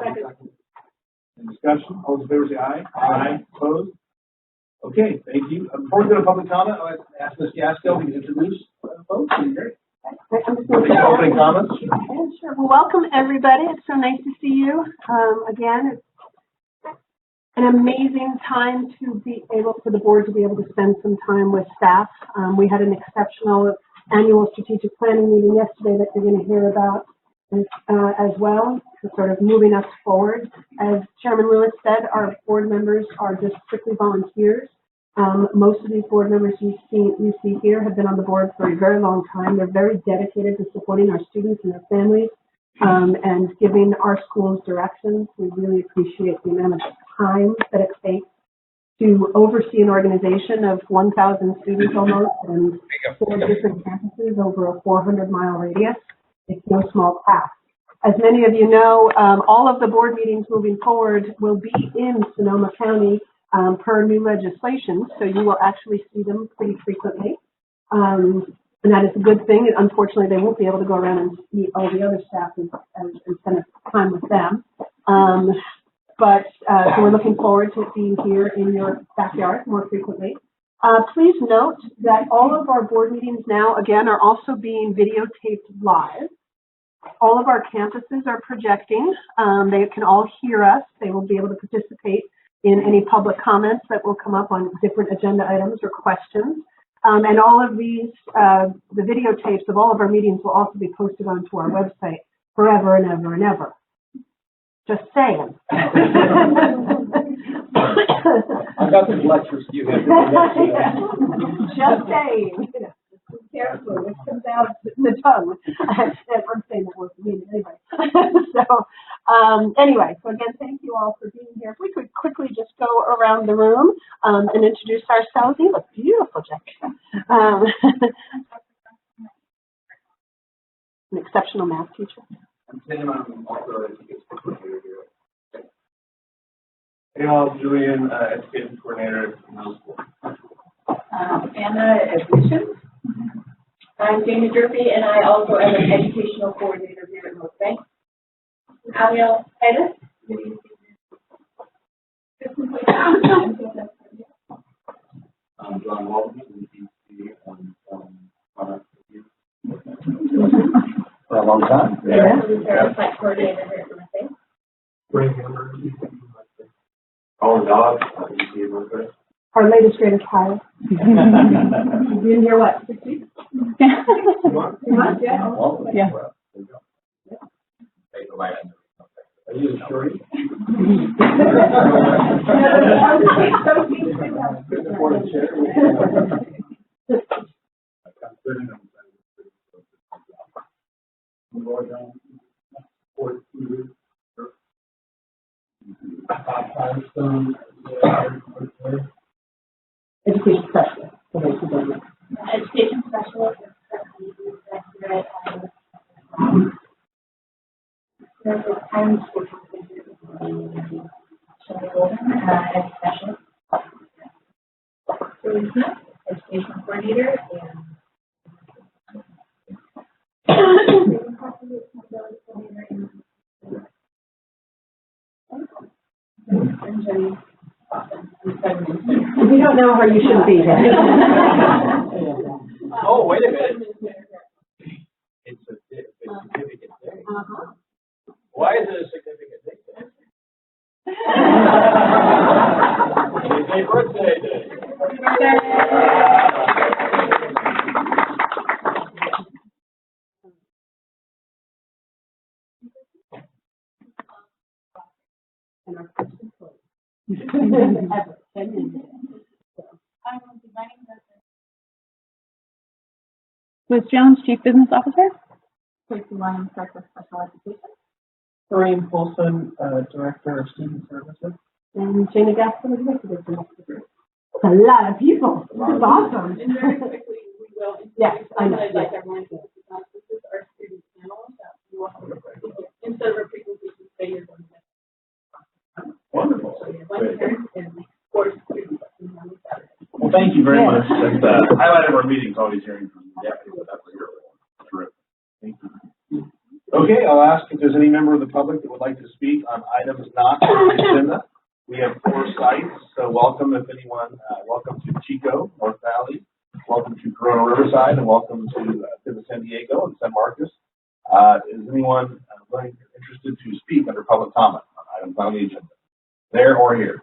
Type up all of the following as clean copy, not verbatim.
Any discussion? All those in favor say aye. Aye. Opposed? Okay, thank you. Before we go to public comment, I'd like to ask Ms. Gaskell to introduce folks. Great. Opening comments? Yeah, sure. Well, welcome everybody. It's so nice to see you. Again, it's an amazing time to be able for the board to be able to spend some time with staff. We had an exceptional annual strategic planning meeting yesterday that you're going to hear about as well, to sort of moving us forward. As Chairman Lewis said, our board members are just strictly volunteers. Most of these board members you see here have been on the board for a very long time. They're very dedicated to supporting our students and their families and giving our schools directions. We really appreciate the amount of time that it takes to oversee an organization of 1,000 students almost and 4 different campuses over a 400-mile radius. It's no small task. As many of you know, all of the board meetings moving forward will be in Sonoma County per new legislation, so you will actually see them pretty frequently. And that is a good thing. Unfortunately, they won't be able to go around and meet all the other staff and spend time with them. So we're looking forward to being here in your backyard more frequently. Please note that all of our board meetings now, again, are also being videotaped live. All of our campuses are projecting. They can all hear us. They will be able to participate in any public comments that will come up on different agenda items or questions. And all of these, the videotapes of all of our meetings will also be posted onto our website forever and ever and ever. Just saying. I got the lectures you have. Just saying. Be careful, it comes out the tongue. I'm saying that word for me anyway. Anyway, so again, thank you all for being here. If we could quickly just go around the room and introduce ourselves. You look beautiful, Jessica. An exceptional math teacher. I'm Tim. I'm also an education coordinator here. Hey all, Julian, education coordinator at middle school. Anna, admissions. I'm Jamie Durfee, and I also am an educational coordinator here at North Bank. Abiel Titus. I'm John Walton, for a long time. Yeah. Site coordinator here at North Bank. All dogs. Our latest greatest hire. You've been here what, 6 weeks? 2 months? Yeah. Yeah. Are you sure? Education specialist. Education specialist. I'm education coordinator If you don't know her, you shouldn't be here. Oh, wait a minute. It's a significant day. Why is it a significant day? It's a birthday day. And our first employee. Ever. 10 years. I'm designing person. Liz Jones, Chief Business Officer. Tracy Lyons, Director of Special Education. Kareem Polson, Director of Student Services. And Jana Gaston, Executive Director. It's a lot of people. This is awesome. And very quickly, we will. Yes, I know. I'd like everyone to know this is our student panel that we will have instead of a presentation today, you're going to have. Wonderful. So you have one parent and 4 students on Saturday. Well, thank you very much. That's the highlight of our meetings, always hearing from you. Yeah, that's what you're terrific. Thank you. Okay. Okay, I'll ask if there's any member of the public that would like to speak on items not on the agenda. We have 4 sites, so welcome if anyone, welcome to Chico, North Valley, welcome to Corona Riverside, and welcome to San Diego and San Marcos. Is anyone interested to speak under public comment on items on the agenda, there or here?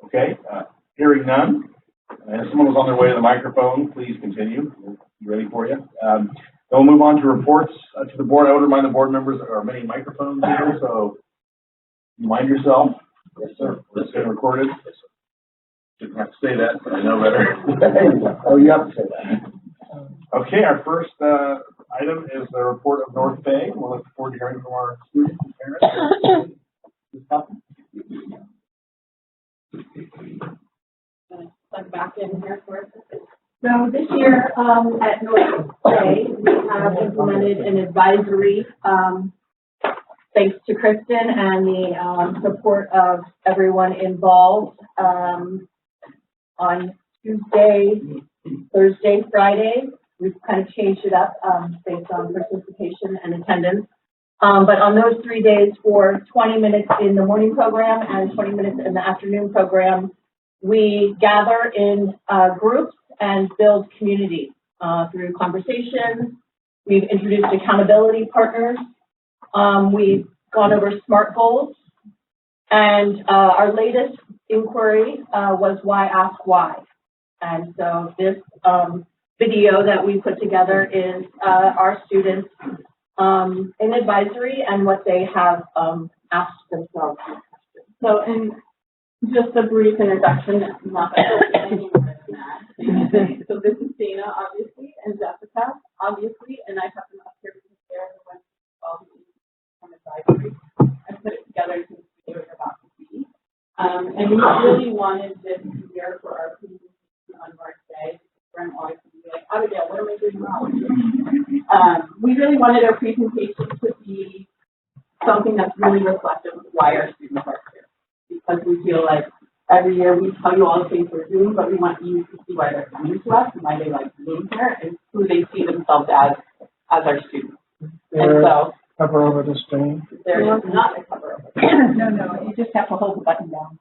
Okay, hearing none. And if someone was on their way to the microphone, please continue. We'll be ready for you. Then we'll move on to reports to the board. I would remind the board members there are many microphones here, so you mind yourself. Yes, sir. It's getting recorded. Yes, sir. Didn't have to say that, but I know better. Oh, you have to say that. Okay, our first item is the report of North Bay. We'll look forward to hearing from our students and parents. Plug back in here for us. So this year at North Bay, we have implemented an advisory, thanks to Kristen and the support of everyone involved, on Tuesday, Thursday, Friday. We've kind of changed it up based on participation and attendance. But on those 3 days, for 20 minutes in the morning program and 20 minutes in the afternoon program, we gather in groups and build community through conversations. We've introduced accountability partners. We've gone over SMART goals. And our latest inquiry was why ask why. And so this video that we put together is our students in advisory and what they have asked themselves. So, and just a brief introduction, not that so this is Dana, obviously, and Jessica, obviously, and I have them up here because they're the ones involved in advisory. I put it together to see what you're about to see. And we really wanted this year for our presentation on March Day. I'm always going to be like, Abigail, what am I doing wrong? We really wanted our presentation to be something that's really reflective of why our students are here. Because we feel like every year we tell you all the things we're doing, but we want you to see why they're coming to us and why they like being here and who they see themselves as our students. And so cover over the screen. there is not a cover over. No, you just have to hold the button down.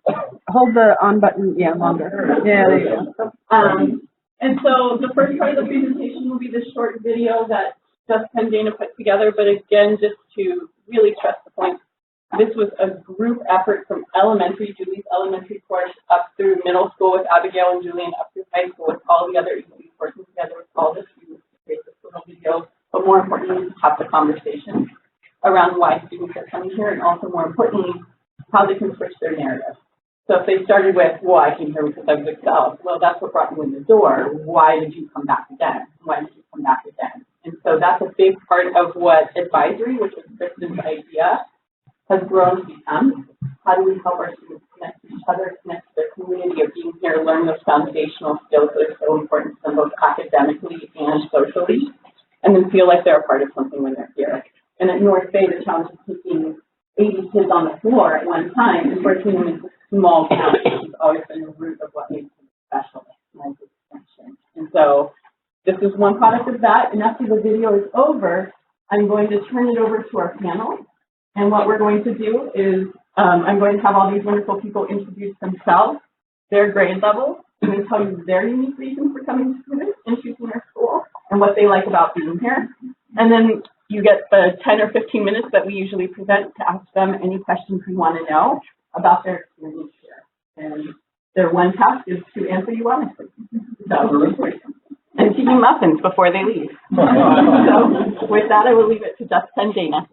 Hold the on button, yeah, longer. Yeah, there you go. And so the first part of the presentation will be this short video that Jessica and Dana put together, but again, just to really stress the point, this was a group effort from elementary, Julie's elementary course, up through middle school with Abigail and Julian, up through high school with all the other ECs working together with all the students to create this little video, but more importantly, to have the conversation around why students are coming here, and also more importantly, how they can switch their narrative. So if they started with, well, I came here because I was excelled, well, that's what brought you in the door. Why did you come back again? Why did you come back again? And so that's a big part of what advisory, which is Kristen's idea, has grown to become. How do we help our students connect to each other, connect to their community of being here, learn those foundational skills that are so important to them both academically and socially, and then feel like they're a part of something when they're here. And at North Bay, the challenge is taking 80 kids on the floor at one time and working them into small groups, which has always been the root of what makes them special. And so this is one product of that. And after the video is over, I'm going to turn it over to our panel. And what we're going to do is I'm going to have all these wonderful people introduce themselves, their grade level, and then tell you their unique reasons for coming to students and choosing their school and what they like about being here. And then you get the 10 or 15 minutes that we usually present to ask them any questions you want to know about their experience here. And their one task is to answer you honestly. So, and to eat muffins before they leave. So with that, I will leave it to Jessica and Dana.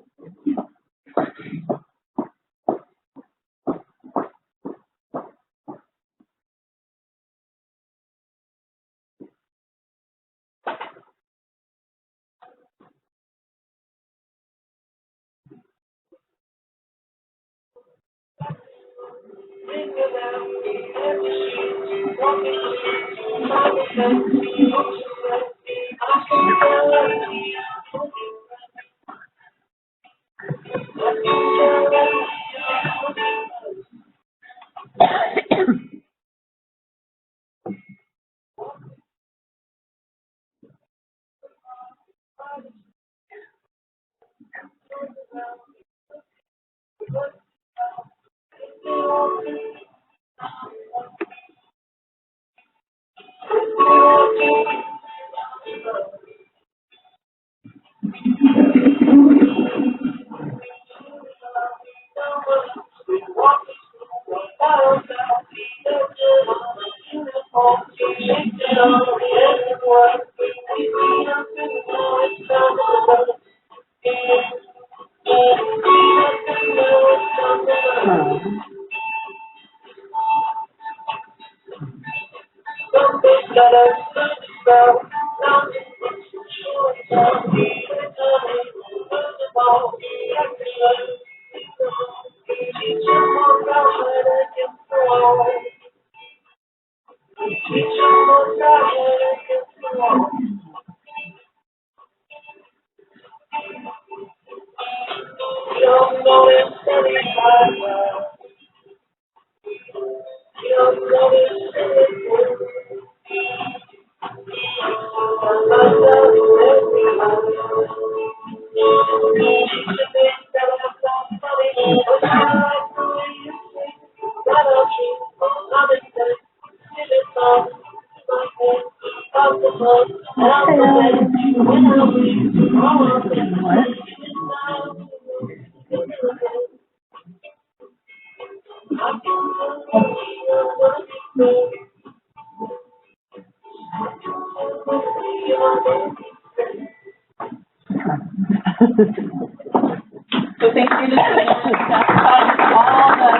So thank you to staff for all the.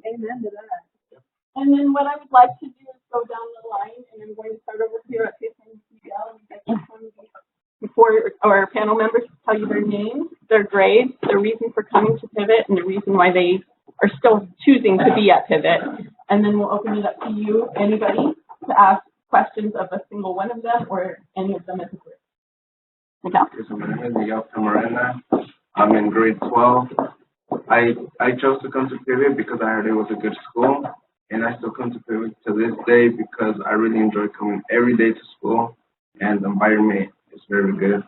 Amen to that. And then what I would like to do is go down the line, and I'm going to start over here at Payson CL, and get each one of these before our panel members tell you their names, their grades, their reason for coming to Pivot, and the reason why they are still choosing to be at Pivot. And then we'll open it up to you, anybody, to ask questions of a single one of them or any of them as a group. Miguel? So my name is Miguel Camarena. I'm in grade 12. I chose to come to Pivot because I heard it was a good school, and I still come to Pivot to this day because I really enjoy coming every day to school, and the environment is very good.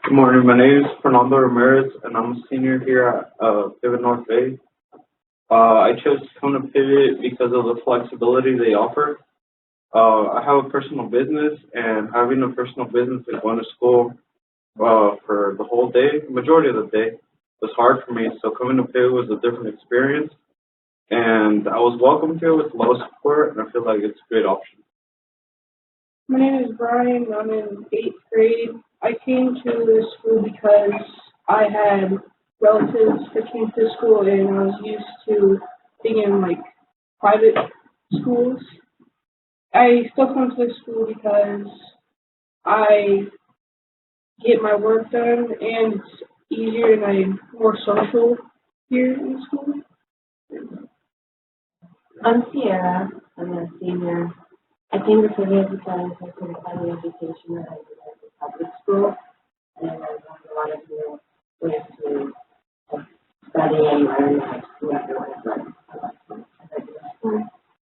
Good morning. My name is Fernando Ramirez, and I'm a senior here at Pivot North Bay. I chose to come to Pivot because of the flexibility they offer. I have a personal business, and having a personal business and going to school for the whole day, the majority of the day, was hard for me. So coming to Pivot was a different experience, and I was welcomed here with a lot of support, and I feel like it's a great option. My name is Brian. I'm in 8th grade. I came to this school because I had relatives that came to school, and I was used to being in like private schools. I still come to this school because I get my work done, and it's easier and I'm more social here in school. I'm Sierra. I'm a senior. I came to Pivot because I couldn't find the education that I did at the public school, and I learned a lot of new ways to study and learn like whoever was learning.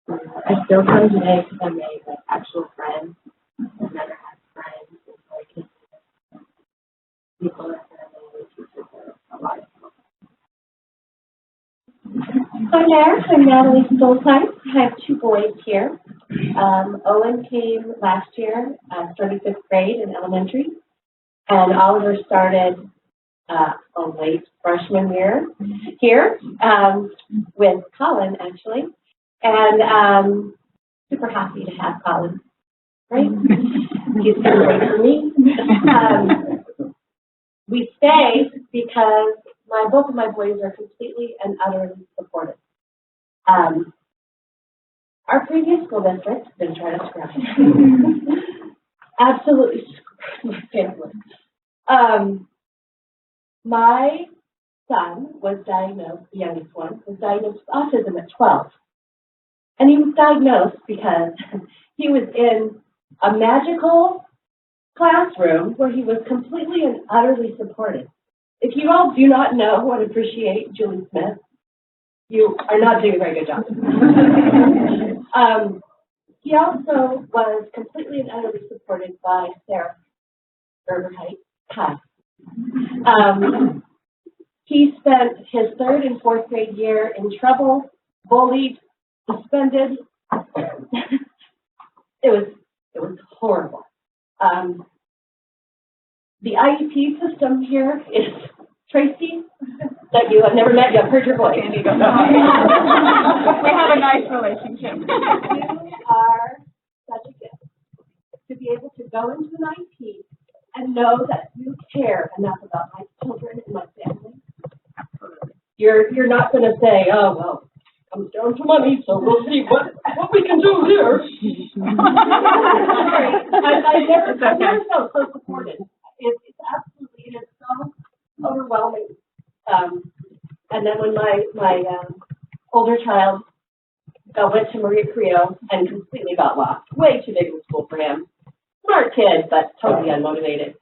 I still come today because I made like actual friends. I've never had friends, and so I can people that are teachers are a lot of fun. Hi there, I'm Natalie Stoltheim. I have 2 boys here. Owen came last year, started 5th grade in elementary, and Oliver started a late freshman year here with Colin, actually, and super happy to have Colin, right? He's been great for me. We stay because both of my boys are completely and utterly supportive. Our previous school district, didn't try to scratch absolutely screwed my family. My son was diagnosed, the youngest one, was diagnosed with autism at 12. And he was diagnosed because he was in a magical classroom where he was completely and utterly supported. If you all do not know or appreciate Julie Smith, you are not doing a very good job. He also was completely and utterly supported by Sarah Bergerheit. He spent his 3rd and 4th grade year in trouble, bullied, suspended. It It was horrible. The IEP system here is Tracy, that you have never met, you have heard your voice. We have a nice relationship. You are such a gift to be able to go into an IEP and know that you care enough about my children and my family. You're not going to say, oh, well, it comes down to money, so we'll see what we can do here. Sorry, I've never felt so supported. It's absolutely, it is so overwhelming. And then when my older child went to Maria Creo and completely got lost, way too big of a school for him. Smart kid, but totally unmotivated.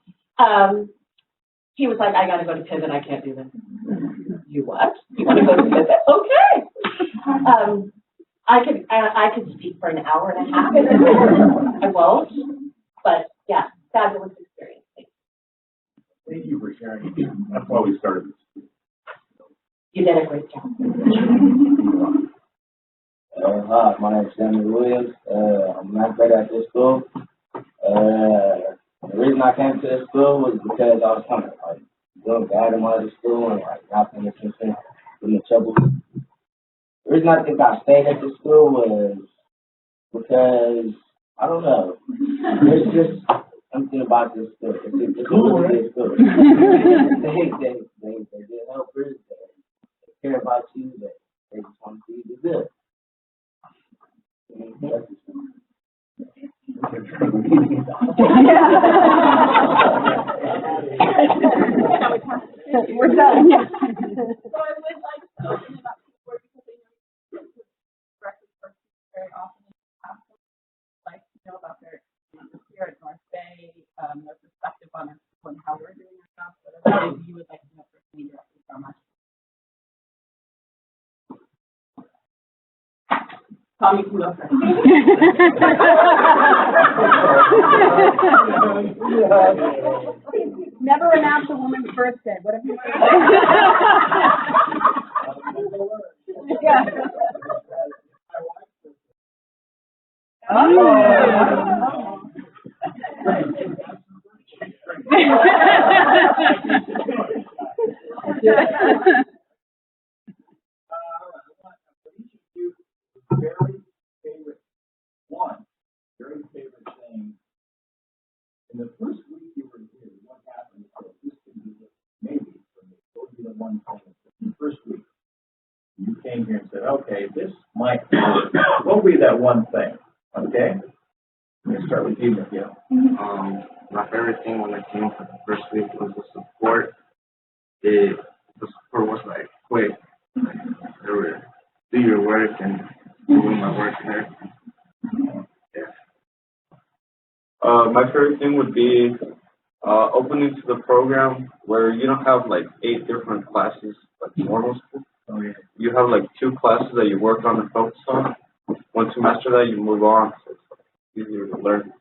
He was like, I got to go to Pivot. I can't do this. You what? You want to go to Pivot? Okay. I could speak for an hour and a half. I won't. But yeah, fabulous experience. Thank you for sharing. That's why we started this. You did a great job. Hi, my name is Samuel Williams. I'm ninth grade at this school. The reason I came to this school was because I was kind of like doing bad in my other school and like not paying attention, getting in trouble. The reason I think I stayed at this school was because I don't know. There's just something about this school. It's a really good school. They good helpers. They care about you. They just want to see you do good. We're done. So I would like to open it up to the board because I know directly very often like to know about their experience here at North Bay, their perspective on our school and how we're doing our job. So if you would like to know personally directly from us. Tom, you can go first. Never announce a woman's birthday. What have you Yeah. Very favorite thing. In the first week you were here, what happened? This could be maybe for me. What would be the one thing? In the first week, you came here and said, "Okay, this might work." What would be that one thing? Okay. Let me start with you, Miguel. My favorite thing when I came for the first week was the support. The support was like quick. They were do your work and doing my work and everything. My favorite thing would be opening to the program where you don't have like 8 different classes like normal school. Oh, yeah. You have like 2 classes that you work on and focus on. Once you master that, you move on. So it's easier to learn.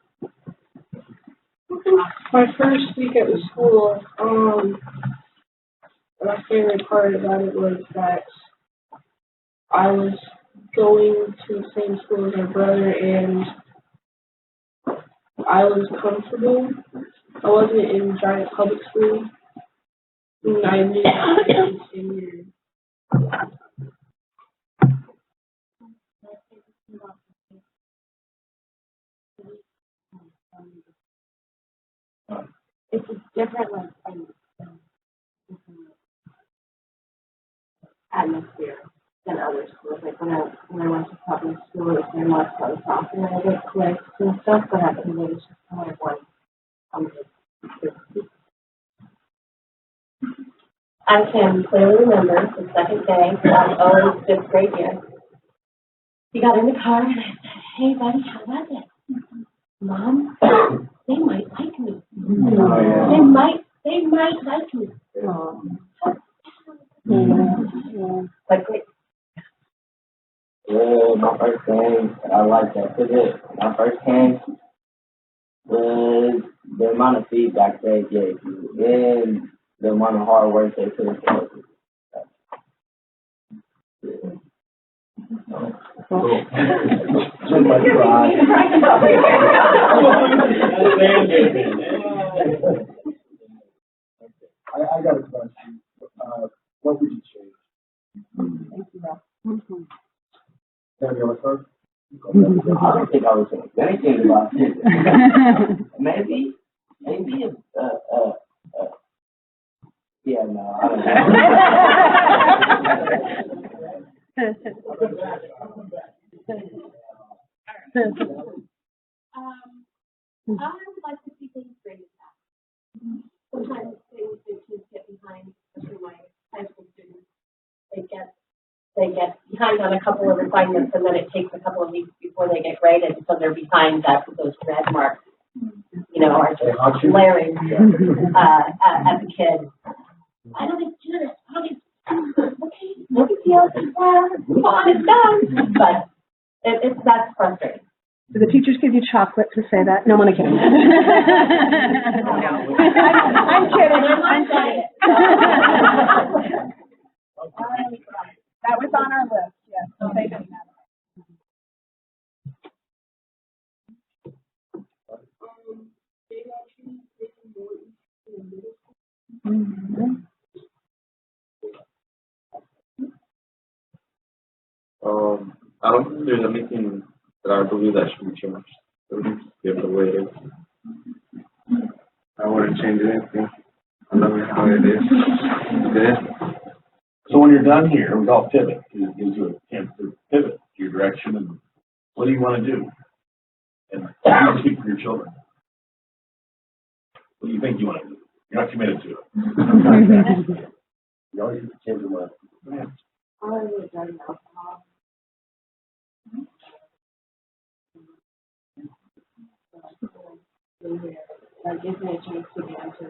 My first week at the school, my favorite part about it was that I was going to the same school as my brother and I was comfortable. I wasn't in giant public school. And I knew senior. It's a different atmosphere than other schools. Like when I went to public school, it was very much so soft and I did cliques and stuff, but I think it was just kind of one. I can clearly remember the second day of Owen's 5th grade year. He got in the car and I said, "Hey, buddy, how was it?" "Mom, they might like me. They might like me." Like, great. My first game I liked that Pivot. My first game was the amount of feedback they gave you and the amount of hard work they put into it. Somebody cried. I got a question. What would you change? Can you first? I don't think I would change anything about it. Maybe, yeah, no, I don't I would like to see things graded back. Sometimes things that kids get behind, especially my high school students, they get behind on a couple of assignments, and then it takes a couple of weeks before they get graded, so they're behind. That those red marks, are just glaring at the kid. I don't think okay, no big deal. Come on, it's done. But that's frustrating. Do the teachers give you chocolate to say that? No, I'm only kidding. I'm kidding. I'm kidding. That was on our list, yes. So they didn't have I don't think there's anything that I believe that should be changed. So we need to give it the way it is. I wouldn't change anything. I love it how it is. It's good. So when you're done here, we all pivot. It gives you a chance to pivot to your direction and what do you want to do? And you speak for your children. What do you think you want to do? You're not committed to it. You always have to change your mind. I would done alcohol. That gives me a chance to get into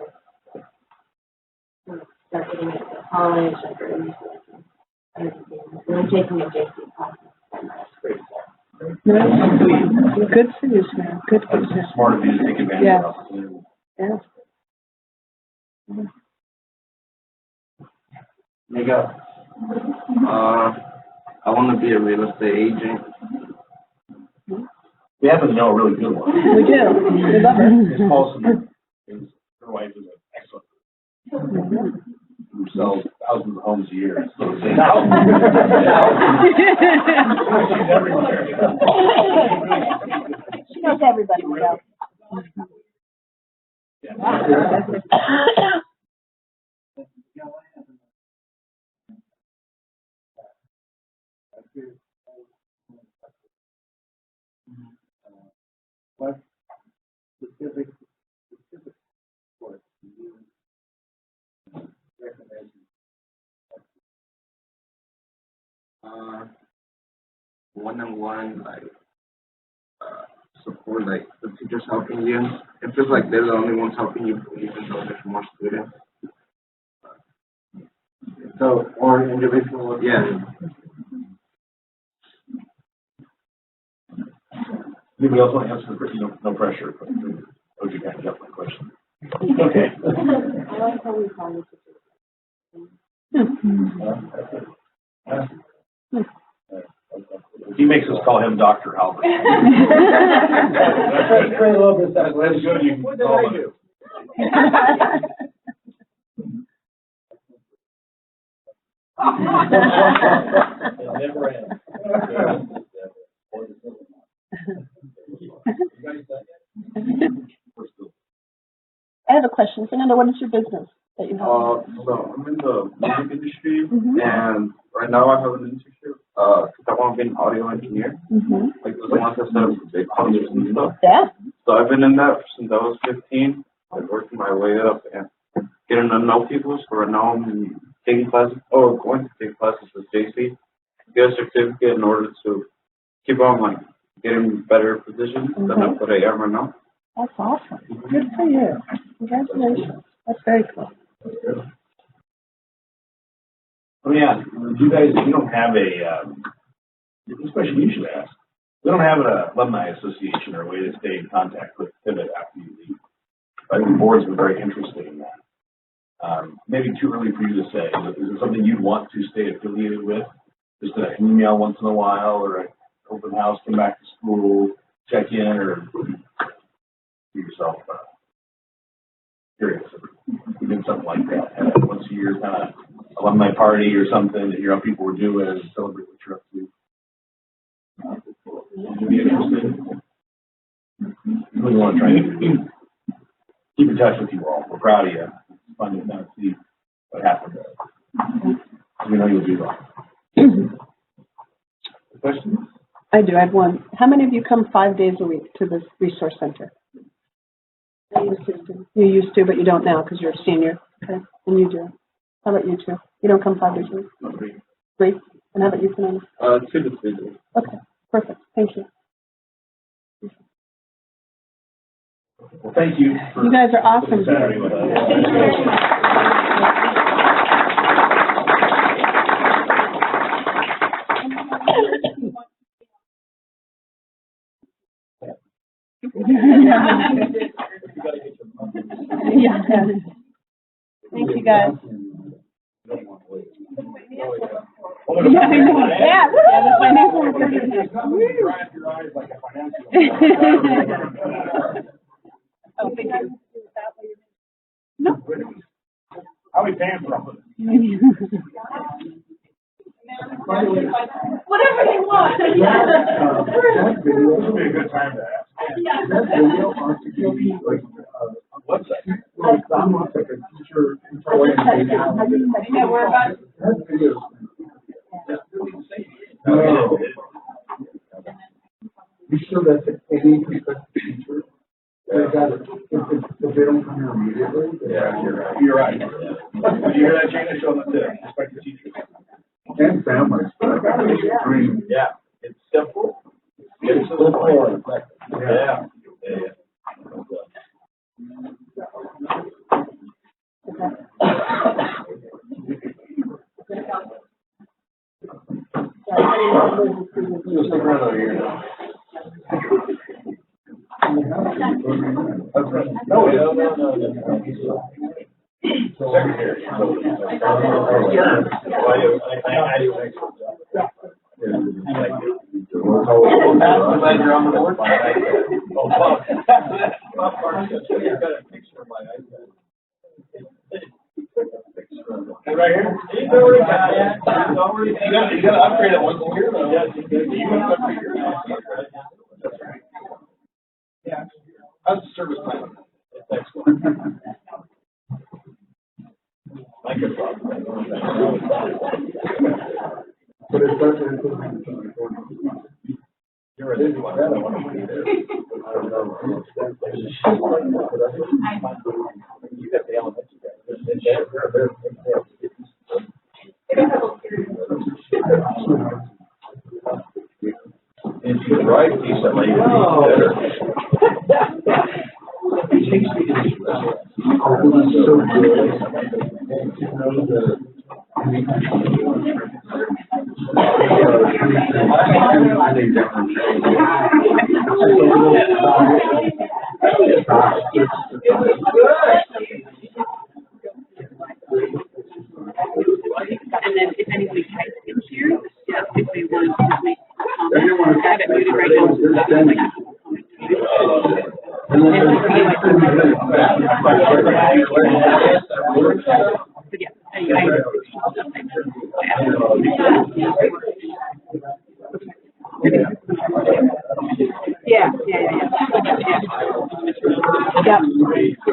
start getting into college, and I'm taking a JC class. Good for you, Sam. Good for you. That's smart of you to take advantage of it. Yes. You go. I want to be a real estate agent. We happen to know a really good one. We do. We love her. It's Paulson. Her wife is an excellent. Who sells thousands of homes a year. So she's everywhere. She knows everybody. What specific sports do you recommend? One-on-one, support, like the teachers helping you. It feels like they're the only ones helping you, even though there's more students. So, or individual? Yeah. Anybody else want to answer the question? No pressure. But you can't get my question. Okay. I like how we call it. He makes us call him Dr. Albert. That's great, a little bit. That's good. You can call him. It never ends. I have a question. Fernando, what is your business that you have? So I'm in the music industry, and right now I have an internship because I want to be an audio engineer. Like those ones that set up the big concerts and stuff. Yeah. So I've been in that since I was 15, like working my way up and getting to know people. So right now I'm taking classes, or going to take classes with JC, get a certificate in order to keep on like getting better positions than what I am right now. That's awesome. Good for you. Congratulations. That's very cool. Let me ask, you don't have this question you should ask. We don't have an alumni association or a way to stay in contact with Pivot after you leave. I think the board's been very interested in that. Maybe too early for you to say. Is it something you'd want to stay affiliated with? Just an email once in a while or open house, come back to school, check in, or do yourself curious? We did something like that, kind of once a year, kind of alumni party or something to hear how people were doing and celebrate what you're up to. Would you be interested? Really want to try to keep in touch with you all. We're proud of you. It's fun to kind of see what happened there. We know you'll do well. Questions? I do. I have one. How many of you come 5 days a week to this resource center? I used to. You used to, but you don't now because you're a senior. Okay. And you do. How about you two? You don't come 5 days a week? No, three. 3? And how about you, Fernando? 2 to 3 days. Okay. Perfect. Thank you. Well, thank you. You guys are awesome. Saturday with us. Yeah. Thank you, guys. Yeah, I know. Yeah, the financial report. Grind your eyes like a financial. Oh, thank you. No. How are we paying from it? Whatever you want. This would be a good time to ask. Is that video on security, like, what's that? I'm like a teacher. Yeah, we're about. That video. No. You sure that's any perspective teacher? They got it. If they don't come here immediately. Yeah, you're right. You're right. Did you hear that, Jane? Show them the prospective teachers. And families. I mean, yeah, it's simple. It's simple. Yeah. Just stick around over here now. No. Secretary. I'm glad you're on the board. Right here? He's already got it. You got to upgrade it once a year, though. Yeah, you got to upgrade yours. That's right. Yeah. How's the service plan? It's excellent. Microsoft. But it's you're a busy one. I don't want to be there. I don't know. You got the elementary guys. And if you could write a piece that might even be better. It takes me to this restaurant. Oh, it's so good. You know the And then if anybody types in here, if they want to make comments, have it muted right now. But yeah,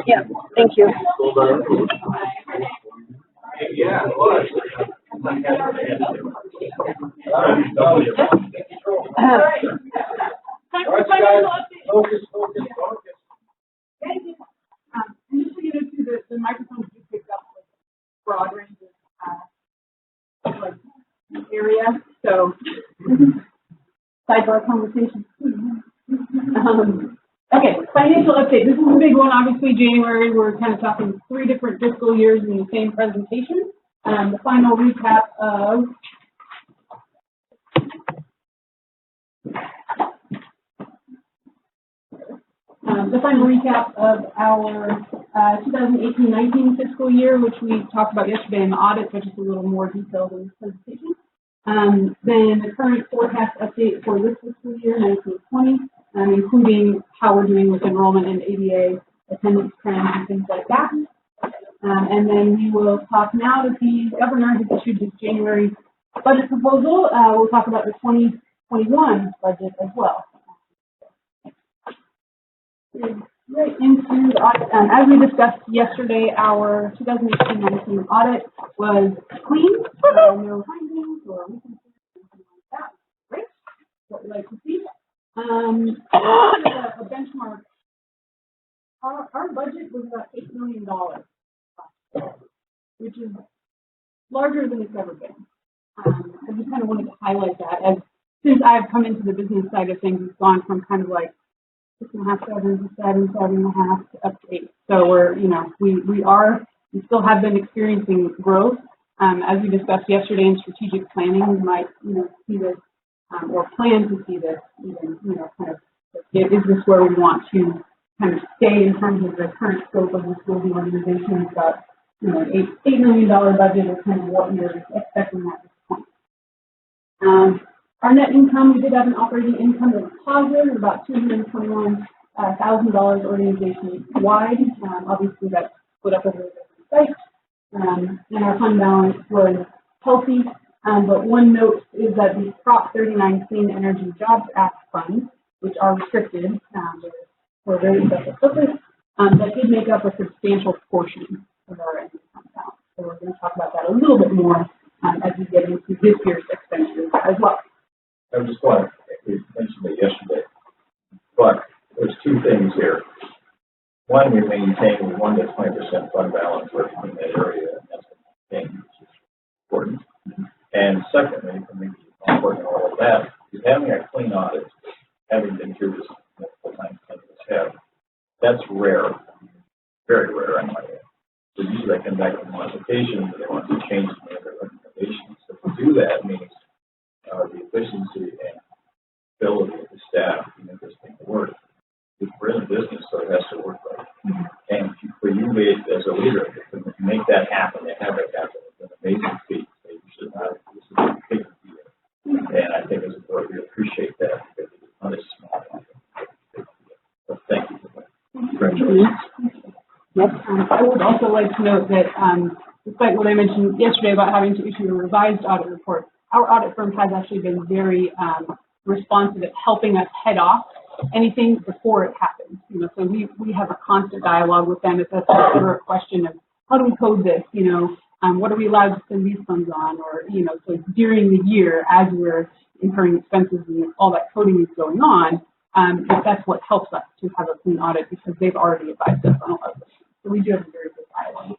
Yeah. Thank you. Yeah, it was. Focus. And just to get into the microphones you picked up with broad range of like area. So sidebar conversation. Okay, financial update. This is a big one. Obviously, January, we're kind of talking 3 different fiscal years in the same presentation. The final recap of our 2018-19 fiscal year, which we talked about yesterday in the audit, but just a little more detailed in this presentation. Then the current forecast update for this fiscal year, 1920, including how we're doing with enrollment in ADA, attendance trends, and things like that. And then we will talk now that the governor has issued his January budget proposal. We'll talk about the 2021 budget as well. Right into the audit. As we discussed yesterday, our 2018-19 audit was clean. No findings or weaknesses, anything like that. Great. What we like to see. A benchmark. Our budget was about $8 million, which is larger than it's ever been. I just kind of wanted to highlight that, as since I've come into the business side of things, it's gone from kind of like 6.5, 7 to 7.5 to up to 8. So we're, we still have been experiencing growth. As we discussed yesterday in strategic planning, we might, see this or plan to see this even, kind of, is this where we want to kind of stay in terms of the current scope of the school, the organization? We've got, an $8 million budget is kind of what we're expecting at this point. Our net income, we did have an operating income that was positive, about $221,000 organization-wide. Obviously, that's split up over the different sites. And our fund balance was healthy. But one note is that the Prop 39 Clean Energy Jobs Act funds, which are restricted for a very special purpose, that did make up a substantial portion of our ending fund balance. So we're going to talk about that a little bit more as we get into this year's expenditures as well. I just want to, we mentioned it yesterday, but there's two things here. One, we maintain 1 to 20% fund balance working in that area, and that's one thing which is important. And secondly, for me, important all of that, is having a clean audit, having been through this multiple times, that's rare, very rare in my opinion. So usually they come back with modifications, and they want to change their recommendations. So to do that means the efficiency and ability of the staff to make this thing work. We're in a business, so it has to work right. And for you as a leader, to make that happen and have it happen is an amazing feat. So you should not, this is a big deal. And I think as a board, we appreciate that because it's not a small thing. So thank you for that. Congratulations. Yep. I would also like to note that despite what I mentioned yesterday about having to issue a revised audit report, our audit firm has actually been very responsive at helping us head off anything before it happens. So we have a constant dialogue with them. It's a question of how do we code this? What are we allowed to spend these funds on? Or so during the year, as we're incurring expenses and all that coding is going on, that's what helps us to have a clean audit because they've already advised us on a lot of this. So we do have a very good dialogue.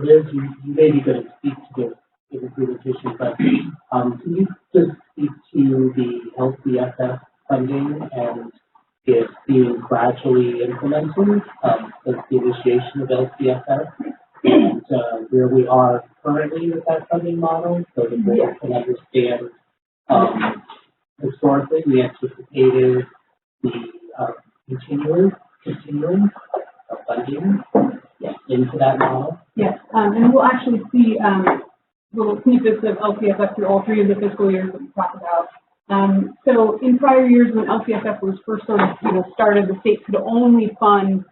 Liz, you may be going to speak to this in the presentation, but can you just speak to the LCFF funding and it's being gradually implemented since the initiation of LCFF and where we are currently with that funding model so the board can understand historically we anticipated the continuing funding into that model? Yes, and we'll actually see little snippets of LCFF through all 3 of the fiscal years that we talked about. So in prior years when LCFF was first sort of, started, the state could only fund,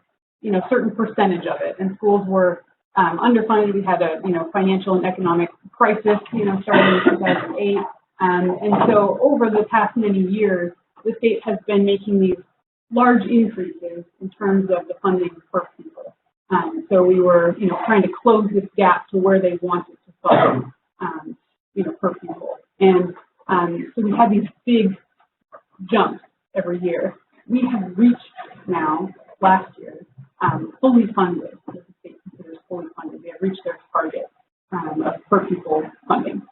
certain percentage of it, and schools were underfunded. We had a, financial and economic crisis, starting in 2008. And so over the past many years, the state has been making these large increases in terms of the funding per pupil. So we were, trying to close this gap to where they wanted to fund, per pupil. And so we had these big jumps every year. We have reached now, last year, fully funded, what the state considers fully funded. They have reached their target of per pupil funding.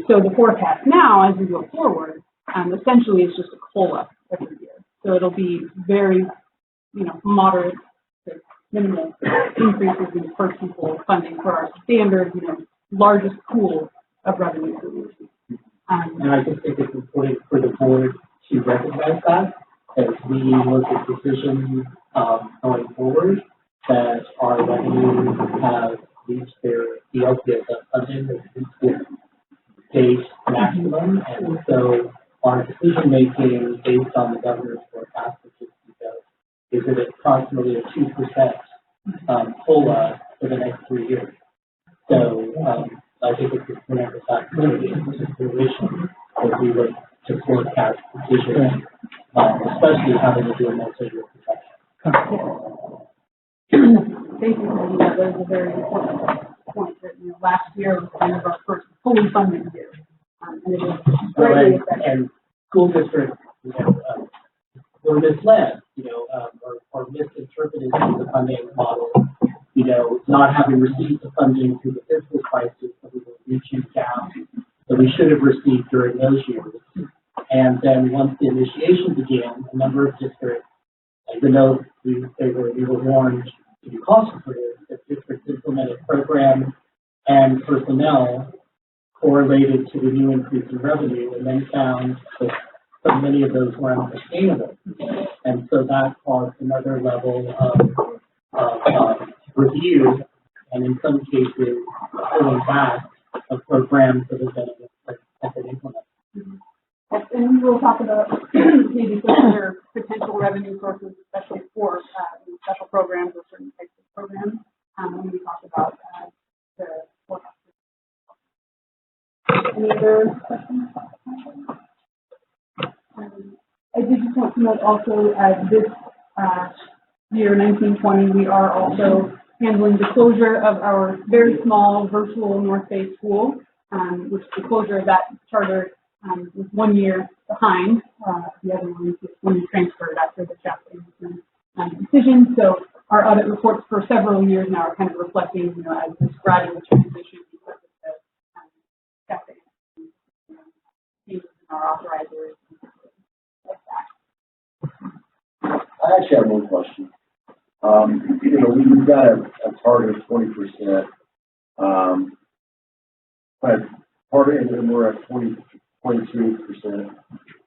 So the forecast now, as we go forward, essentially is just a COLA every year. So it'll be very, moderate to minimal increases in per pupil funding for our standard, largest pool of revenue that we receive. And I just think it's important for the board to recognize that as we look at decisions going forward, that our revenues have reached their LCFF funding, state maximum, and so our decision-making based on the governor's forecast, which is at approximately a 2% COLA for the next 3 years. So I think it's just an emphasize clearly a consideration that we would to forecast decisions, especially having to do a multi-year protection. Thank you, Cindy. That was a very important point that, last year was kind of our first fully funded year. And it is greatly affected. And school districts, were misled, or misinterpreted through the funding model, not having received the funding through the fiscal crisis that we were reaching down that we should have received during those years. And then once the initiation began, a number of districts, even though we were warned to be cautious for this, that districts implemented programs and personnel correlated to the new increase in revenue, and then found that so many of those were unsustainable. And so that caused another level of review, and in some cases, pulling back of programs that have been implemented. And we will talk about maybe some other potential revenue sources, especially for special programs or certain types of programs, when we talk about the forecast. Any other questions? I did just want to note also this year, 1920, we are also handling the closure of our very small virtual North Bay school, which the closure of that charter was 1 year behind. The other one was when we transferred after the chapter decision. So our audit reports for several years now are kind of reflecting, as this gradual transition because of the chapter changes in our authorizers. I actually have one question. We've got a target of 20%, but part of it, and we're at 22%,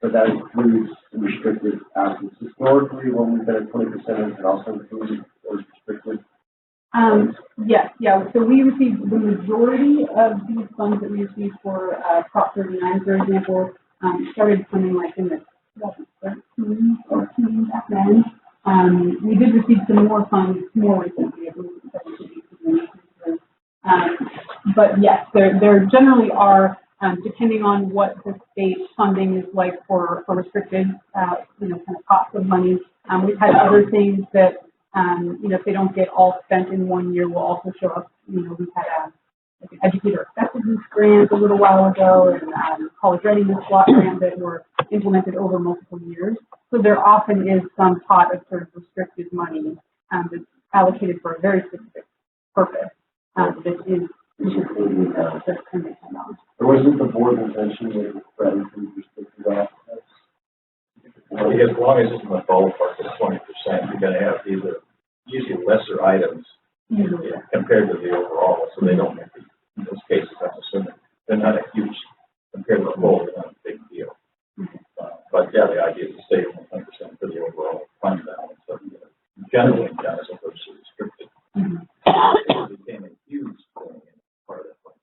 but that includes the restricted assets. Historically, when we've been at 20%, it also includes those restricted. Yes, yeah. So we received the majority of these funds that we received for Prop 39, for example, started coming like in the 2013, 14 back then. We did receive some more funds more recently, I believe, but yes, there generally are, depending on what the state funding is like for restricted, kind of cost of money. We've had other things that, if they don't get all spent in 1 year, will also show up. We've had an educator effectiveness grant a little while ago, and college readiness block grant that were implemented over multiple years. So there often is some pot of sort of restricted money that's allocated for a very specific purpose. That is just $10. Or wasn't the board's intention that Fred include restricted assets? Because as long as it's in the ballpark of 20%, you're going to have these are usually lesser items compared to the overall, so they don't make the, in those cases, I'm assuming they're not a huge, compared to the whole, they're not a big deal. But yeah, the idea is to stay within 20% for the overall fund balance. So generally, as opposed to restricted, it became a huge thing in part of that fund.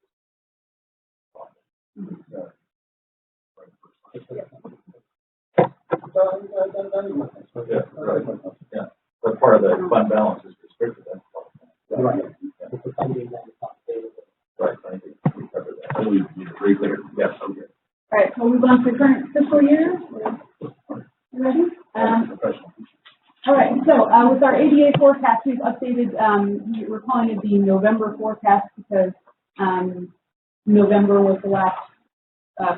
Yeah, but part of the fund balance is restricted. That's right. It's the funding that is not available. Right. I think we covered that. And we agree there. Yes. Okay. All right. So we'll move on to the current fiscal year. You ready? All right. So with our ADA forecast, we've updated. We're calling it the November forecast because November was the last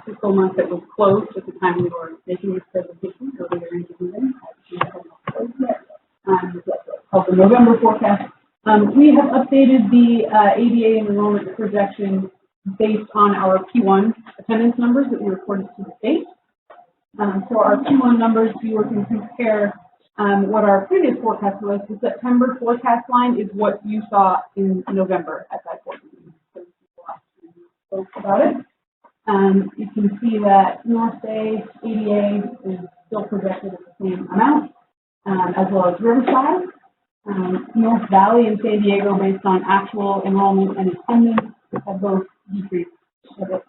fiscal month that was closed at the time we were making this presentation. So we were interviewing. Called the November forecast. We have updated the ADA enrollment projection based on our P1 attendance numbers that we reported to the state. So our P1 numbers, we were to compare what our previous forecast was. The September forecast line is what you saw in November at that point. So spoke about it. You can see that North Bay ADA is still projected at the same amount, as well as Riverside. North Valley and San Diego, based on actual enrollment and attendance, have both decreased a bit.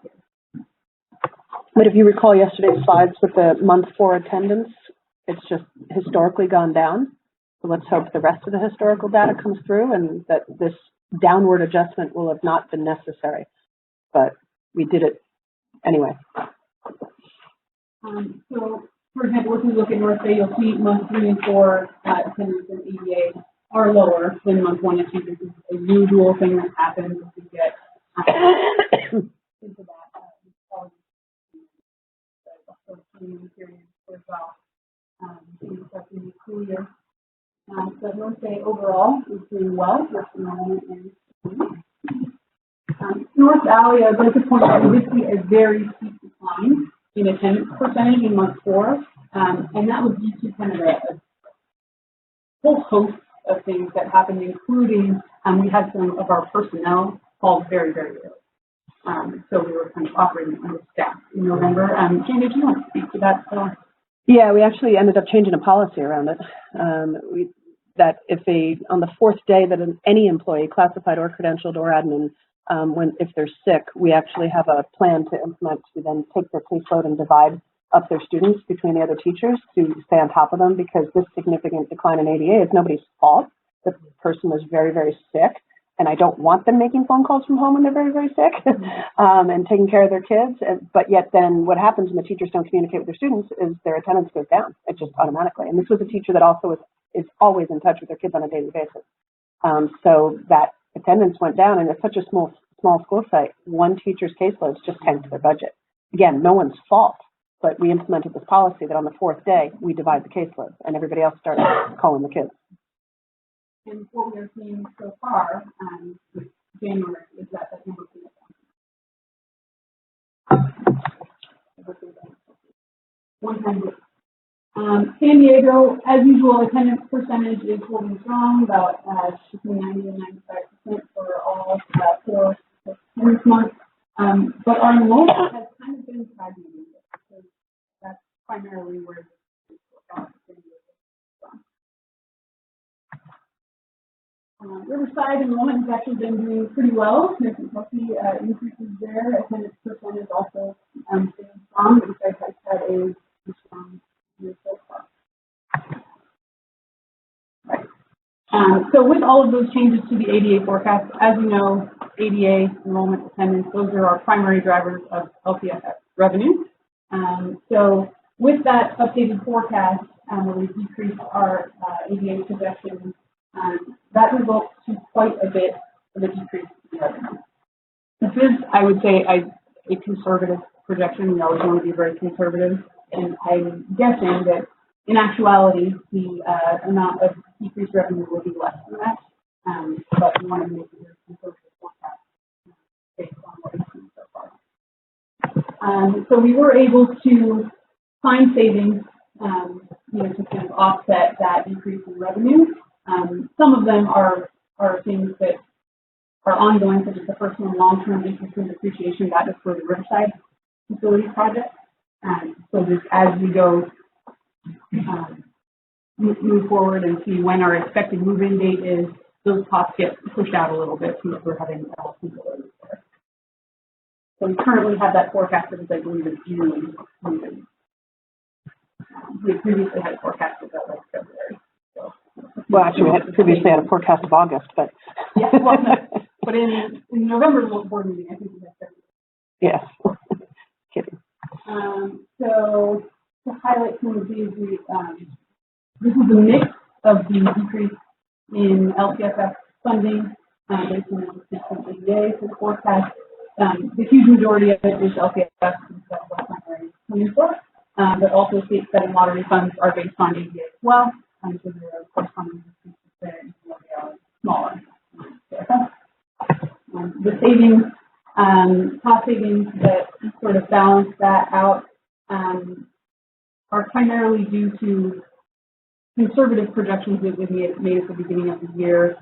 But if you recall yesterday's slides with the month 4 attendance, it's just historically gone down. So let's hope the rest of the historical data comes through and that this downward adjustment will have not been necessary. But we did it anyway. So, for example, if we look at North Bay, you'll see month 3 and 4 attendance and ADA are lower than month 1 and 2. This is a usual thing that happens as we get into that period as well. In the school year. So North Bay overall is doing well with enrollment in North Valley, I'd like to point out we did see a very steep decline in attendance percentage in month 4, and that was due to kind of a whole host of things that happened, including we had some of our personnel called very, very ill. So we were kind of operating understaffed in November. Jane, do you want to speak to that? Yeah, we actually ended up changing a policy around it. That if on the 4th day that any employee, classified or credentialed or admin, if they're sick, we actually have a plan to implement to then take their caseload and divide up their students between the other teachers to stay on top of them, because this significant decline in ADA is nobody's fault. The person was very, very sick, and I don't want them making phone calls from home when they're very, very sick and taking care of their kids. But yet then what happens when the teachers don't communicate with their students is their attendance goes down. It just automatically. And this was a teacher that also is always in touch with their kids on a daily basis. So that attendance went down, and it's such a small school site. One teacher's caseloads just tanked their budget. Again, no one's fault, but we implemented this policy that on the 4th day, we divide the caseload, and everybody else started calling the kids. And what we are seeing so far with January is that number is down. 100. San Diego, as usual, attendance percentage is holding strong, about between 90 and 95% for all 4 months. But our enrollment has kind of been stagnating, because that's primarily where the Riverside enrollment has actually been doing pretty well. There's some healthy increases there. Attendance percentage also staying strong. Riverside has had a strong year so far. Right. So with all of those changes to the ADA forecast, as you know, ADA, enrollment, attendance, those are our primary drivers of LPFS revenue. So with that updated forecast, where we decreased our ADA projections, that results to quite a bit of a decrease in revenue. This is, I would say, a conservative projection. We always want to be very conservative, and I'm guessing that in actuality, the amount of decreased revenue will be less than that, but we want to make a very conservative forecast based on what we've seen so far. So we were able to find savings, to kind of offset that decrease in revenue. Some of them are things that are ongoing, such as the personal and long-term interest and depreciation. That is for the Riverside facility project. So just as we go move forward and see when our expected move-in date is, those costs get pushed out a little bit so that we're having some delays there. So we currently have that forecasted as, I believe, it's June move-in. We previously had it forecasted that like February. So. Well, actually, we had previously had a forecast of August, but yeah, well, no. But in November's board meeting, I think we had February. Yes. Kidding. So to highlight some of these, this is a mix of the decrease in LPFF funding based on the consistent ADA for the forecast. The huge majority of it is LPFF, that's what primary coming for, but also state fed and lottery funds are based on ADA as well. So there are corresponding decreases there, even though they are smaller. The savings, cost savings that sort of balance that out are primarily due to conservative projections that we made at the beginning of the year,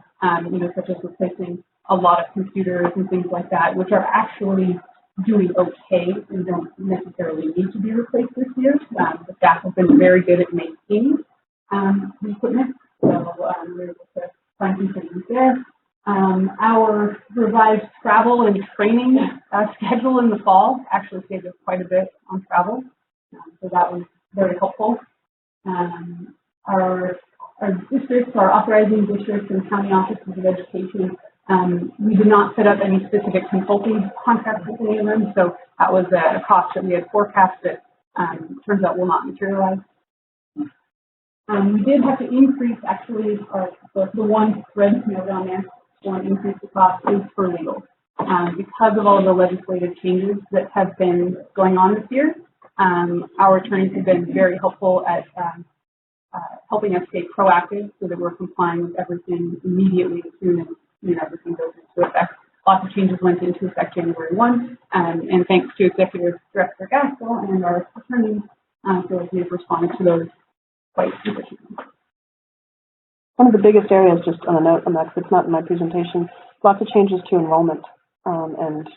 such as replacing a lot of computers and things like that, which are actually doing okay and don't necessarily need to be replaced this year. The staff have been very good at maintaining the equipment, so we're able to find some savings there. Our revised travel and training schedule in the fall actually saved us quite a bit on travel, so that was very helpful. Our districts, our authorizing districts and county offices of education, we did not set up any specific consulting contracts with any of them, so that was a cost that we had forecast that turns out will not materialize. We did have to increase, actually, the one red note on there, one increase the cost is for legal. Because of all of the legislative changes that have been going on this year, our attorneys have been very helpful at helping us stay proactive so that we're complying with everything immediately as soon as everything goes into effect. Lots of changes went into effect January 1, and thanks to Executive Director Gaskell and our attorneys, I feel like we've responded to those quite efficiently. One of the biggest areas, just on a note on that, because it's not in my presentation, lots of changes to enrollment and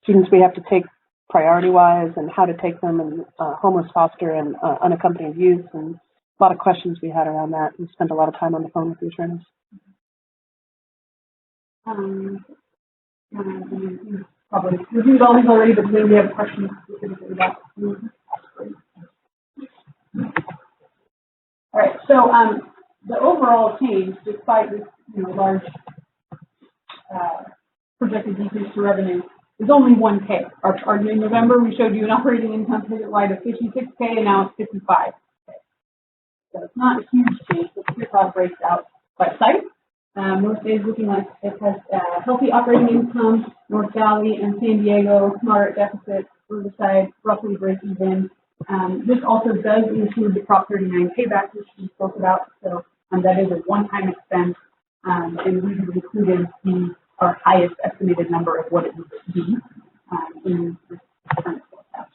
students we have to take priority-wise and how to take them, and homeless foster and unaccompanied youth, and a lot of questions we had around that. We spent a lot of time on the phone with the attorneys. Probably reviewed all these already, but maybe we have questions specifically about. All right, so the overall change, despite this large projected decrease to revenue, is only 1K. In November, we showed you an operating income pivot wide of 56K, and now it's 55K. So it's not a huge change, but here's how it breaks out by site. North Bay is looking like it has healthy operating income. North Valley and San Diego, moderate deficit. Riverside, roughly break even. This also does include the Prop 39 payback, which we spoke about. So that is a one-time expense, and we have included our highest estimated number of what it would be in this current forecast.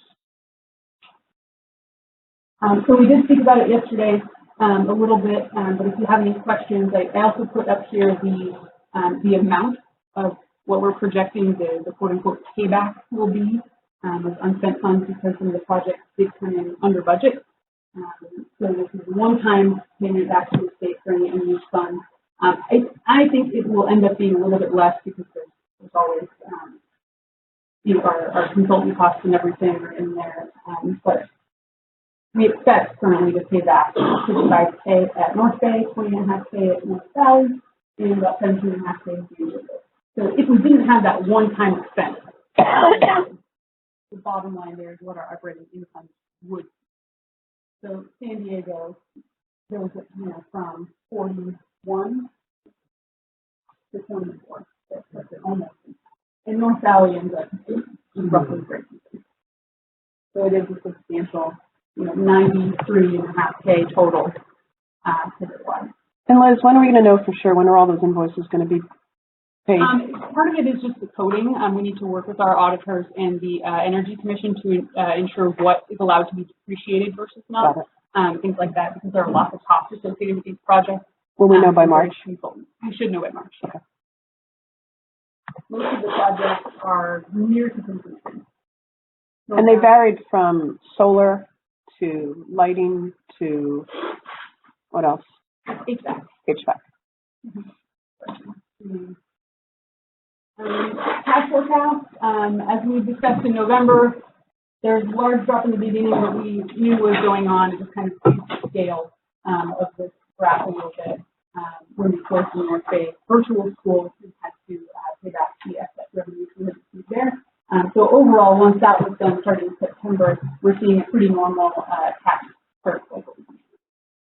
So we did speak about it yesterday a little bit, but if you have any questions, I also put up here the amount of what we're projecting the quote-unquote payback will be of unspent funds, because some of the projects did come in under budget. So this is a one-time payment back to the state for any unused funds. I think it will end up being a little bit less, because there's always our consultant costs and everything are in there, but we expect currently to pay back 55K at North Bay, 20.5K at North Valley, and about 17.5K at San Diego. So if we didn't have that one-time expense, the bottom line there is what our operating income would be. So San Diego, there was from 41 to 24. That's almost. And North Valley ends up roughly breaking. So it is a substantial, 93.5K total pivot-wise. And Liz, when are we going to know for sure? When are all those invoices going to be paid? Part of it is just the coding. We need to work with our auditors and the Energy Commission to ensure what is allowed to be depreciated versus not, things like that, because there are lots of costs associated with these projects. Will we know by March? We should know by March. Okay. Most of the projects are near to completion. So and they varied from solar to lighting to what else? HVAC. HVAC. Cash forecast, as we discussed in November, there's a large drop in the beginning that we knew was going on. It just kind of the scale of this graph a little bit. When we closed the North Bay virtual school, we had to pay back the excess revenue we had received there. So overall, once that was done starting in September, we're seeing a pretty normal tax curve cycle.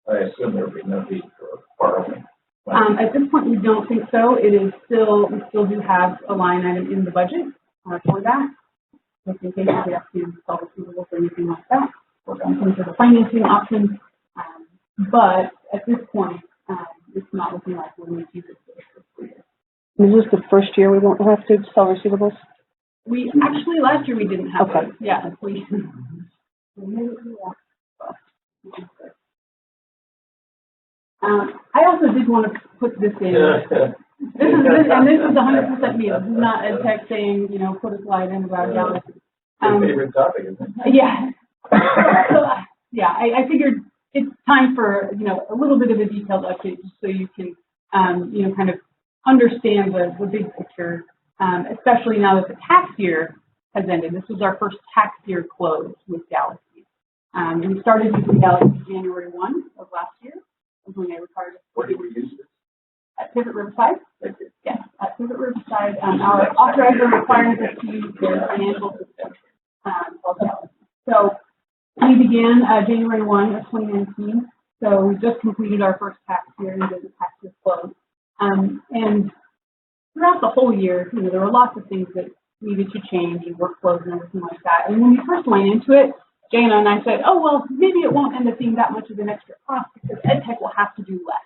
I assume there will be no need for borrowing. At this point, we don't think so. We still do have a line item in the budget for that, just in case we have to sell receivables or anything like that, or in terms of the financing options. But at this point, it's not looking like we'll need to use it for the fiscal year. Is this the first year we won't have to sell receivables? We actually last year we didn't have okay. those. Yeah, I also did want to put this in. This is 100% me. This is not Ed Tech saying, put a slide in about galaxies. Favorite topic, isn't it? Yeah. So, I figured it's time for, a little bit of a detailed update, just so you can, kind of understand the big picture, especially now that the tax year has ended. This was our first tax year close with Galaxy. We started using Galaxy January 1 of last year, was when they required us. Where did we use this? At Pivot Riverside? Thank you. Yes, at Pivot Riverside, our authorizer requires us to use their financial system, called Galaxy. So we began January 1 of 2019. So we just completed our first tax year and did the tax year close. And throughout the whole year, there were lots of things that needed to change and workflows and everything like that. And when we first went into it, Jana and I said, oh, well, maybe it won't end up being that much of an extra cost because EdTech will have to do less.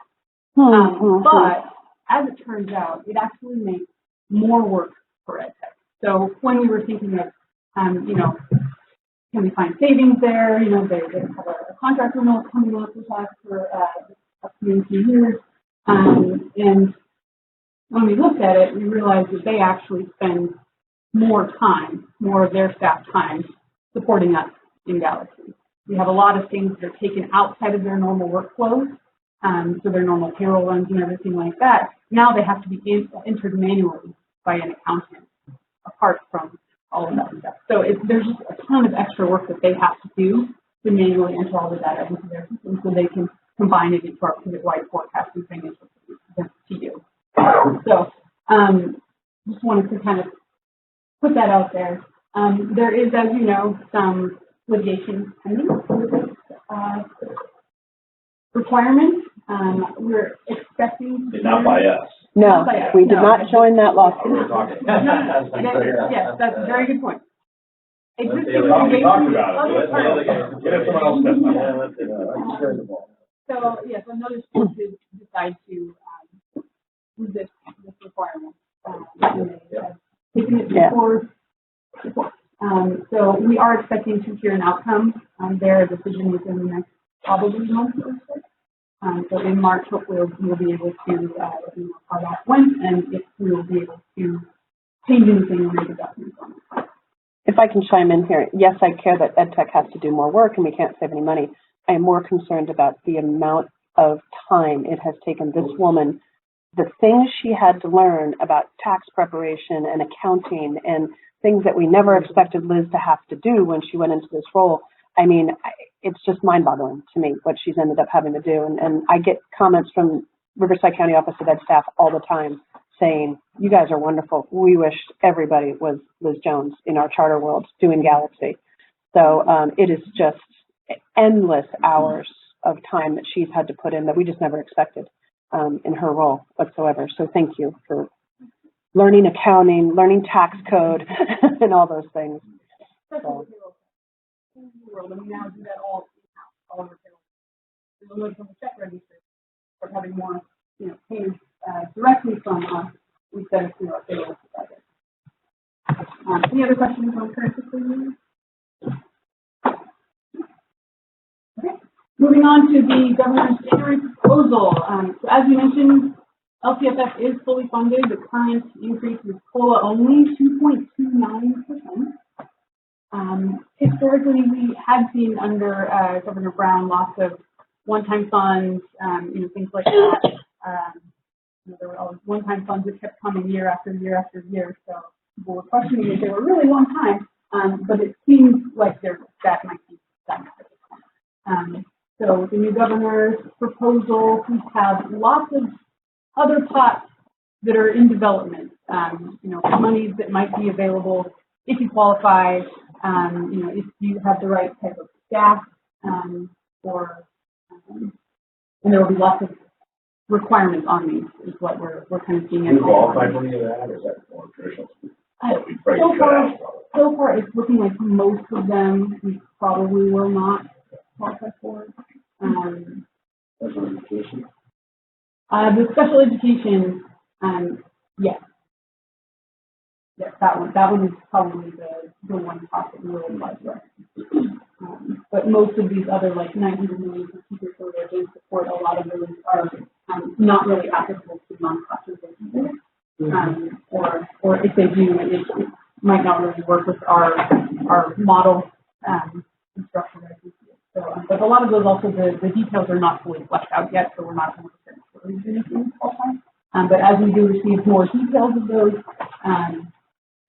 But as it turns out, it actually makes more work for EdTech. So when we were thinking of, can we find savings there? They have a contract renewal coming up with us for a few years. And when we looked at it, we realized that they actually spend more of their staff time supporting us in Galaxy. We have a lot of things that are taken outside of their normal workflows, so their normal payroll runs and everything like that. Now they have to be entered manually by an accountant, apart from all of that stuff. So there's just a ton of extra work that they have to do to manually enter all the data into their system so they can combine it into our pivot-wide forecasting financial system to you. So just wanted to kind of put that out there. There is, as you know, some litigation pending for this requirement. We're expecting... Not by us. No, we did not join that lawsuit. We're talking. Yes, that's a very good point. We talked about it. Get someone else testify. So, yes, another school did decide to resist this requirement. Taking it before. So we are expecting to hear an outcome on their decision within the next probably month or so. So in March, hopefully we'll be able to let you know how that went and if we will be able to change anything or make adjustments on it. If I can chime in here, yes, I care that EdTech has to do more work and we can't save any money. I am more concerned about the amount of time it has taken this woman, the things she had to learn about tax preparation and accounting and things that we never expected Liz to have to do when she went into this role. I mean, it's just mind-boggling to me what she's ended up having to do. And I get comments from Riverside County Office of Ed staff all the time saying, you guys are wonderful. We wish everybody was Liz Jones in our charter world doing Galaxy. So it is just endless hours of time that she's had to put in that we just never expected in her role whatsoever. So thank you for learning accounting, learning tax code, and all those things. So. World, and we now do that all over the world. From the check register, or having more, payments directly from us instead of through our payroll provider. Any other questions on current fiscal year? Okay. Moving on to the governor's January proposal. So as we mentioned, LCFF is fully funded. The current increase is COLA only, 2.29%. Historically, we had seen under Governor Brown lots of one-time funds, things like that. There were always one-time funds that kept coming year after year after year. So people were questioning if they were really one time, but it seems like that might be done. So with the new governor's proposal, we have lots of other pots that are in development. Monies that might be available if you qualify. If you have the right type of staff, and there will be lots of requirements on these, is what we're kind of seeing. Do you qualify for any of that, or is that more traditional? So far, it's looking like most of them we probably will not qualify for. Special education? The special education, yes. Yes, that one is probably the one cost that we will apply for. But most of these other, like 900 million for teacher shortage and support, a lot of those are not really applicable to non-classroom businesses. Or if they do, it might not really work with our model instruction as we see it. So, but a lot of those also, the details are not fully fleshed out yet, so we're not 100% sure we're going to qualify. But as we do receive more details of those,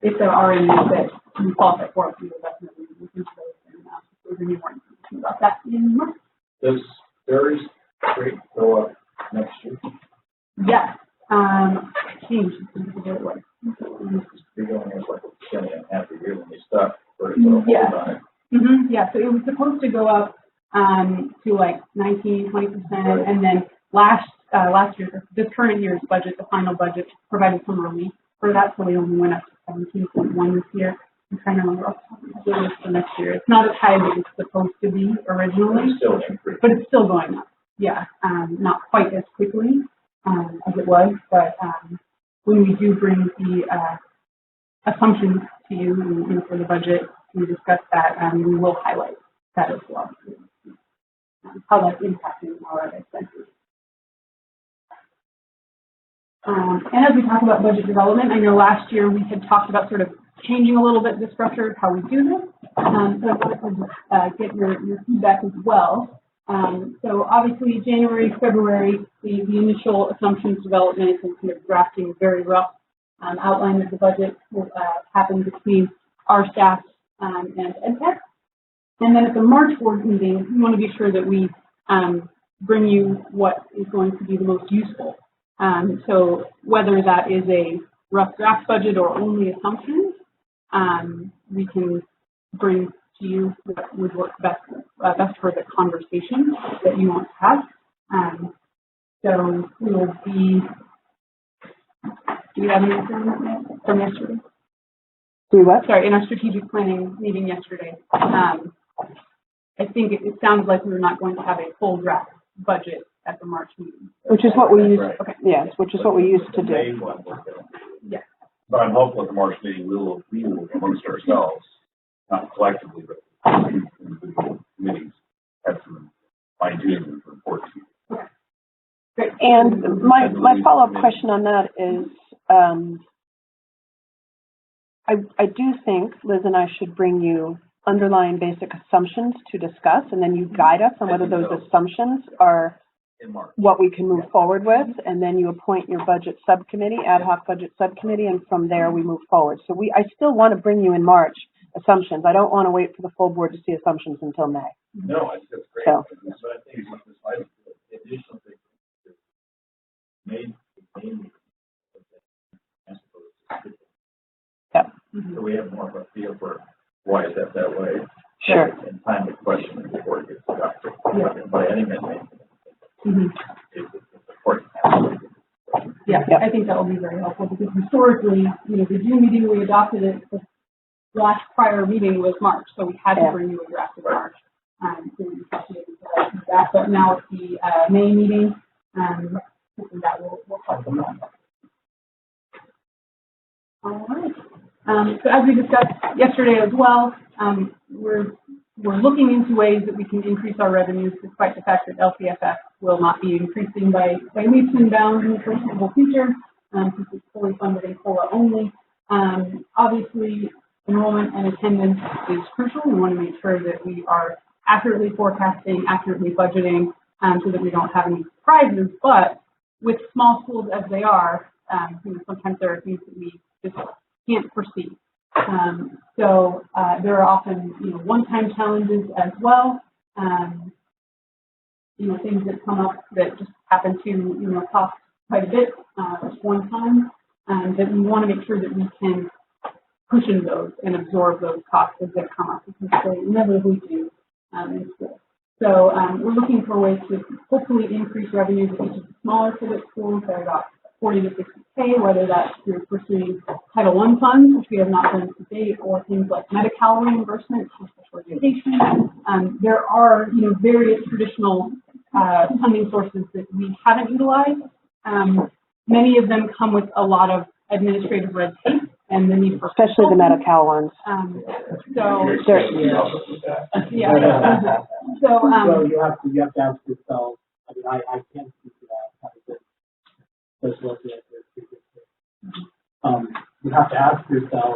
if there are any that we qualify for, we will definitely look into those and we'll give you more information about that in March. Does Barry's rate go up next year? Yes. Change. It was. You're going as like a half a year when they stop. Yeah. Yeah, so it was supposed to go up to like 19, 20%, and then last year, this current year's budget, the final budget, provided some relief for that, so we only went up to 17.1 this year. I'm trying to remember off the top of my head for next year. It's not as high as it was supposed to be originally, but it's still going up. Yeah, not quite as quickly as it was, but when we do bring the assumptions to you and for the budget, we discuss that, we will highlight that as well, how that's impacting our expenses. And as we talk about budget development, I know last year we had talked about sort of changing a little bit the structure of how we do this. So I wanted to get your feedback as well. So obviously January, February, the initial assumptions development and kind of drafting a very rough outline of the budget will happen between our staff and EdTech. And then at the March board meeting, we want to be sure that we bring you what is going to be the most useful. So whether that is a rough draft budget or only assumptions, we can bring to you what would work best for the conversation that you want to have. So we will be, do you have anything from yesterday? Do what? Sorry, in our strategic planning meeting yesterday, I think it sounds like we're not going to have a full draft budget at the March meeting. Which is what we used, okay. Yes, which is what we used to do. Yeah. But I'm hopeful at the March meeting, we will amongst ourselves, not collectively, but individual committees, have some fine tuning for reports. Great. And my follow-up question on that is, I do think Liz and I should bring you underlying basic assumptions to discuss, and then you guide us on whether those assumptions are what we can move forward with, and then you appoint your budget subcommittee, ad hoc budget subcommittee, and from there we move forward. So I still want to bring you in March assumptions. I don't want to wait for the full board to see assumptions until May. No, I think that's great. So. That's what I think is the additional thing made. Yep. So we have more of a feel for why is that way. Sure. And time to question before it gets adopted. Yeah. By any means. It's important. Yeah, I think that will be very helpful because historically, the June meeting we adopted it. The last prior meeting was March, so we had to bring you a draft in March. But now it's the May meeting, that will help them out. All right. So as we discussed yesterday as well, we're looking into ways that we can increase our revenues despite the fact that LCFF will not be increasing by leaps and bounds in the foreseeable future, since it's fully funded in COLA only. Obviously, enrollment and attendance is crucial. We want to make sure that we are accurately forecasting, accurately budgeting, so that we don't have any surprises. But with small schools as they are, sometimes there are things that we just can't foresee. So there are often, one-time challenges as well. Things that come up that just happen to, cost quite a bit one time. That we want to make sure that we can cushion those and absorb those costs as they come up, because they inevitably do in school. So we're looking for ways to hopefully increase revenues at each of the smaller civic schools that are about 40 to 60K, whether that's through pursuing Title I funds, which we have not done to date, or things like Medi-Cal reimbursement for special education. There are, various traditional funding sources that we haven't utilized. Many of them come with a lot of administrative red tape and the need for especially the Medi-Cal ones. So you have to ask yourself. I mean, I can't speak to that. Social educators. You have to ask yourself,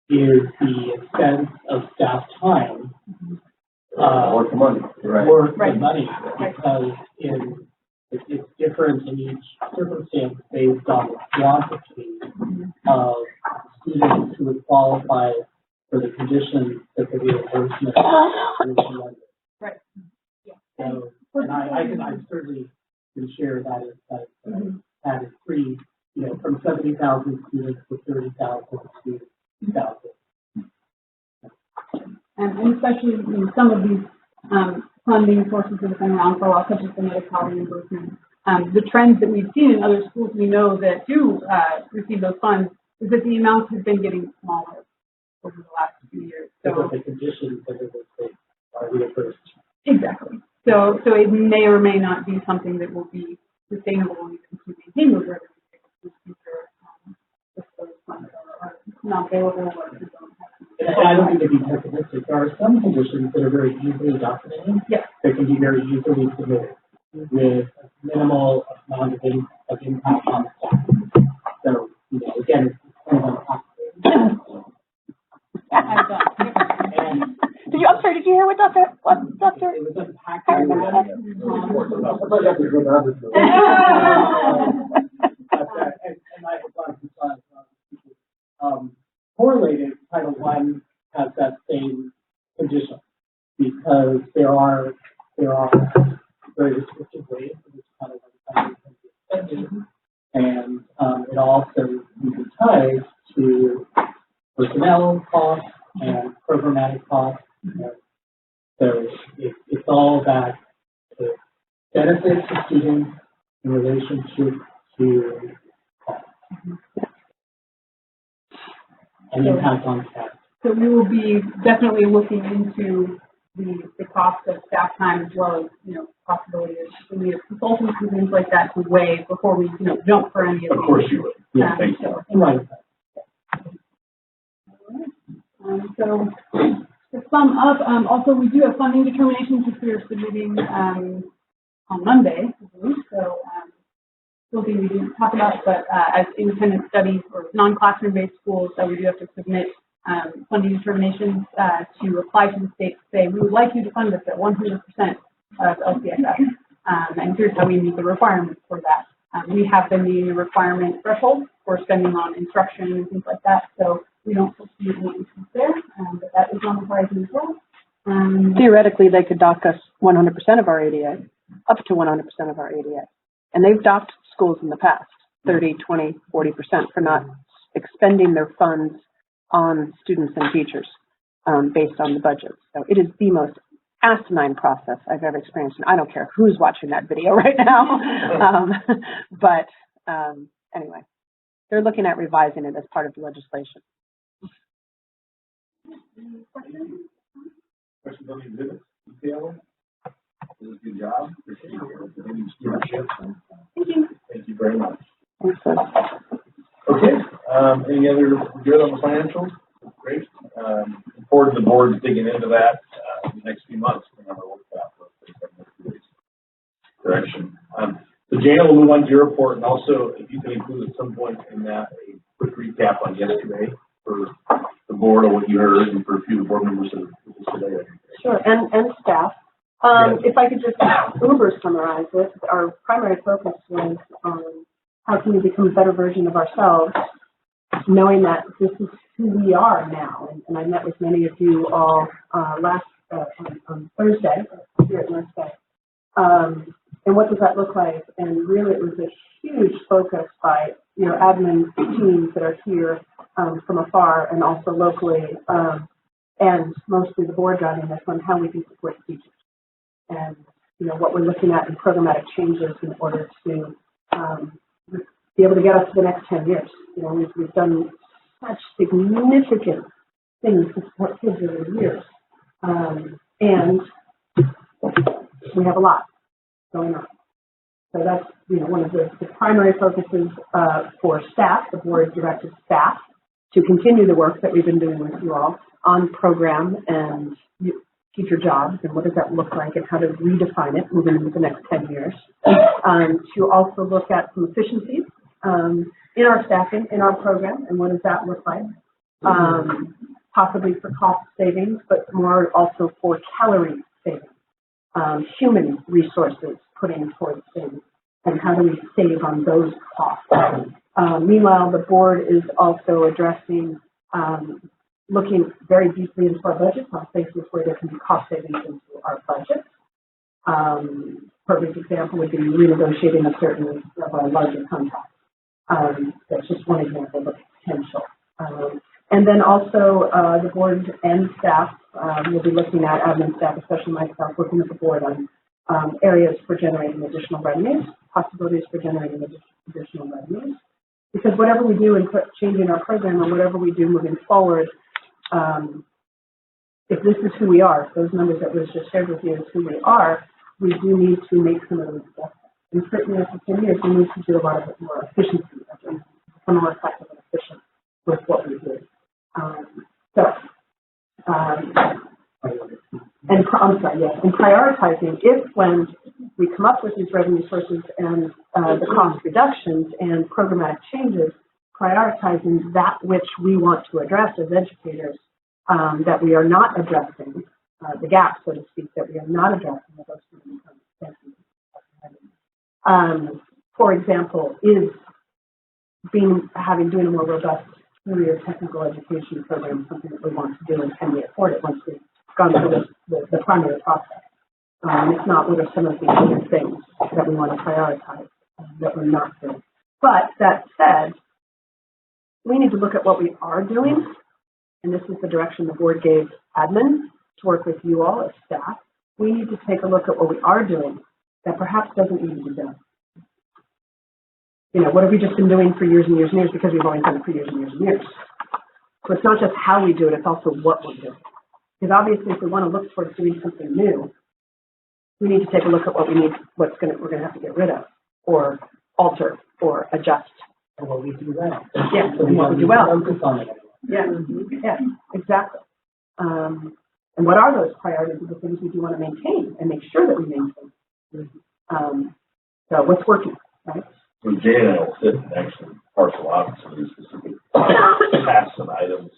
is the expense of staff time worth the money? Worth the money? Because it's different in each circumstance based on the quantity of students who would qualify for the conditions that the reimbursement is under. Right. Yeah. So, and I certainly can share that is free, from 70,000 students to 30,000 to 2,000. And especially some of these funding sources that have been around for a while, such as the Medi-Cal reimbursement. The trends that we've seen in other schools we know that do receive those funds is that the amounts have been getting smaller over the last few years. So the conditions that are reimbursed. Exactly. So it may or may not be something that will be sustainable and to maintain those revenues in the future if those funds are not available or don't have. And I don't think to be pessimistic. There are some conditions that are very easily documented. Yes. That can be very easily submitted with minimal amount of impact on staff. So, again, it's kind of on I'm sorry, did you hear what Dr.? It was unpacked. And I have gone to correlated Title I has that same condition because there are very restrictive ways in which Title I funding can be expended, and it also is tied to personnel costs and programmatic costs. So it's all that benefits to students in relationship to cost and impact on staff. So we will be definitely looking into the cost of staff time as well as, possibility of the need of consultants and things like that to weigh before we, jump for any of these. Of course you would. Yeah, thank you. Right. So to sum up, also we do have funding determinations which we are submitting on Monday, I believe. So something we didn't talk about, but as independent studies or non-classroom based schools, we do have to submit funding determinations to apply to the state to say we would like you to fund us at 100% of LCSF, and here's how we meet the requirements for that. We have been meeting the requirement threshold for spending on instruction and things like that, so we don't foresee any issues there, but that is on the horizon as well. Theoretically, they could dock us 100% of our ADA, up to 100% of our ADA. And they've docked schools in the past, 30, 20, 40% for not expending their funds on students and teachers based on the budget. So it is the most asinine process I've ever experienced. And I don't care who's watching that video right now. Anyway, they're looking at revising it as part of the legislation. Questions on the exhibits? Detail? This is a good job. Appreciate your continued stewardship. Thank you very much. Thanks, sir. Okay. Any other good on the financials? Great. Look forward to the board digging into that in the next few months. Remember, we'll look out for direction. So Jana, we'll move on to your report, and also if you can include at some point in that a quick recap on yesterday for the board or what you heard, and for a few board members of today. Sure, and staff. If I could just uber summarize it, our primary focus was on how can we become a better version of ourselves, knowing that this is who we are now. And I met with many of you all last on Thursday here at Immerse. And what does that look like? And really, it was a huge focus by admin teams that are here from afar and also locally, and mostly the board driving this on how we can support teachers. And what we're looking at in programmatic changes in order to be able to get us to the next 10 years. We've done such significant things to support kids over the years, and we have a lot going on. So that's one of the primary focuses for staff. The board directed staff to continue the work that we've been doing with you all on program and teacher jobs, and what does that look like, and how to redefine it moving into the next 10 years. To also look at some efficiencies in our staffing, in our program, and what does that look like, possibly for cost savings, but more also for calorie savings, human resources putting towards things, and how do we save on those costs. Meanwhile, the board is also addressing, looking very deeply into our budgets on places where there can be cost savings into our budget. Perfect example would be renegotiating a certain of our larger contracts. That's just one example of the potential. And then also the board and staff will be looking at admin staff, especially myself, working with the board on areas for generating additional revenues, possibilities for generating additional revenues. Because whatever we do in changing our program or whatever we do moving forward, if this is who we are, if those numbers that was just shared with you is who we are, we do need to make some of those adjustments. And certainly as a team, we need to do a lot of it more efficiency, become more effective and efficient with what we do. And prioritizing when we come up with these revenue sources and the cost reductions and programmatic changes, prioritizing that which we want to address as educators that we are not addressing, the gap, so to speak, that we are not addressing with those students. For example, is doing a more robust career technical education program something that we want to do, and can we afford it once we've gone through the primary process? If not, what are some of the other things that we want to prioritize that we're not doing? But that said, we need to look at what we are doing, and this is the direction the board gave admin to work with you all as staff. We need to take a look at what we are doing that perhaps doesn't need to be done. You know, what have we just been doing for years and years and years because we've always done it for years and years and years? So it's not just how we do it, it's also what we're doing. Because obviously if we want to look towards doing something new, we need to take a look at what we need, we're going to have to get rid of, or alter, or adjust. And what we do well. Yeah, and what we do well. Focus on it. Yeah, yeah, exactly. And what are those priorities of the things we do want to maintain and make sure that we maintain? So what's working, right? So Jay and I will sit and actually parcel out some of these specific tasks and items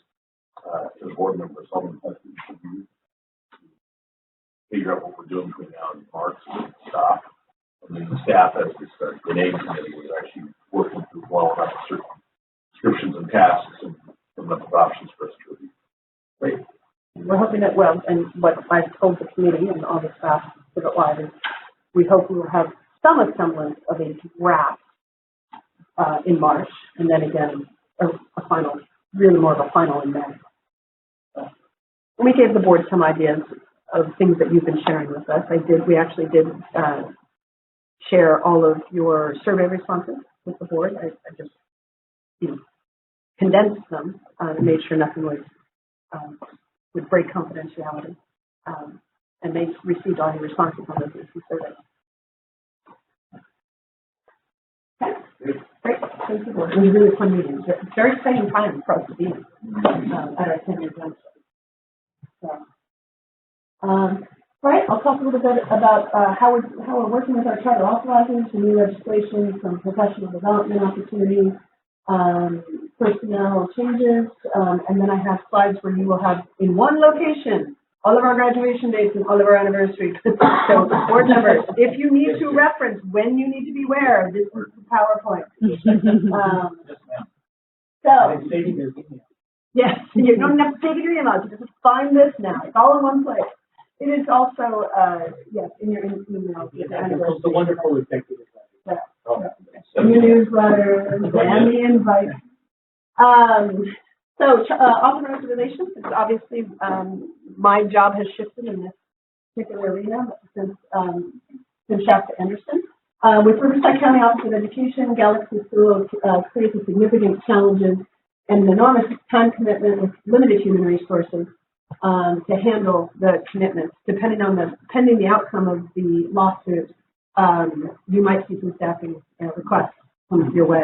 to the board members on what we should do. Figure out what we're doing between now and March and stop. And then the staff has this grenade committee where they're actually working through well enough certain descriptions and tasks and coming up with options for us to review. Great. We're hoping that, well, and what I've told the committee and all the staff Pivot-wide is we hope we will have some semblance of a draft in March, and then again, a final, really more of a final in May. So, we gave the board some ideas of things that you've been sharing with us. We actually did share all of your survey responses with the board. I just, condensed them and made sure nothing was would break confidentiality. And they received all your responses on those surveys. Okay, great. Thank you, board. It was a really fun meeting. It's a very exciting time for us to be in at our 10-year junction. So, right, I'll talk a little bit about how we're working with our charter authorizing to new legislation, some professional development opportunities, personnel changes, and then I have slides where you will have in one location all of our graduation dates and all of our anniversaries. So, board members, if you need to reference when you need to be where, this is the PowerPoint. Yes, you don't have to save your email. You just find this now. It's all in one place. It is also, yes, in your email. It's a wonderful executive. Yeah. In your newsletter and the invite. So, authorized relations, it's obviously, my job has shifted in this particular arena since Shasta Anderson. With Riverside County Office of Education, Galaxy School creates significant challenges and an enormous time commitment with limited human resources to handle the commitments. Pending the outcome of the lawsuit, you might see some staffing requests come your way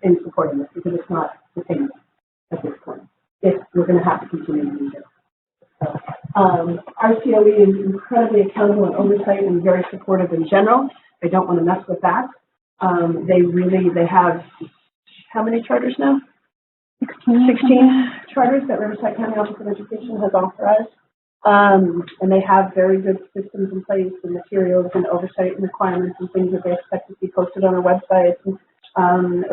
in supporting this, because it's not sustainable at this point. If we're going to have to continue to do this. Our COE is incredibly accountable and oversight and very supportive in general. I don't want to mess with that. They have, how many charters now? 16 charters that Riverside County Office of Education has authorized. And they have very good systems in place and materials and oversight and requirements and things that they expect to be posted on our website. And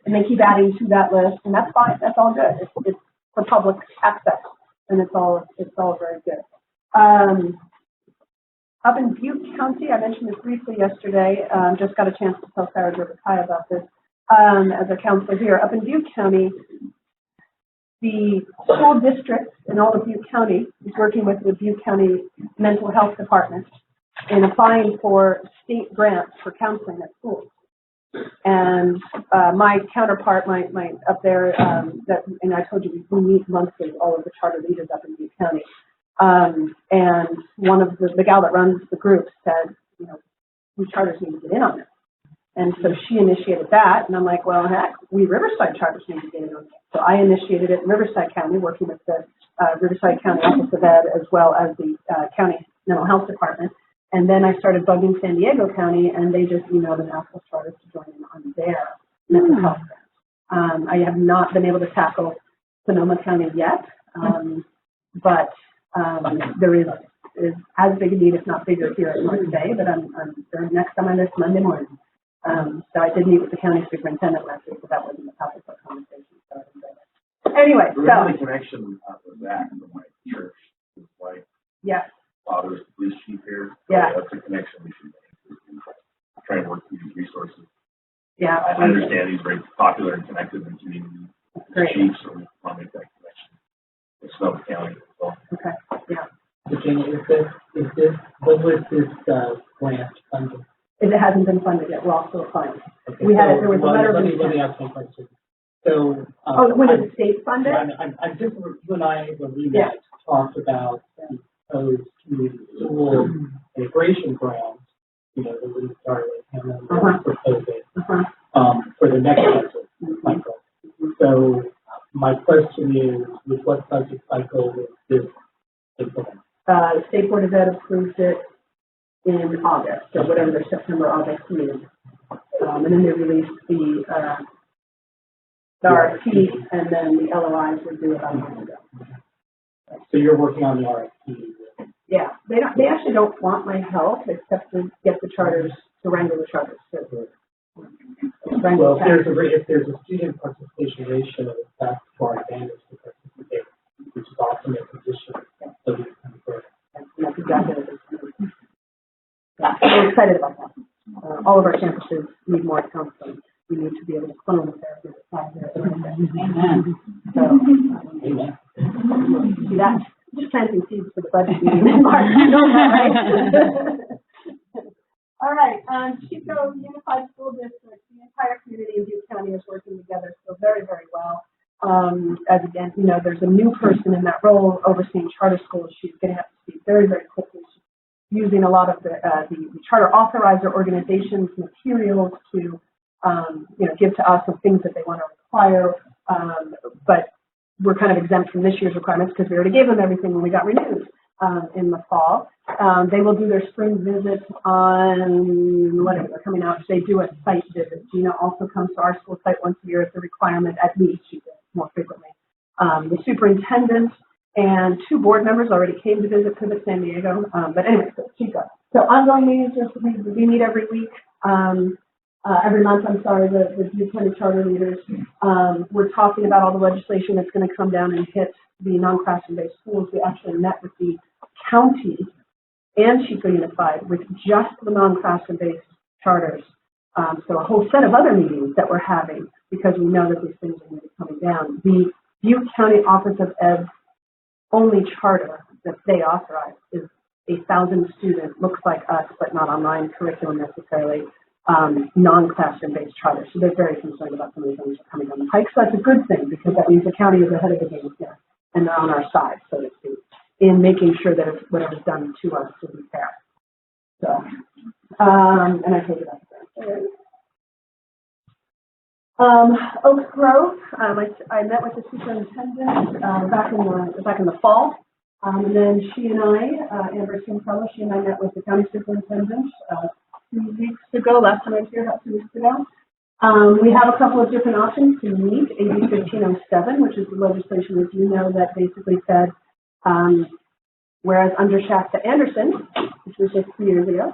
they keep adding to that list, and that's fine. That's all good. It's for public access, and it's all very good. Up in Butte County, I mentioned this briefly yesterday. Just got a chance to tell Sarah Jeremiah about this as a counselor here. Up in Butte County, the school district in all of Butte County is working with the Butte County Mental Health Department in applying for state grants for counseling at schools. And my counterpart, my up there, and I told you we meet monthly, all of the charter leaders up in Butte County. And one of the gal that runs the group said, you know, we charters need to get in on this. And so she initiated that, and I'm like, well, heck, we Riverside charters need to get in on it. So I initiated it in Riverside County, working with the Riverside County Office of Ed as well as the county mental health department. And then I started bugging San Diego County, and they just emailed and asked us charters to join in on their mental health grant. I have not been able to tackle Sonoma County yet, but there is as big a need, if not bigger, here at North Bay. But they're next on my list Monday morning. So I did meet with the county superintendent last week, but that wasn't the topic of conversation. So anyway, there was a connection with that from my church. His wife, father's the police chief here. So that's a connection we should make. Try and work through these resources. Yeah, I understand he's very popular and connected in the community. Chief, so we want to make that connection with Sonoma County as well. Okay. Yeah. Virginia, when was this grant funded? It hasn't been funded yet. We're also applying. Okay, There was a letter. Let me ask one question. So, when is the state funded? I just, you and I, when we met, talked about the proposed community school integration grant, you know, that we started and then proposed it for the next budget cycle. So, my question is, with what budget cycle was this implemented? The State Board of Ed approved it in August, so whatever their September-August meeting. And then they released the RFP, and then the LOIs were due about a month ago. So you're working on the RFP? Yeah, they actually don't want my help except to get the charters, to wrangle the charters. So, well, if there's a student participation ratio, that's to our advantage to participate, which is often a position so we can grow. That's exactly what it is. Yeah, we're excited about that. All of our campuses need more counseling. We need to be able to clone the therapy that's here. Amen. So, see that? Just planting seeds for the budget meeting in March. You know that, right? All right. Chico Unified School District, the entire community in Butte County is working together so very, very well. As again, you know, there's a new person in that role overseeing charter schools. She's getting up to speed very, very quickly. She's using a lot of the charter authorizer organizations' materials to, you know, give to us of things that they want to require. But we're kind of exempt from this year's requirements because we already gave them everything when we got renewed in the fall. They will do their spring visit on whatever they're coming out. They do a site visit. Gina also comes to our school site once a year. It's a requirement, at least. She does more frequently. The superintendent and 2 board members already came to visit San Diego. But anyway, so Chico. So ongoing meetings, we meet every week. Every month, the Butte County charter leaders. We're talking about all the legislation that's going to come down and hit the non-classroom-based schools. We actually met with the county and Chico Unified with just the non-classroom-based charters. So a whole set of other meetings that we're having because we know that these things are going to be coming down. The Butte County Office of Ed's only charter that they authorize is a 1,000-student, looks like us, but not online curriculum necessarily, non-classroom based charter. So they're very concerned about some of the things that are coming down the pike. So that's a good thing because that means the county is ahead of the game here and they're on our side, so to speak, in making sure that whatever's done to us will be fair. So, and I told you that. Oak Grove, I met with the superintendent back in the fall, and then she and I, Amber Simfellow, she and I met with the county superintendent 2 weeks ago. Last time I was here, about 2 weeks ago, We have a couple of different options to meet. AB 1507, which is the legislation, as you know, that basically said, whereas under Shasta Anderson, which was just 2 years ago,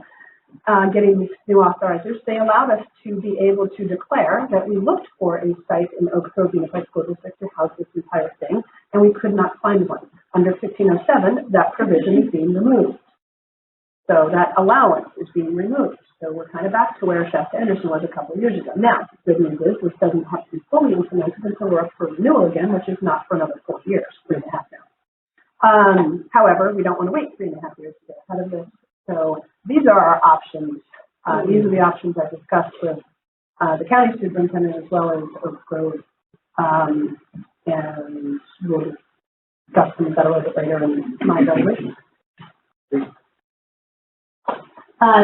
getting these new authorizers, they allowed us to be able to declare that we looked for a site in Oak Grove Unified School District to house this entire thing, and we could not find one. Under 1507, that provision is being removed. So that allowance is being removed. So we're kind of back to where Shasta Anderson was a couple of years ago. Now, the good news is this doesn't have to be fully implemented until we're up for renewal again, which is not for another 4 years, 3.5 now. However, we don't want to wait 3.5 years to get ahead of this. So these are our options. These are the options I discussed with the county superintendent as well as Oak Grove. And we'll discuss them a little bit later in my evaluation.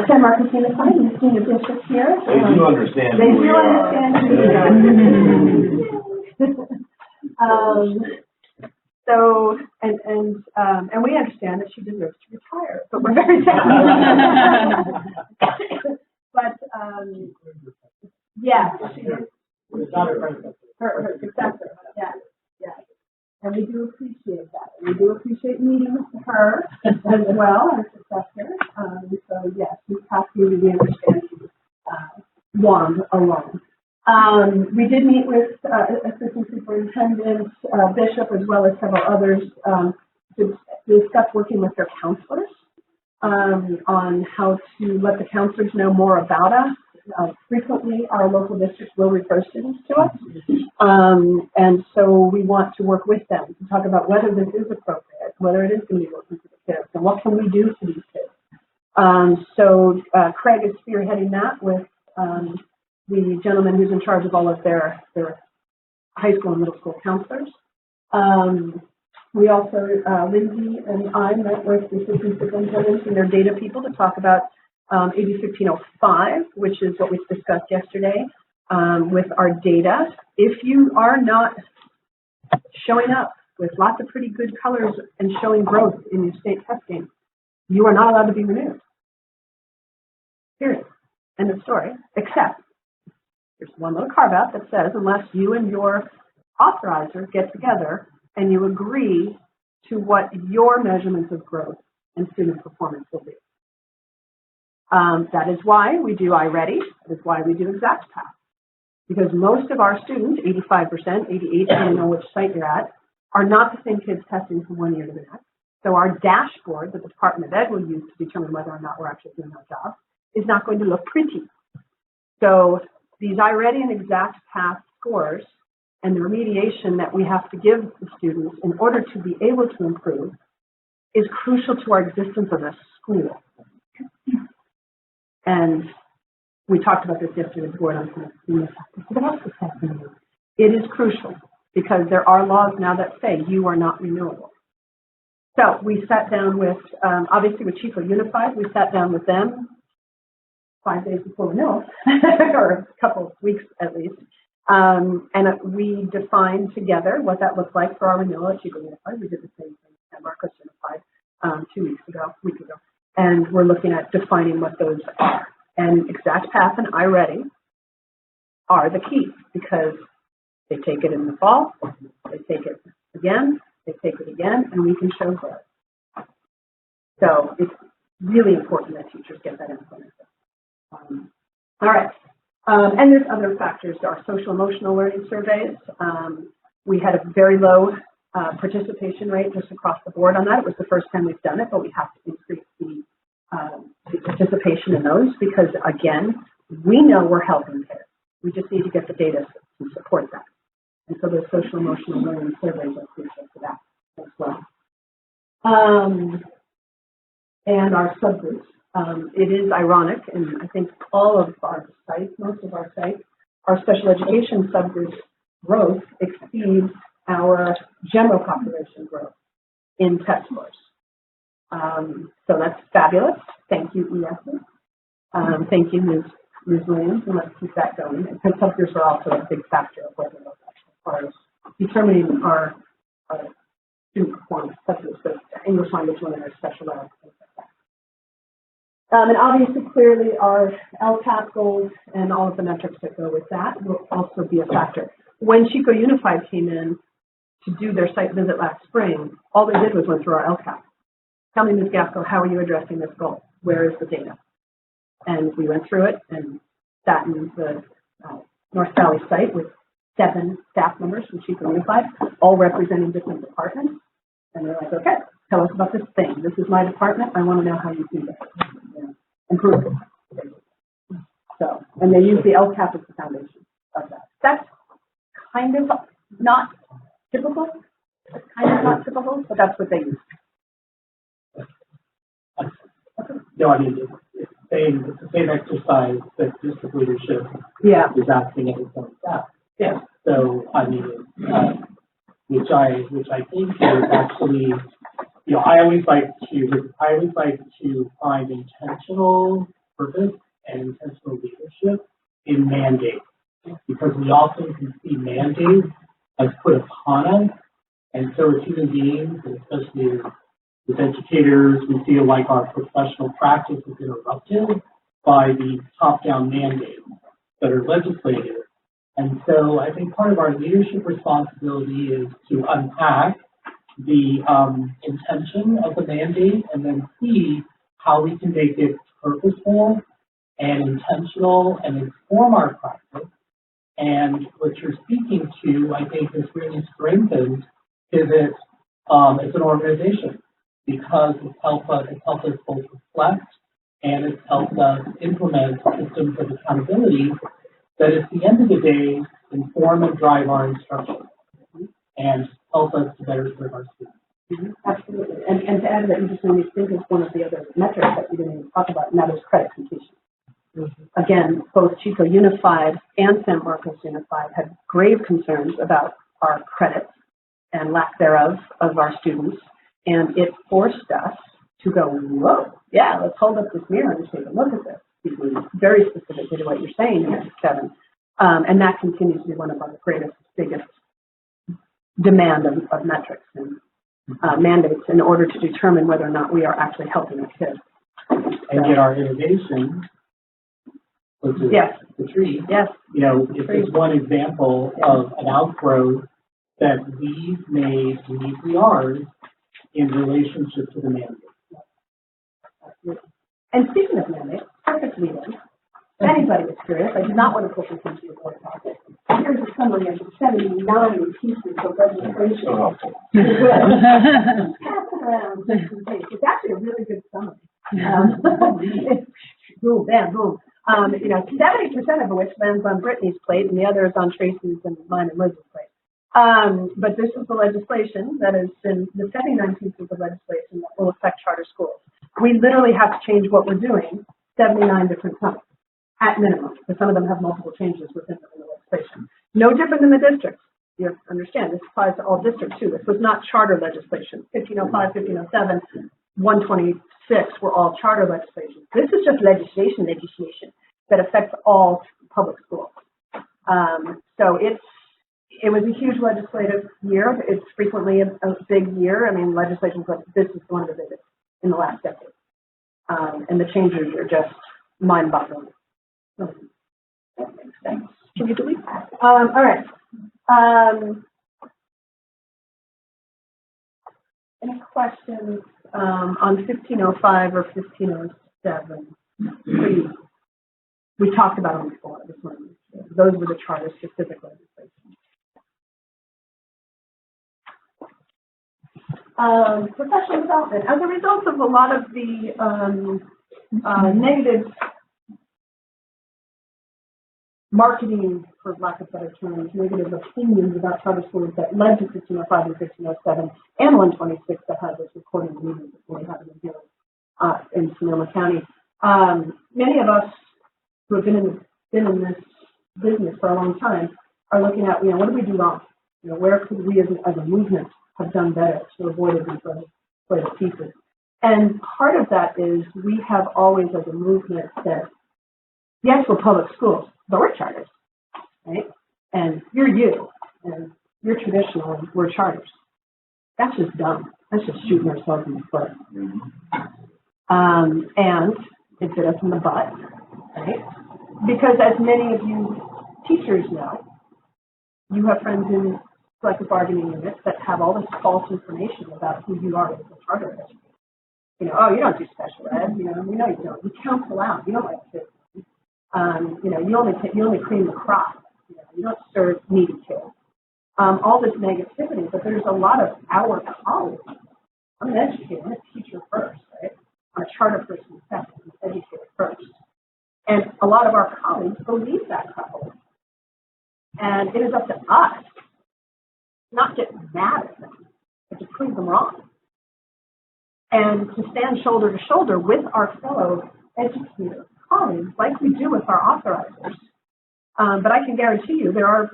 Ken Marcusina, the senior district here. They do understand They who we do are. understand who we are. So, and we understand that she deserves to retire, but we're very thankful. But, yeah, she is. Her successor, yeah. And we do appreciate that. We do appreciate meeting with her as well, our successor. So, yes, we have to really understand wand alone. We did meet with Assistant Superintendent Bishop as well as several others to discuss working with their counselors on how to let the counselors know more about us. Frequently, our local districts will refer students to us, and so we want to work with them to talk about whether this is appropriate, whether it is going to be working for the kids, and what can we do for these kids. So Craig is spearheading that with the gentleman who's in charge of all of their high school and middle school counselors. We also, Lindsay and I met with the assistant superintendents and their data people to talk about AB 1505, which is what we discussed yesterday, with our data. If you are not showing up with lots of pretty good colors and showing growth in your state testing, you are not allowed to be renewed. Period. End of story. Except there's one little carve out that says unless you and your authorizer get together and you agree to what your measurements of growth and student performance will be. That is why we do iReady. That is why we do Exact Path. Because most of our students, 85%, 88%, depending on which site you're at, are not the same kids testing from 1 year to the next. So our dashboard that the Department of Ed will use to determine whether or not we're actually doing our job is not going to look pretty. So these iReady and Exact Path scores and the remediation that we have to give the students in order to be able to improve is crucial to our existence as a school. And we talked about this yesterday at the board on it is crucial because there are laws now that say you are not renewable. So we sat down with, obviously with Chief of Unified, we sat down with them 5 days before renewal, or a couple of weeks at least, and we defined together what that looked like for our renewal at Chief of Unified. We did the same thing at Marcus Unified 2 week ago. And we're looking at defining what those are. And Exact Path and iReady are the key because they take it in the fall, they take it again, they take it again, and we can show growth. So it's really important that teachers get that implemented. All right. And there's other factors. There are social emotional learning surveys. We had a very low participation rate just across the board on that. It was the first time we've done it, but we have to increase the participation in those because, again, we know we're helping kids. We just need to get the data to support that. And so those social emotional learning surveys are crucial for that as well. And our subgroups. It is ironic, and I think all of our sites, most of our sites, our special education subgroups growth exceeds our general population growth in test scores. So that's fabulous. Thank you, ESs. Thank you, Ms. Williams, and let's keep that going. And subgroups are also a big factor of whether those actually as far as determining our student performance subgroups, so English language learners, special ed, things like that. And obviously, clearly, our LCAP goals and all of the metrics that go with that will also be a factor. When Chico Unified came in to do their site visit last spring, all they did was went through our LCAP. Tell me, Ms. Gasco, how are you addressing this goal? Where is the data? And we went through it and sat in the North Valley site with 7 staff members from Chico Unified, all representing different departments. And they're like, okay, tell us about this thing. This is my department. I want to know how you do this. Improve it. So, and they use the LCAP as the foundation of that. That's kind of not typical. It's kind of not typical, but that's what they use. No, I mean, it's the same exercise that district leadership is asking of its own staff. Yeah. So, I mean, which I think is actually, you know, I always like to find intentional purpose and intentional leadership in mandates, because we often can see mandates as put upon us, and so as human beings, and especially as educators, we feel like our professional practice is interrupted by these top-down mandates that are legislative. And so I think part of our leadership responsibility is to unpack the intention of the mandate and then see how we can make it purposeful and intentional and inform our practice. And what you're speaking to, I think, has really strengthened Pivot as an organization, because it's helped us both reflect and it's helped us implement systems of accountability that at the end of the day inform and drive our instruction and help us to better serve our students. Absolutely. And to add to that, you just made me think of one of the other metrics that we didn't even talk about, and that is credit completion. Again, both Chico Unified and San Marcos Unified had grave concerns about our credits and lack thereof of our students, and it forced us to go, whoa, yeah, let's hold up this mirror and take a look at this. Because very specific to what you're saying here, Kevin. And that continues to be one of our biggest demand of metrics and mandates in order to determine whether or not we are actually helping our kids. And yet our innovation, which is the tree, you know, is one example of an outgrowth that we've made uniquely ours in relationship to the mandate. And speaking of mandates, perfect lead-in. If anybody is curious, I do not want to put this into your board packet. Here's a summary of the 79 pieces of legislation. Pass it around just in case. It's actually a really good summary. Boom, bam, boom. You know, 70% of which lands on Brittany's plate, and the other is on Tracy's and mine and Liz's plate. But this is the legislation that has been the 79 pieces of legislation that will affect charter schools. We literally have to change what we're doing 79 different times, at minimum, because some of them have multiple changes within the legislation. No different than the districts. You understand, this applies to all districts too. This was not charter legislation. 1505, 1507, 126 were all charter legislation. This is just legislation that affects all public schools. So it was a huge legislative year. It's frequently a big year. I mean, legislation, but this is one of the biggest in the last decade. And the changes are just mind-boggling. That makes sense. Can you delete that? All right. Any questions on 1505 or 1507? Please. We talked about them before. This one. Those were the charter specific legislation. Professional development. As a result of a lot of the negative marketing, for lack of better terms, negative opinions about charter schools that led to 1505 and 1507 and 126 that had this recording meeting before we had them here in Sonoma County. Many of us who have been in this business for a long time are looking at, you know, what did we do wrong? You know, where could we as a movement have done better to avoid these sort of pieces? And part of that is we have always, as a movement, said, yes, we're public schools, but we're charters, right? And you're you, and you're traditional, and we're charters. That's just dumb. That's just shooting ourselves in the foot. And It bit us in the butt, right? Because as many of you teachers know, you have friends in collective bargaining units that have all this false information about who you are as a charter educator. You know, oh, you don't do special ed. You know you don't. You counsel out. You don't like kids. You know, you only clean the crop. You don't serve needy kids. All this negativity, but there's a lot of our colleagues. I'm an educator. I'm a teacher first, right? I'm a charter person second. I'm an educator first. And a lot of our colleagues believe that couple. And it is up to us not get mad at them, but to prove them wrong. And to stand shoulder to shoulder with our fellow educator colleagues, like we do with our authorizers. But I can guarantee you there are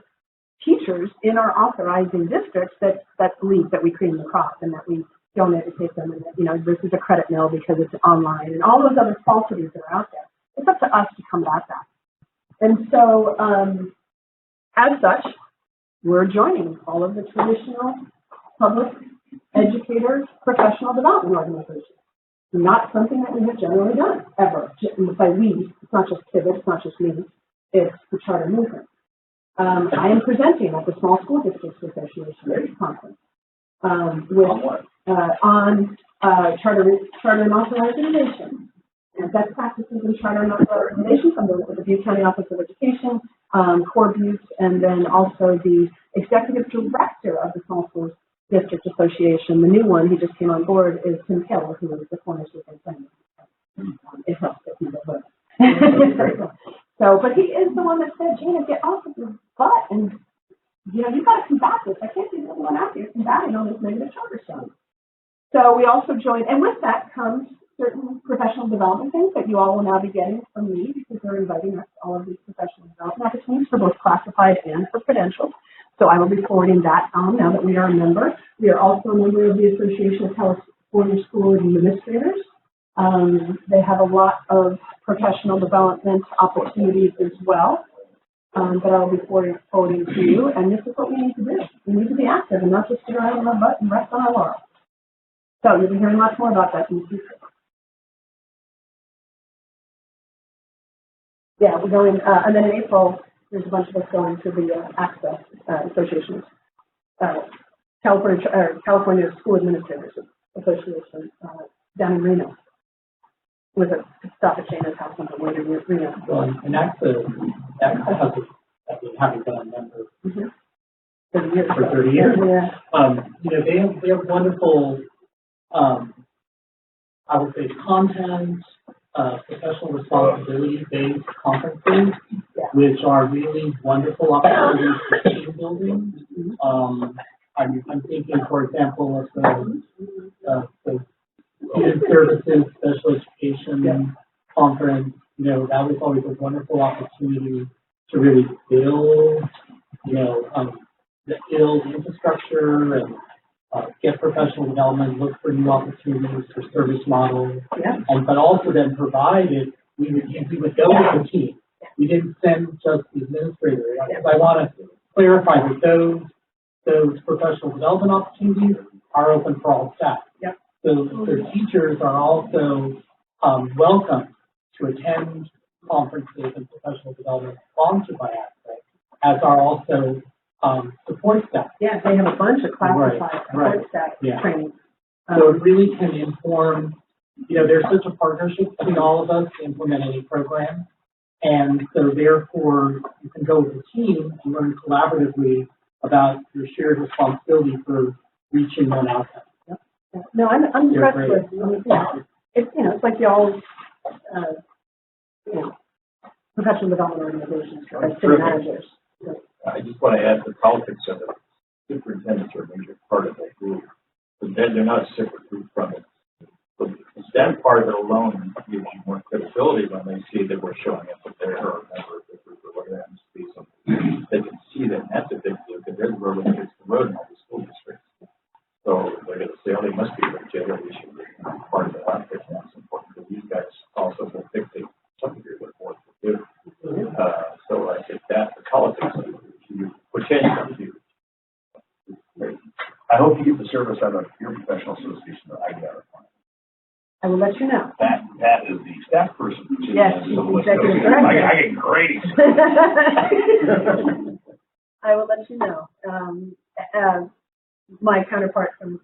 teachers in our authorizing districts that believe that we cream the crop and that we don't educate them and that, you know, this is a credit mill because it's online and all those other falsities that are out there. It's up to us to combat that. And so, as such, we're joining all of the traditional public educator professional development organizations. Not something that we have generally done, ever. By we, it's not just Pivot, it's not just me, it's the charter movement. I am presenting at the Small School Districts Association conference on charter and authorized organizations and best practices in charter and authorized organizations. I'm with the Butte County Office of Education, Core Butte, and then also the executive director of the Small Schools District Association. The new one, he just came on board, is Tim Taylor, who was the former superintendent. It helps that he's at work. So, but he is the one that said, Gina, get off of your butt and, you know, you've got to combat this. I can't be the only one out there combating all this negative charter stuff. So we also joined, and with that comes certain professional development things that you all will now be getting from me because they're inviting us to all of these professional development opportunities for both classified and for credentials. So I will be forwarding that on now that we are a member. We are also a member of the Association of California School Administrators. They have a lot of professional development opportunities as well that I'll be forwarding to you. And this is what we need to do. We need to be active and not just sit around on our butt and rest on our laurels. So you'll be hearing much more about that in the future. Yeah, we're going, and then in April, there's a bunch of us going to the Access Association, California School Administrators Association down in Reno. With a stop at Shana's house on the way to Reno. Well, and Access has having been a member for 30 years. Yeah. You know, they have wonderful, I would say, content, professional responsibility-based conferences, which are really wonderful opportunities for team building. I'm thinking, for example, of the Student Services Special Education Conference. You know, that was always a wonderful opportunity to really build, build infrastructure and get professional development, look for new opportunities for service models, but also then provided we would go with the team. We didn't send just the administrator. I want to clarify that those professional development opportunities are open for all staff. So the teachers are also welcome to attend conferences and professional development sponsored by Access, as are also support staff. Yeah, they have a bunch of classified support staff training. So it really can inform, there's such a partnership between all of us to implement any program. And so therefore, you can go with a team and learn collaboratively about your shared responsibility for reaching one outcome. No, I'm impressed with, it's like y'all, professional development organizations, city managers. I just want to add the politics of it. Superintendents are a major part of that group, but they're not a separate group from it. But that part of it alone gives you more credibility when they see that we're showing up that they're a member of the group or whatever it happens to be. So they can see that, and that's a big deal because they're the rubber that hits the road in all the school districts. So they're going to say, oh, they must be legitimate. We should be part of the outfit. That's important because these guys also will dictate some degree what boards will do. So I think that the politics of it is huge. Potentially huge. I hope you get the service out of your professional association that I get. I will let you know. That is the staff person. Yes, she's executive director. I get great. I will let you know. My counterpart from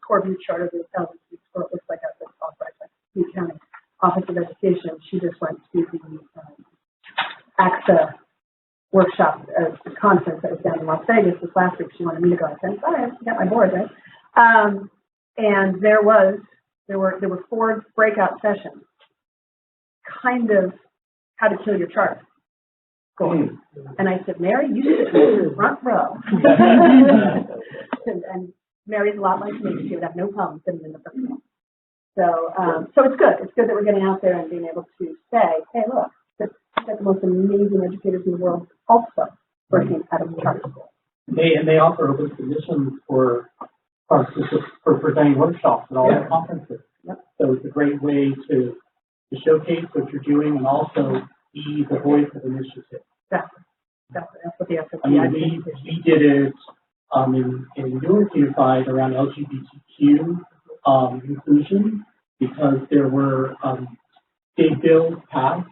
Corview Charter, the Intelligence School, it looks like that's authorized by the County Office of Education. She just went to the AXA workshop, conference that was down in Las Vegas this last week. She wanted me to go. I said, sorry, I got my board, right? And there were 4 breakout sessions, kind of how to kill your chart. Going. And I said, Mary, you sit in the front row. and Mary's a lot like me. She would have no problem sitting in the front row. So it's good. It's good that we're getting out there and being able to say, hey, look, we've got the most amazing educators in the world also working at a charter school. They offer open positions for presenting workshops at all the conferences. Yep. So it's a great way to showcase what you're doing and also be the voice of initiative. Exactly. That's what the SOP I mean, we did it in Newark Unified around LGBTQ inclusion because there were state bills passed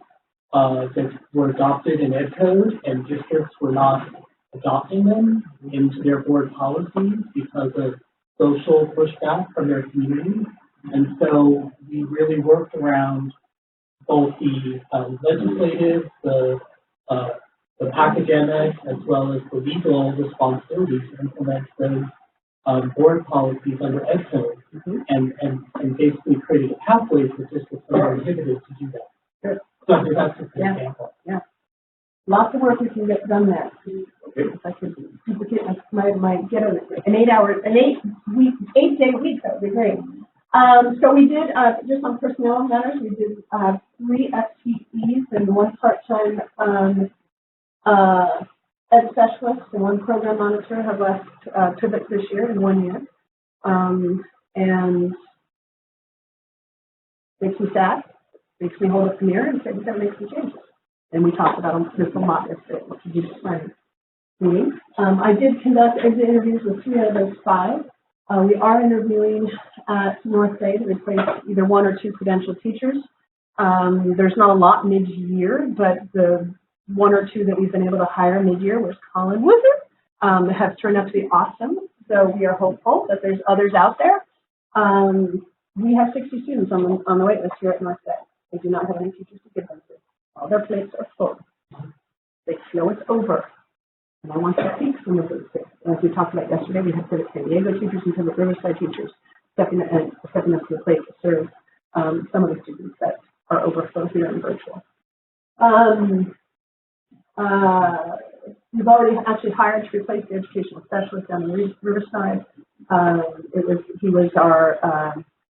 that were adopted in Ed Code, and districts were not adopting them into their board policies because of social pushback from their community. And so we really worked around both the legislative, the academic, as well as the legal responsibilities to implement those board policies under Ed Code, and basically created a pathway for districts that are inhibited to do that. Sure. So I think that's a good example. Yeah. Lots of work we can get done there. If I could duplicate my get an 8-day week, that would be great. So we did, just on personnel matters, we did 3 FTEs and 1 part-time ed specialist and 1 program monitor have left Pivot this year in 1 year. And makes me sad, makes me hold up the mirror and say we've got to make some changes. And we talked about this a lot yesterday, what to do this meeting. I did conduct exit interviews with 3 out of those 5. We are interviewing at North Bay to replace either 1 or 2 credentialed teachers. There's not a lot mid-year, but the 1 or 2 that we've been able to hire mid-year was Colin Wizard, have turned out to be awesome. So we are hopeful that there's others out there. We have 60 students on the wait list here at North Bay. They do not have any teachers to give them to. All their plates are full. They feel it's over. And I want to speak some of those things. As we talked about yesterday, we had Pivot San Diego teachers and Pivot Riverside teachers stepping up to the plate to serve some of the students that are overflowed here in virtual. We've already actually hired to replace the educational specialist down in Riverside. He was our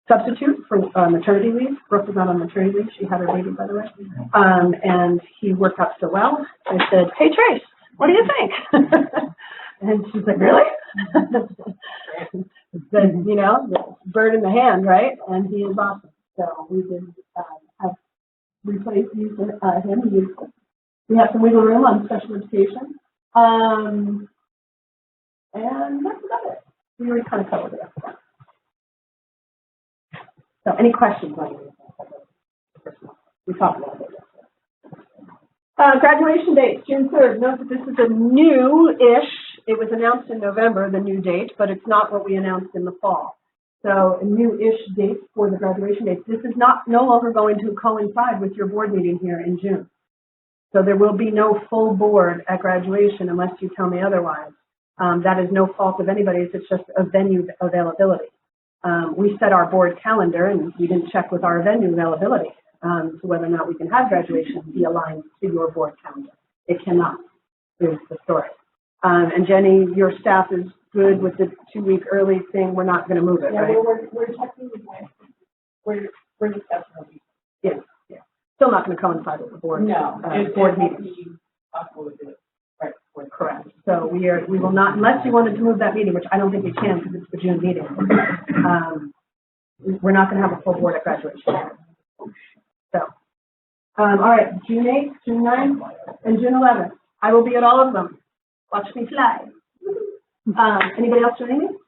substitute for maternity leave. Brooke was not on maternity leave. She had her baby, by the way. And he worked out so well. I said, hey, Trace, what do you think? And she's like, really? But, you know, the bird in the hand, right? And he is awesome. So we did have replaced him. We have some wiggle room on special education. And that's about it. We already kind of covered it. So any questions on it? We talked about it. Graduation date, June 3rd. Note that this is a new-ish. It was announced in November, the new date, but it's not what we announced in the fall. So a new-ish date for the graduation date. This is no longer going to coincide with your board meeting here in June. So there will be no full board at graduation unless you tell me otherwise. That is no fault of anybody's. It's just a venue availability. We set our board calendar and we didn't check with our venue availability to whether or not we can have graduation be aligned to your board calendar. It cannot, is the story. And Jenny, your staff is good with the 2-week early thing. We're not going to move it, right? We're checking with my, we're discussing it. Yeah, yeah. Still not going to coincide with the board. No, board meeting. Possible to do it. Right. Correct. So we will not, unless you wanted to move that meeting, which I don't think we can because it's the June meeting. We're not going to have a full board at graduation. So, all right, June 8th, June 9th, and June 11th. I will be at all of them. Watch me fly. Anybody else doing anything?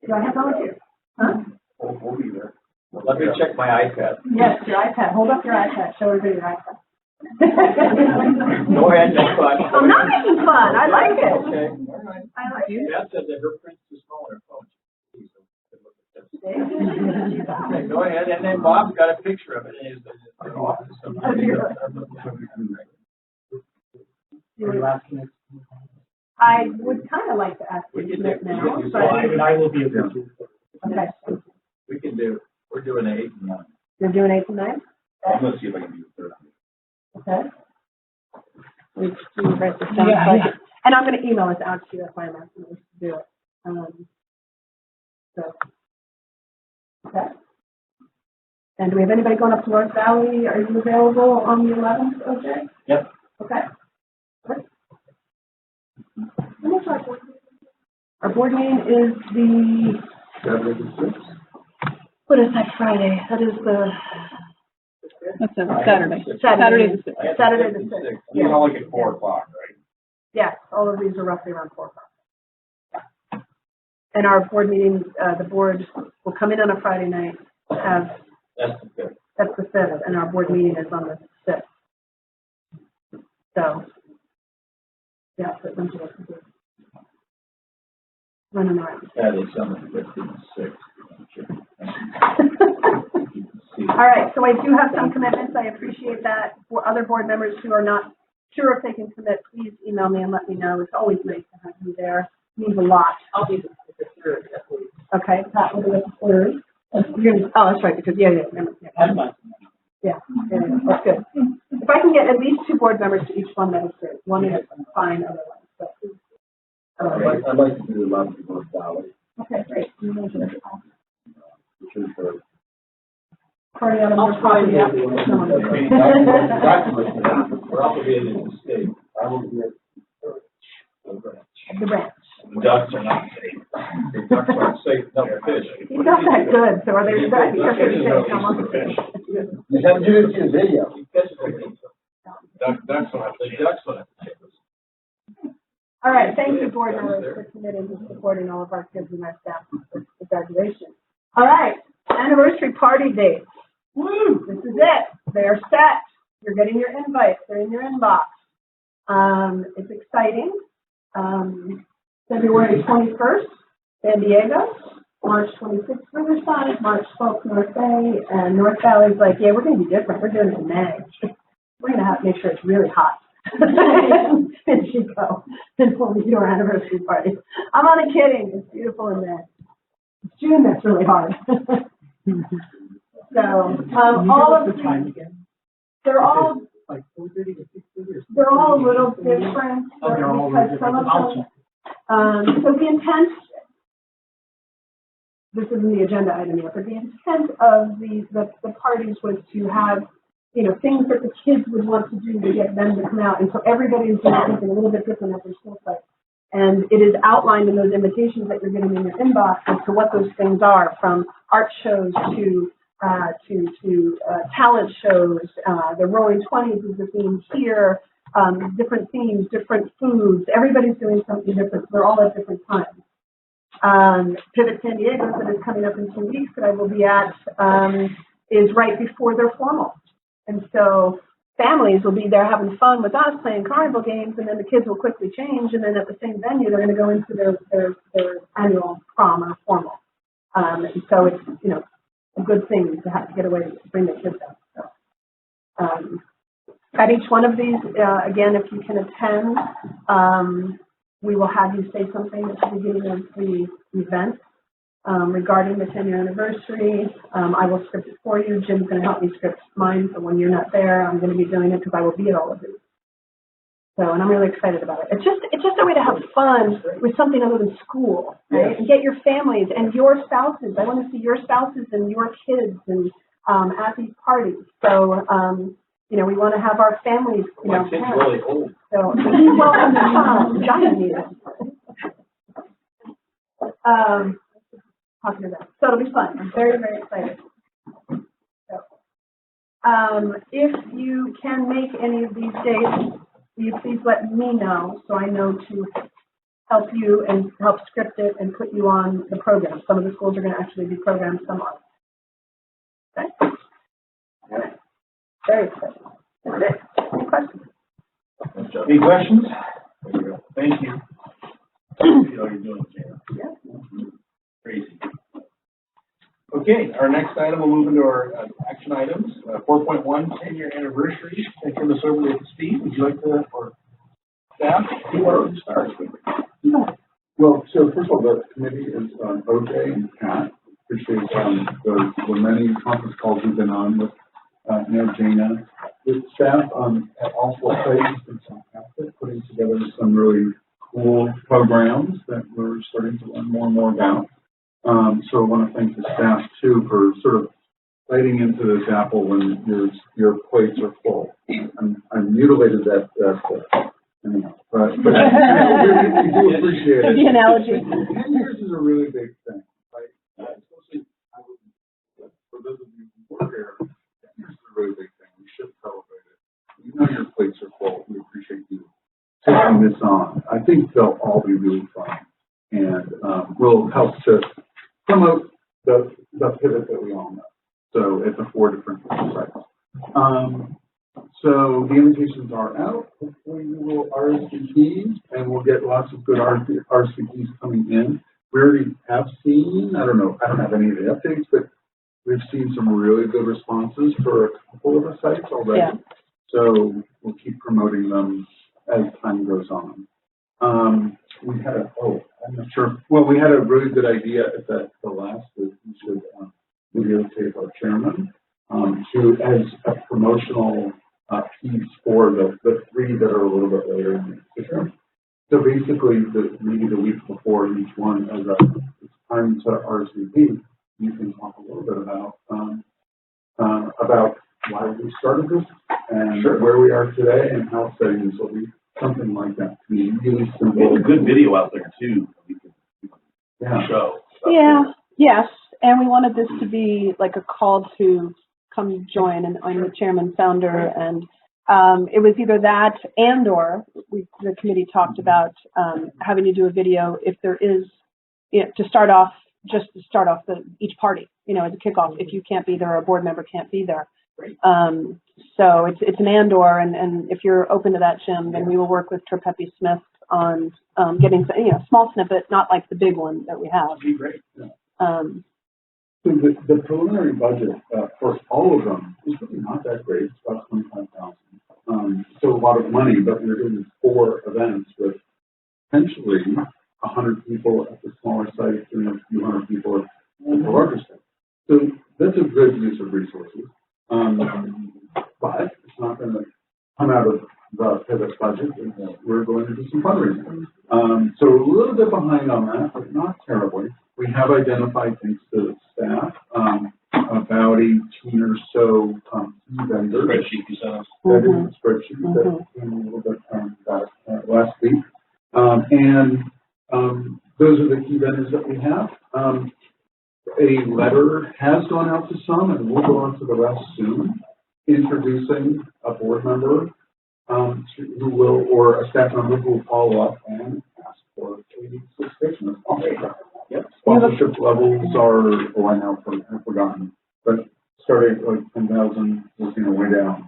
Do I have volunteers? Huh? We'll be there. Let me check my iPad. Yes, your iPad. Hold up your iPad. Show everybody your iPad. Go ahead, make fun. I'm not making fun. I like it. Okay, all right. I like it. Beth said that her print's too small on her phone. Okay, go ahead, and then Bob's got a picture of it in his office. I would kind of like to ask you to commit now, but I will be able to. okay. We can do, we're doing 8 and 9. You're doing 8 and 9? I'm gonna see if I can do the third. Okay. We can write this down. Yeah. And I'm going to email this out to you if I'm asking you to do it. So, okay. And do we have anybody going up to North Valley? Are you available on the 11th, OJ? Yep. Okay. Good. Our board meeting is the, what is that Friday? That is the That's Saturday. Saturday the 6th. You know, like at 4 o'clock, right? Yes, all of these are roughly around 4 o'clock. And our board meeting, the board will come in on a Friday night, have, that's the 5th, and our board meeting is on the 6th. So, yeah, so it comes to running around. That is on the 15th, 6th. All right, so I do have some commitments. I appreciate that. For other board members who are not sure if they can commit, please email me and let me know. It's always nice to have you there. It means a lot. I'll be the third. Okay, Pat will be the 3rd. Oh, that's right, because, yeah. That's good. If I can get at least 2 board members to each one, that is great. One is fine, otherwise. But, I'd like to do the 11th North Valley. okay, great. For Party on I'll try and yeah. We're also being in the state. I will be at The branch. The ducks are not safe. The ducks aren't safe, no fish. He's not that good, so are they, I think they're pretty safe. Come on. You have to do it in video. Ducks are All right, thank you, board members, for committing to supporting all of our kids and our staff for the graduation. All right, anniversary party dates. Woo! This is it. They are set. You're getting your invites. They're in your inbox. It's exciting. February 21st, San Diego. March 26th, Riverside. March 12th, North Bay. And North Valley's like, yeah, we're going to be different. We're doing it in May. We're going to have to make sure it's really hot. And Chico. And when we do our anniversary party. I'm only kidding. It's beautiful in May. It's June that's really hard. So, all of these, they're all, like 4:30 to 6:30. they're all a little different. Because some of them, so the intent, this isn't the agenda item yet, but the intent of the parties was to have, you know, things that the kids would want to do to get them to come out. And so everybody is doing something a little bit different at their school site. And it is outlined in those invitations that you're getting in your inbox as to what those things are, from art shows to talent shows. The Roaring 20s is the theme here. Different themes, different foods. Everybody's doing something different. They're all at different times. Pivot San Diego, that is coming up in 2 weeks, that I will be at, is right before their formal. And so families will be there having fun with us, playing carnival games, and then the kids will quickly change, and then at the same venue, they're going to go into their annual prom or formal. And so it's, you know, a good thing to have to get away to bring the kids out. So, at each one of these, again, if you can attend, we will have you say something at the beginning of the event regarding the 10-year anniversary. I will script it for you. Jim's going to help me script mine, so when you're not there, I'm going to be doing it because I will be at all of these. So, and I'm really excited about it. It's just a way to have fun with something other than school, right? Yes. And get your families and your spouses. I want to see your spouses and your kids and at these parties. So, you know, we want to have our families, you know. My kid's really old. So, welcome to come. Giant meeting. Talking about. So it'll be fun. I'm very, very excited. So, if you can make any of these dates, will you please let me know so I know to help you and help script it and put you on the program. Some of the schools are going to actually be programmed, some aren't. Okay. All right. Very exciting. That's it. Any questions? Any questions? Thank you. See how you're doing, Jana. Yeah. Crazy. Okay, our next item, we'll move into our action items. 4.1, 10-year anniversary. Can I turn this over to Steve? Would you like to, or staff? Who wants to start? Well, so first of all, the committee is OJ and Pat. Appreciate the many conference calls we've been on with Jana. The staff at all four sites has been fantastic, putting together some really cool programs that we're starting to learn more and more about. So I want to thank the staff too for sort of biting into this apple when your plates are full. I mutilated that anyhow, but we do appreciate it. The analogy. 10 years is a really big thing, right? Especially for those of you who work here, 10 years is a really big thing. We should celebrate it. You know your plates are full. We appreciate you taking this on. I think they'll all be really fun and will help to promote the pivot that we all know. So at the 4 different sites. So the invitations are out. Hopefully we will RSVP and we'll get lots of good RSVPs coming in. We already have seen, I don't have any of the updates, but we've seen some really good responses for a couple of the sites already. Yeah. So we'll keep promoting them as time goes on. We had I'm not sure. Well, we had a really good idea at the last week. We should videotape our chairman as a promotional piece for the 3 that are a little bit later in the year. So basically, maybe the week before each one, as it's time to RSVP, you can talk a little bit about why we started this and where we are today and how exciting this will be. Something like that. Really simple. There's a good video out there too. We can show. Yeah. Yes. And we wanted this to be like a call to come join. And I'm the chairman founder. And it was either that and or the committee talked about having to do a video if there is, to start off each party, as a kickoff. If you can't be there or a board member can't be there. So it's an and/or, and if you're open to that, Jim, then we will work with Trippepi Smith on getting small snippet, not like the big one that we have. That'd be great. Yeah. So the preliminary budget for all of them is really not that great. It's about $25,000. So a lot of money, but we're doing 4 events with potentially 100 people at the smaller sites and a few hundred people at the larger sites. So that's a good use of resources. But it's not going to come out of the pivot budget. We're going to do some fundraising. So we're a little bit behind on that, but not terribly. We have identified, thanks to the staff, about 18 or so vendors. Spreadsheet you sent us. That is a spreadsheet that came a little bit last week. Those are the key vendors that we have. A letter has gone out to some, and we'll go on to the rest soon, introducing a board member who will, or a staff member who will follow up and ask for a subscription. Yep. Sponsorship levels are, I've forgotten, but starting at like 10,000, working our way down.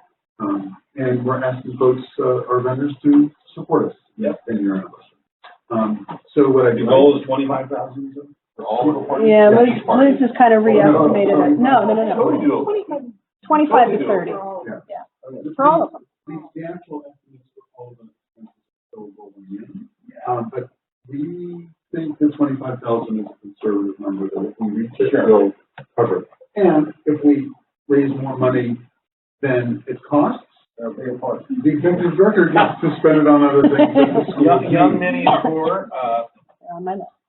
And we're asking folks, our vendors, to support us. Yes, in your anniversary. So what I do. The goal is 25,000 for all of the parties. Yeah, Liz has kind of re-estimated it. No. 25 to 30. Yeah. For all of them. The actual estimates for all of them still rolling in. But we think that 25,000 is a conservative number that if we reach it, we'll cover it. And if we raise more money than it costs, the executive director gets to spend it on other things. Young Minnie and Core,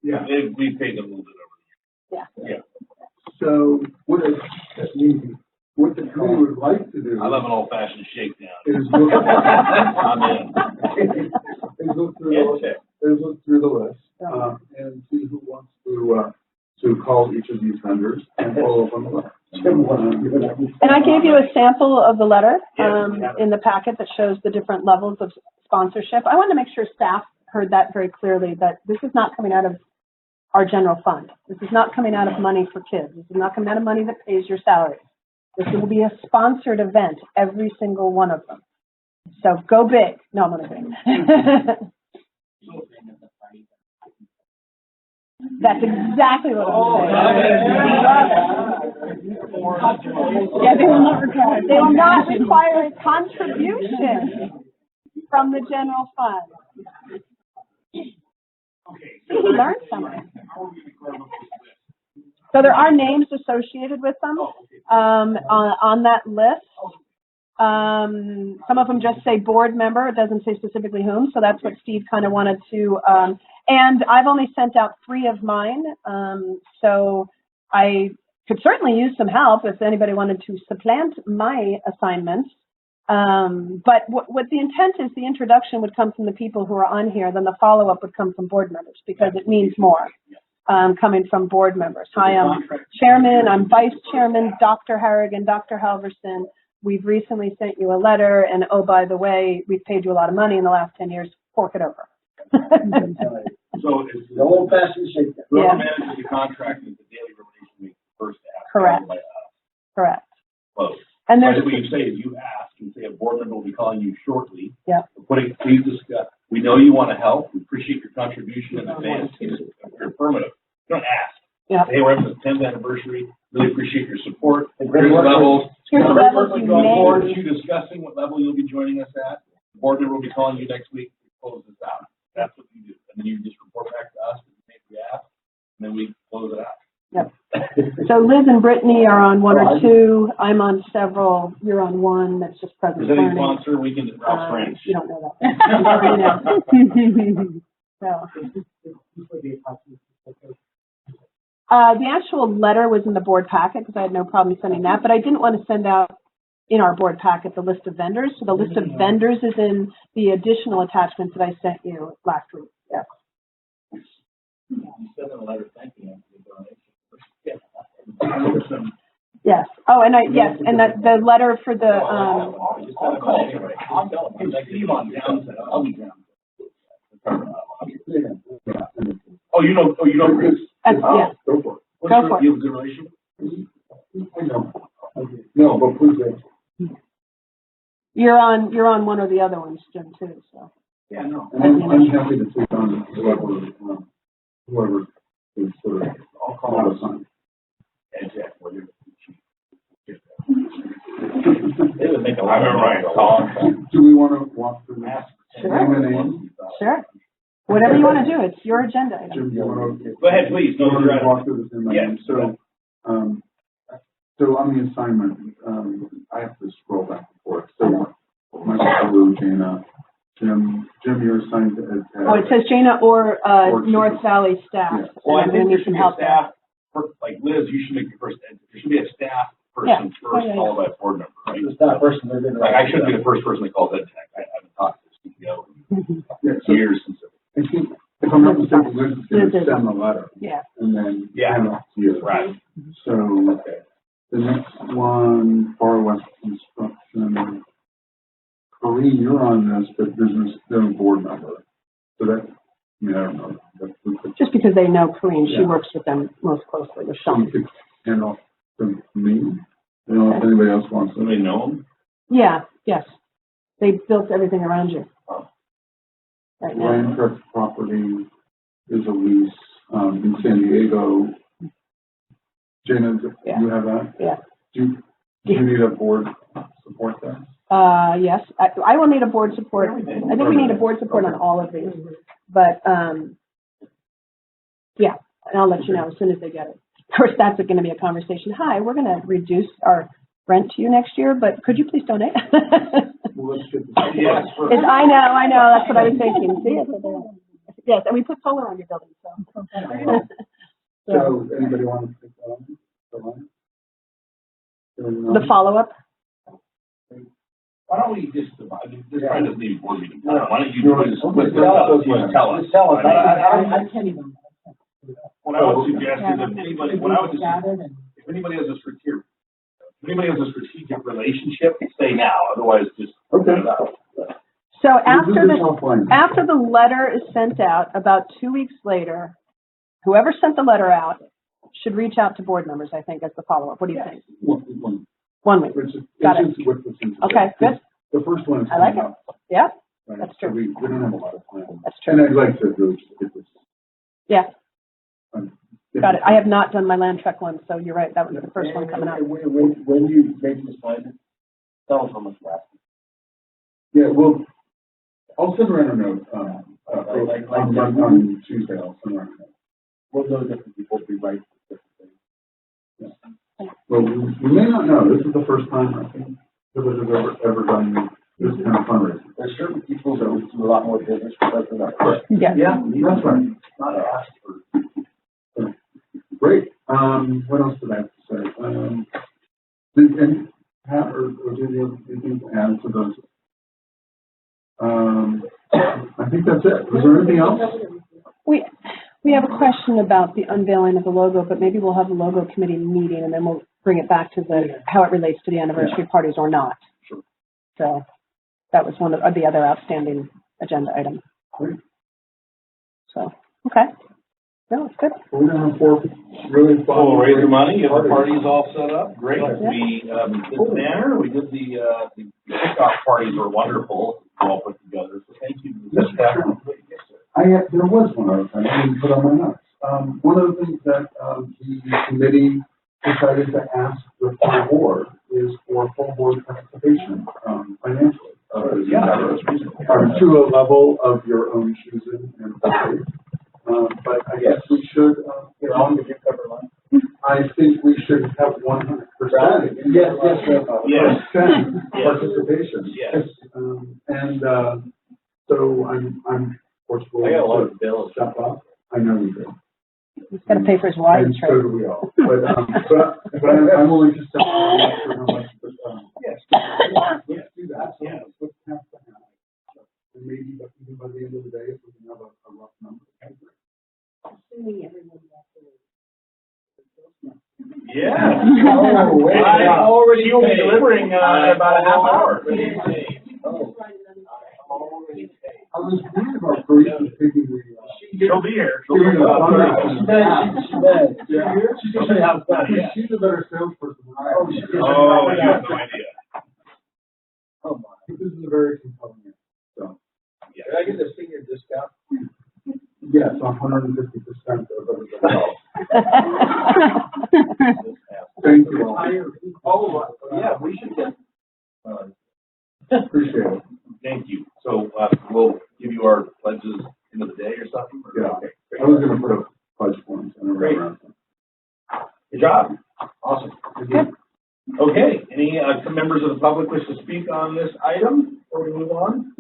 yeah. We paid them a little bit over the year. Yeah. So what the committee would like to do. I love an old-fashioned shakedown. Is look, I'm in. is look through the list and see who wants to call each of these vendors and follow up on the letter. And I gave you a sample of the letter in the packet that shows the different levels of sponsorship. I want to make sure staff heard that very clearly, that this is not coming out of our general fund. This is not coming out of money for kids. This is not coming out of money that pays your salary. This will be a sponsored event, every single one of them. So go big. No, I'm not big. That's exactly what I'm saying. Yeah, they will not require. They will not require a contribution from the general fund. We learned something. So there are names associated with them on that list. Some of them just say board member. It doesn't say specifically whom. So that's what Steve kind of wanted to. And I've only sent out 3 of mine. So I could certainly use some help if anybody wanted to supplant my assignments. But what the intent is, the introduction would come from the people who are on here, then the follow-up would come from board members, because it means more coming from board members. Hi, I'm chairman, I'm vice chairman, Dr. Harrigan, Dr. Halverson. We've recently sent you a letter, and oh, by the way, we've paid you a lot of money in the last 10 years. Fork it over. So it's The old fashioned shakedown. whoever manages the contract is the daily relation we first ask. Correct. Correct. Close. And there's what you say is you ask and say a board member will be calling you shortly. Yeah. Please discuss. We know you want to help. We appreciate your contribution in advance. You're affirmative. You don't ask. Yeah. Hey, we're having the 10th anniversary. Really appreciate your support. And Here's the levels. Here's the levels you Going forward made. to discussing what level you'll be joining us at. The board member will be calling you next week to close this out. That's what you do. And then you just report back to us. We ask, and then we close it out. Yep. So Liz and Brittany are on 1 or 2. I'm on several. You're on 1. That's just present Presenting learning. sponsor, we can Ralph's Ranch. You don't know that. You know. The actual letter was in the board packet because I had no problem sending that, but I didn't want to send out in our board packet the list of vendors. So the list of vendors is in the additional attachments that I sent you last week. Yes. You sent them a letter thanking them for the donation. Yes. Oh, and and the letter for the I'll call anyway. I'll tell them. Like Steve on down. I'll be down. Oh, you know Bruce? yeah. Go for it. Go for it. You have a good relationship? No, but please answer. You're on one or the other ones, Jim, too. So. Yeah, no. And I'm happy to take on whoever is sort of, I'll call out it of sign. Jack, whether They would make a lot I remember Ryan calling. Do we want to walk through this? Sure. Name and name? Sure. Whatever you want to do, it's your agenda item. Jim, you want to? Go ahead, please. No, you're right. Walk through this name and Yeah. name. So on the assignment, I have to scroll back and forth. So Michael, Jana, Jim, you're assigned to Ed Tech. Oh, it says Jana or North Jim. Valley staff. Yeah. Well, I And think we there need should some be a help there. staff, like Liz, you should make your first, there should be a staff person Yeah. first, Yeah. followed by a board member, right? It's not a person they're gonna. Like, I shouldn't be the first person that calls Ed Tech. I haven't talked to the CEO Yeah, in so years since. I think, if I'm not mistaken, Liz is going to send the letter Yeah. and then Yeah. hand it to you. Right. So Okay. the next one, Far West Construction. Colleen, you're on this, but there's no board member. So that, I mean, I don't know. Just because they know Colleen, she Yeah. works with them most closely with So you Sean. could hand off to me. I don't know if anybody else wants to. Somebody know him? Yeah, yes. They built everything around you. Right now. Ryan Kirk's property is a lease, in San Diego. Jana, do Yeah. you have that? Yeah. Do you need a board support there? Yes, I will need a board support. I think we need a board support on all of these, but, yeah, and I'll let you know as soon as they get it. Of course, that's going to be a conversation. Hi, we're going to reduce our rent to you next year, but could you please donate? Well, let's get this. Yes. I know, that's what I was thinking. See? Yes, and we put solar on your building, so. So, anybody want to take that on? The follow-up? Why don't we just divide, this Yeah. probably doesn't need a board meeting. Why don't you Sure. just, Okay. tell us. Just tell us. I I can't even. What I would suggest is if anybody, if anybody has a strategic relationship, say now, otherwise just. Okay. So after We'll do this the, offline. after the letter is sent out, about 2 weeks later, whoever sent the letter out should reach out to board members, I think, as the follow-up. What do you think? One 1 week. Which is, Got it's just what this is. Okay, good. The first one is I like coming it. up, Yeah, right? that's So true. we don't have a lot of plans. That's true. And I'd like to really get this. Yeah, Get got it. this- I have not done my land trek one, so you're right. That was the first one coming up. When you make the assignment, tell us how much we're asking. Yeah, well, I'll send around a note, Like on Tuesday, I'll send around a note. We'll know different people be right. Well, we may not know, this is the first time, I think, that has ever done this kind of fundraising. There's certain people that do a lot more business because they're not. Yeah. Yeah, that's right. Not asked for. Great, what else did I have to say? Did any, Pat, or did you have anything to add to those? I think that's it. Was there anything else? We have a question about the unveiling of the logo, but maybe we'll have a logo committee meeting and then we'll bring it back to how it relates to the anniversary parties or not. Sure. So that was one of the other outstanding agenda items. Great. So, okay. No, it's good. We're gonna have 4 really fun. We'll raise the money, get the parties. parties all set up, great. We, did the banner, we did the kickoff parties were wonderful, all put together, so thank you. That's true. There was one other thing I didn't put on my notes. One of the things that, the committee decided to ask the full board is for full board participation, financially. To a level of your own choosing and ability. But I guess we should, I think we should have 100%. Yes. Participation. Yes. So I'm forceful. I got a lot of bills. Step up. I know you do. He's got to pay for his wine, And right? so do we all. But I'm willing to step up. I'm not sure how much, but, Yes. let's do that. So Yeah. let's have to have. And maybe even by the end of the day, if we can have a rough number. Yeah. Oh, I already will be delivering, in about a half hour. I was thinking about Grace taking the, She'll be here. She'll She's be here. She's a better salesperson than I am. Oh, you have no idea. Oh, my. This is a very compelling, so. Yeah. Can I get a senior discount? Yes, 150% of everything else. Thank you all. Yeah, we should get. Appreciate it. Thank you. So, we'll give you our pledges end of the day or something? Or- Yeah. Okay, great. I was gonna put a pledge form in Great. around. Good job. Awesome. Okay, any, some members of the public wish to speak on this item before we move on?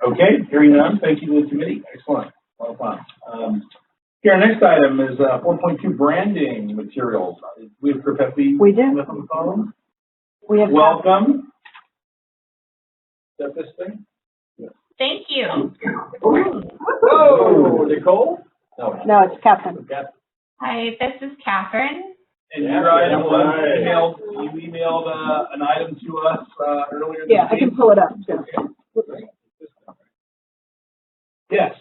Okay, hearing none, thank you to the committee. Excellent. Well done. Here, our next item is, 4.2 branding materials. We have Pepe. We do. With on the phone. We have. Welcome. Is that this thing? Thank you. Whoa, Nicole? No, it's Catherine. Hi, this is Catherine. And your item was you emailed an item to us earlier this Yeah, I week? can pull it up. Yes.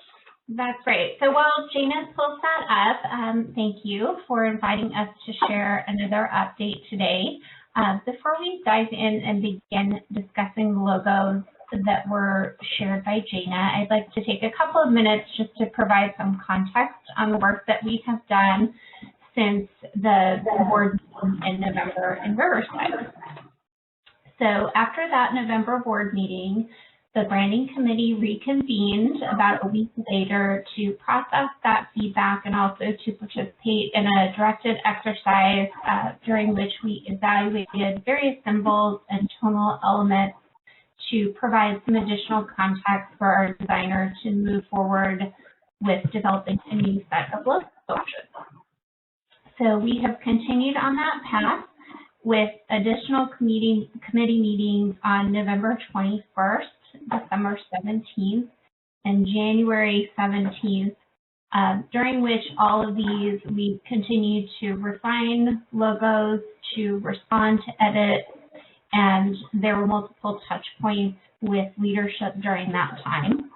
That's great. So while Jana pulls that up, thank you for inviting us to share another update today. Before we dive in and begin discussing the logos that were shared by Jana, I'd like to take a couple of minutes just to provide some context on the work that we have done since the board in November in Riverside. So after that November board meeting, the branding committee reconvened about a week later to process that feedback and also to participate in a directed exercise during which we evaluated various symbols and tonal elements to provide some additional context for our designer to move forward with developing a new set of logo options. So we have continued on that path with additional committee meetings on November 21st, December 17th, and January 17th, during which all of these we continued to refine logos, to respond to edits, and there were multiple touch points with leadership during that time.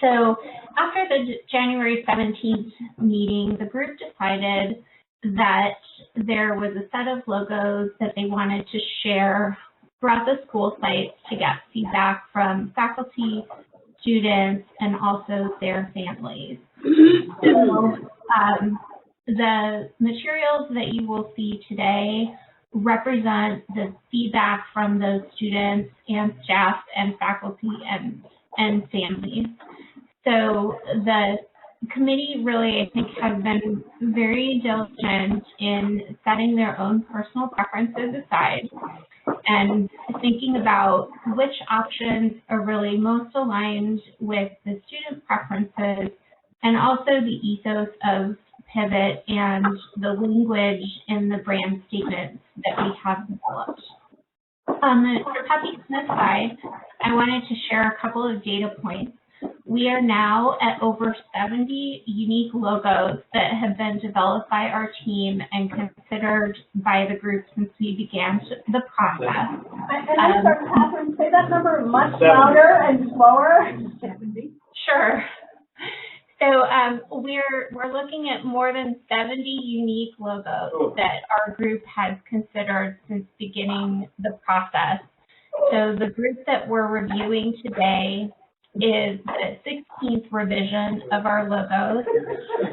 So after the January 17th meeting, the group decided that there was a set of logos that they wanted to share throughout the school site to get feedback from faculty, students, and also their families. So, the materials that you will see today represent the feedback from those students and staff and faculty and families. So the committee really, I think, has been very diligent in setting their own personal preferences aside and thinking about which options are really most aligned with the student preferences and also the ethos of Pivot and the language in the brand statements that we have developed. On the happiness side, I wanted to share a couple of data points. We are now at over 70 unique logos that have been developed by our team and considered by the group since we began the process. And I'm sorry, Catherine, say that number much louder and slower. 70. Sure. So we're looking at more than 70 unique logos that our group has considered since beginning the process. So the group that we're reviewing today is the 16th revision of our logos,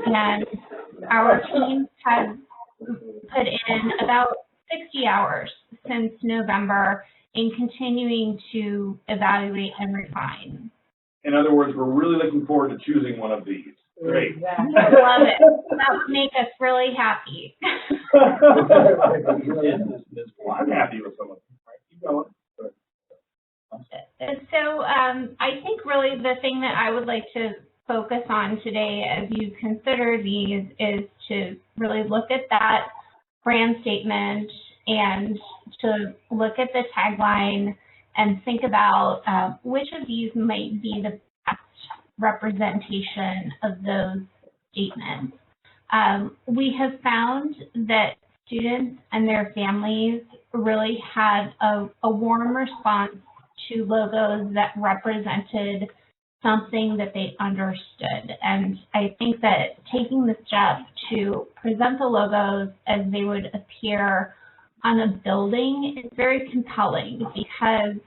and our team has put in about 60 hours since November in continuing to evaluate and refine. In other words, we're really looking forward to choosing one of these. Great. I love it. That would make us really happy. Well, I'm happy with some of them. Right, keep going. So I think really the thing that I would like to focus on today as you consider these is to really look at that brand statement and to look at the tagline and think about which of these might be the best representation of those statements. We have found that students and their families really had a warm response to logos that represented something that they understood. And I think that taking the step to present the logos as they would appear on a building is very compelling because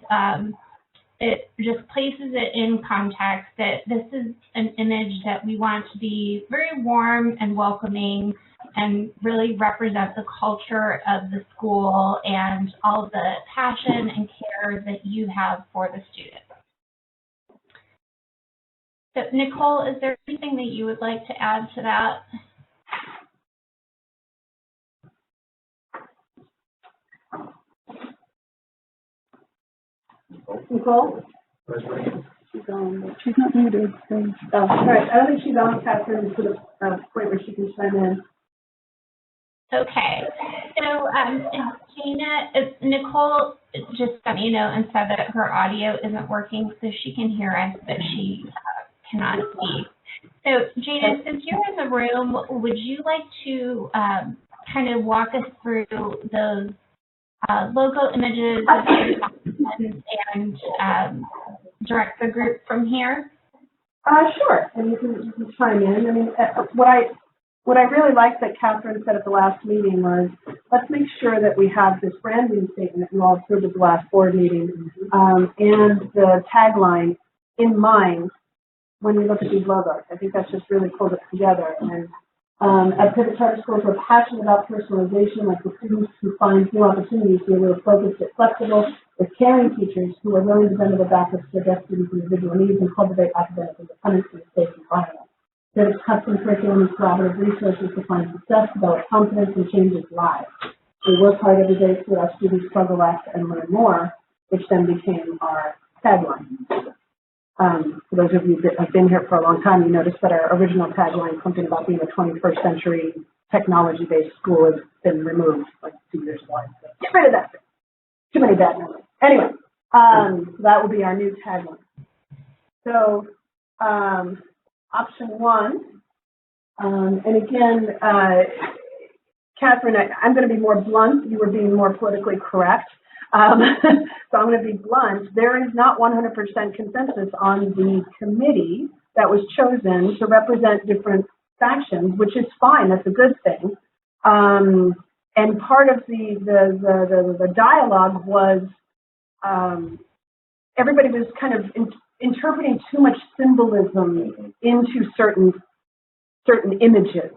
it just places it in context that this is an image that we want to be very warm and welcoming and really represent the culture of the school and all the passion and care that you have for the students. So, Nicole, is there anything that you would like to add to that? Nicole? She's on. She's not muted. So. Oh, all right. I don't think she's on, Catherine, to the point where she can chime in. Okay. So, Gina, Nicole just sent me a note and said that her audio isn't working, so she can hear us, but she cannot speak. So, Gina, since you're in the room, would you like to kind of walk us through those logo images and direct the group from here? Sure, and you can chime in. I mean, what I really liked that Catherine said at the last meeting was, let's make sure that we have this branding statement you all approved at the last board meeting and the tagline in mind when we look at these logos. I think that's just really pulled it together. And at Pivot Charter Schools, we're passionate about personalization, like the students who find new opportunities where we're focused and flexible, with caring teachers who are willing to bend their backups to address students' individual needs and cultivate academic independence in a safe environment. There's custom curriculum and collaborative resources to find success, develop confidence, and change lives. We work hard every day to let our students struggle less and learn more, which then became our tagline. For those of you that have been here for a long time, you noticed that our original tagline, something about being a 21st century technology-based school, has been removed like 2 years ago. So get rid of that. Too many bad memories. Anyway, that will be our new tagline. So, option one, and again, Catherine, I'm going to be more blunt. You were being more politically correct. So I'm going to be blunt. There is not 100% consensus on the committee that was chosen to represent different factions, which is fine. That's a good thing. And part of the dialogue was everybody was kind of interpreting too much symbolism into certain images.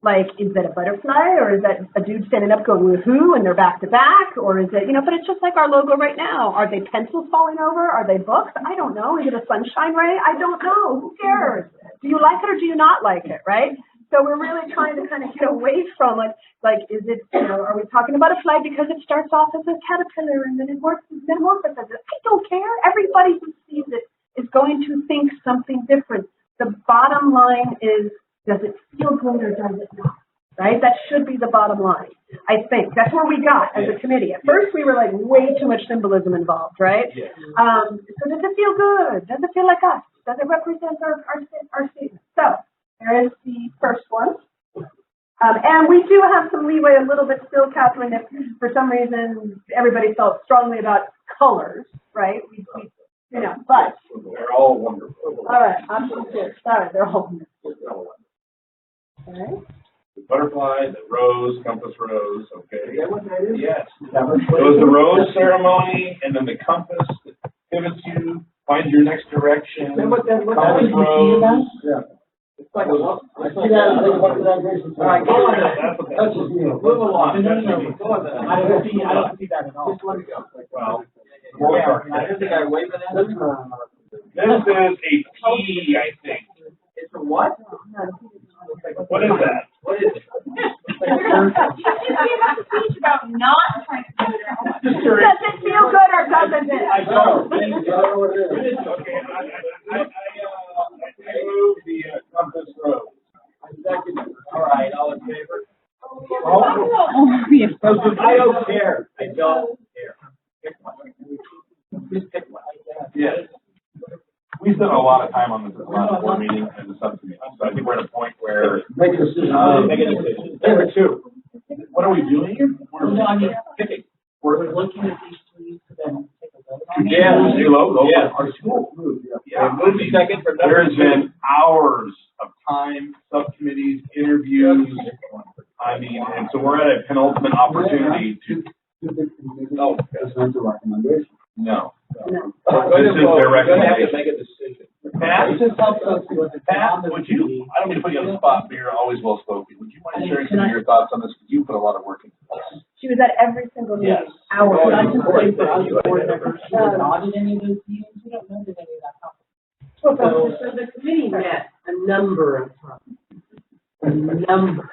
Like, is that a butterfly, or is that a dude standing up going woohoo and they're back to back, or is it, but it's just like our logo right now. Are they pencils falling over? Are they books? I don't know. Is it a sunshine ray? I don't know. Who cares? Do you like it or do you not like it, right? So we're really trying to kind of get away from like is it, are we talking about a flag because it starts off as a caterpillar and then it metamorphoses? I don't care. Everybody who sees it is going to think something different. The bottom line is, does it feel good or does it not? Right? That should be the bottom line, I think. That's where we got as a committee. At first, we were like way too much symbolism involved, right? Yeah. So does it feel good? Does it feel like us? Does it represent our statement? So there is the first one. And we do have some leeway a little bit still, Catherine, if for some reason everybody felt strongly about colors, right? But they're all wonderful. All right, option 6. Sorry, they're all wonderful. Okay. The butterfly, the rose, compass rose, okay. Is that what that is? Yes. It was the rose ceremony, and then the compass that pivots you, finds your next direction. Is that what that compass rose. Yeah. It's like a love. I see that. All right, go on. That's just me. Move along. I don't see that at all. Just let it go. Well, I didn't think I waved at that. this is a P, I think. It's a what? What is that? What is it? You're going to have to teach about not trying to figure out. Does it feel good or doesn't it? I know. Okay, I move the compass rose. All right, all in favor? I don't care. I don't care. Pick one. Just pick one. Yes. We spent a lot of time on this at the last board meeting and the subcommittee, so I think we're at a point where. Make a decision. Make a decision. There were two. What are we doing here? I'm picking. We're looking at these three to then take a vote on. Yeah, new logo. Yeah. Our school moved. Yeah. Move the second for number There's been hours of time, subcommittees, interviews, I mean, and so we're at a penultimate opportunity to. No, that's not the recommendation. No. No. This is their We're going to have to recommendation. make a decision. Pat, It just helps us with the. Pat, would you, I don't mean to put you on the spot, but you're always well spoken. Would you mind sharing some of your thoughts on this? Because you put a lot of work into this. She was at every single meeting. Yes. Hour. But I just say for us board members who are not in any of those meetings, we don't know that any of that happens. So the committee met a number of times. A number.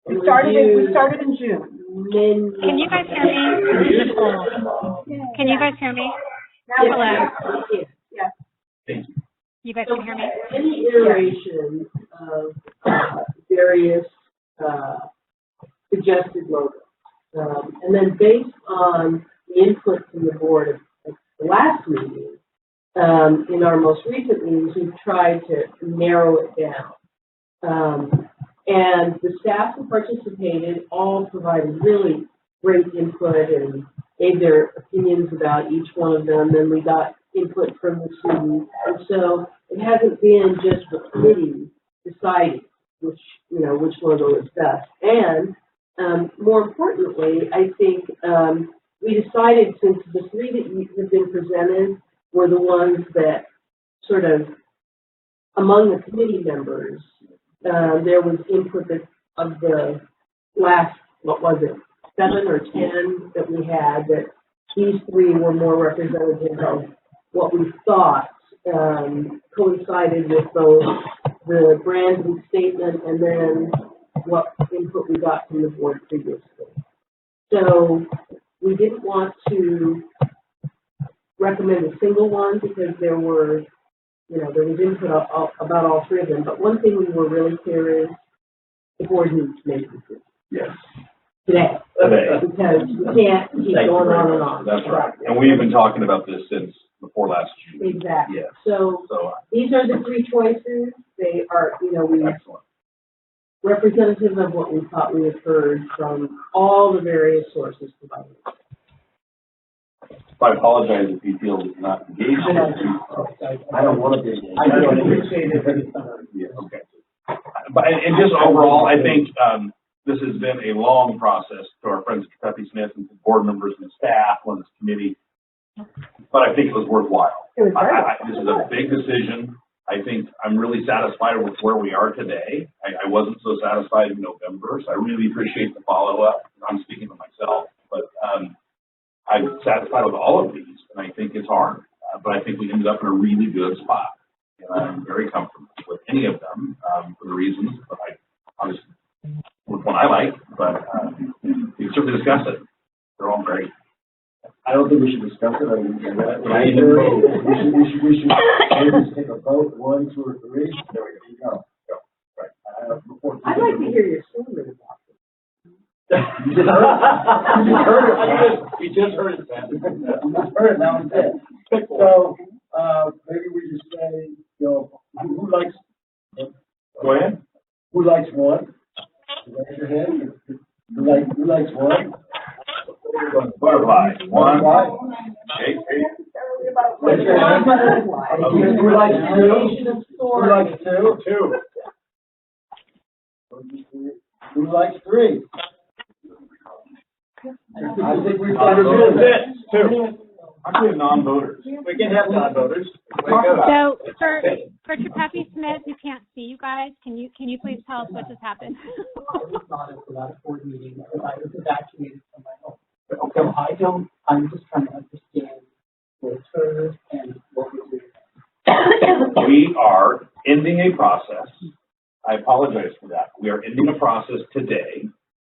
We started in June. Can you guys hear me? Can you guys hear me? Hello? Yes. Thank you. You guys can hear me? Any iteration of various suggested logos. And then based on the input from the board at the last meeting, in our most recent meetings, we've tried to narrow it down. And the staff who participated all provided really great input and gave their opinions about each one of them. Then we got input from the students. And so it hasn't been just the committee deciding which logo is best. And more importantly, I think we decided, since the three that have been presented were the ones that sort of, among the committee members, there was input of the last, 7 or 10 that we had, that these three were more representative of what we thought coincided with both the branding statement and then what input we got from the board previously. So we didn't want to recommend a single one because there was input about all three of them. But one thing we were really clear is the board needs to make a decision. Yes. Today. Because we can't keep going on and on. That's right. And we've been talking about this since before last June. Exactly. Yes. So these are the three choices. They are, excellent. Representative of what we thought we had heard from all the various sources provided. I apologize if you feel not engaged. I don't want to be engaged. I don't appreciate it, but it's not. Yeah, okay. And just overall, I think, this has been a long process to our friends at Peppy Smith and to board members and staff on this committee, but I think it was worthwhile. This is a big decision. I think I'm really satisfied with where we are today. I wasn't so satisfied in November, so I really appreciate the follow-up. I'm speaking for myself, but I'm satisfied with all of these, and I think it's hard, but I think we ended up in a really good spot. And I'm very comfortable with any of them for the reasons, but I obviously with one I like, but we can certainly discuss it. They're all great. I don't think we should discuss it. We should maybe take a vote, 1, 2, or 3. There we go. Right. I'd like to hear your story about it. You just heard it. We just heard it, man. You just heard it, now it's it. So, maybe we just say, you know, who likes, Go ahead. Who likes 1? Raise your hand. Who likes 1? Butterfly. 1. Okay. Raise your hand. Who likes 2? Who likes 2? 2. Who likes 3? I think we've got it. 2. I'm doing non-voters. We can have non-voters. So for Peppy Smith, who can't see you guys, can you please tell us what just happened? I was not at the last board meeting because I was evacuated from my home. So I'm just trying to understand the terms and what we're doing. We are ending a process. I apologize for that. We are ending a process today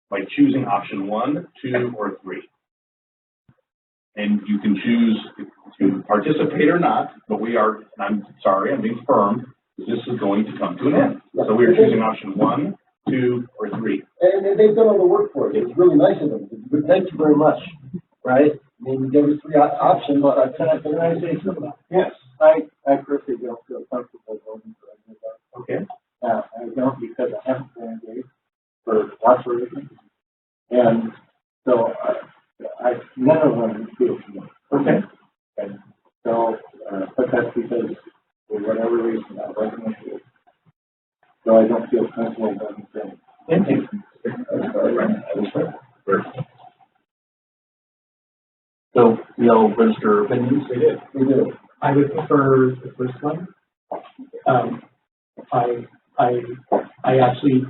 by choosing option 1, 2, or 3. And you can choose to participate or not, but we are, and I'm sorry, I'm being firm, this is going to come to an end. So we are choosing option 1, 2, or 3. And they've done all the work for it. It's really nice of them. But thank you very much, right? I mean, we gave us 3 options, but can I say something about it? Yes. I personally don't feel comfortable voting for any of that. Okay. I don't because I haven't been engaged for lots of reasons. And so none of them feel to me. Okay. And so, but that's because for whatever reason I wasn't engaged. So I don't feel comfortable voting for any. Thank you. That was fair. So we'll register opinions. We did. We do. I would prefer the first one. I actually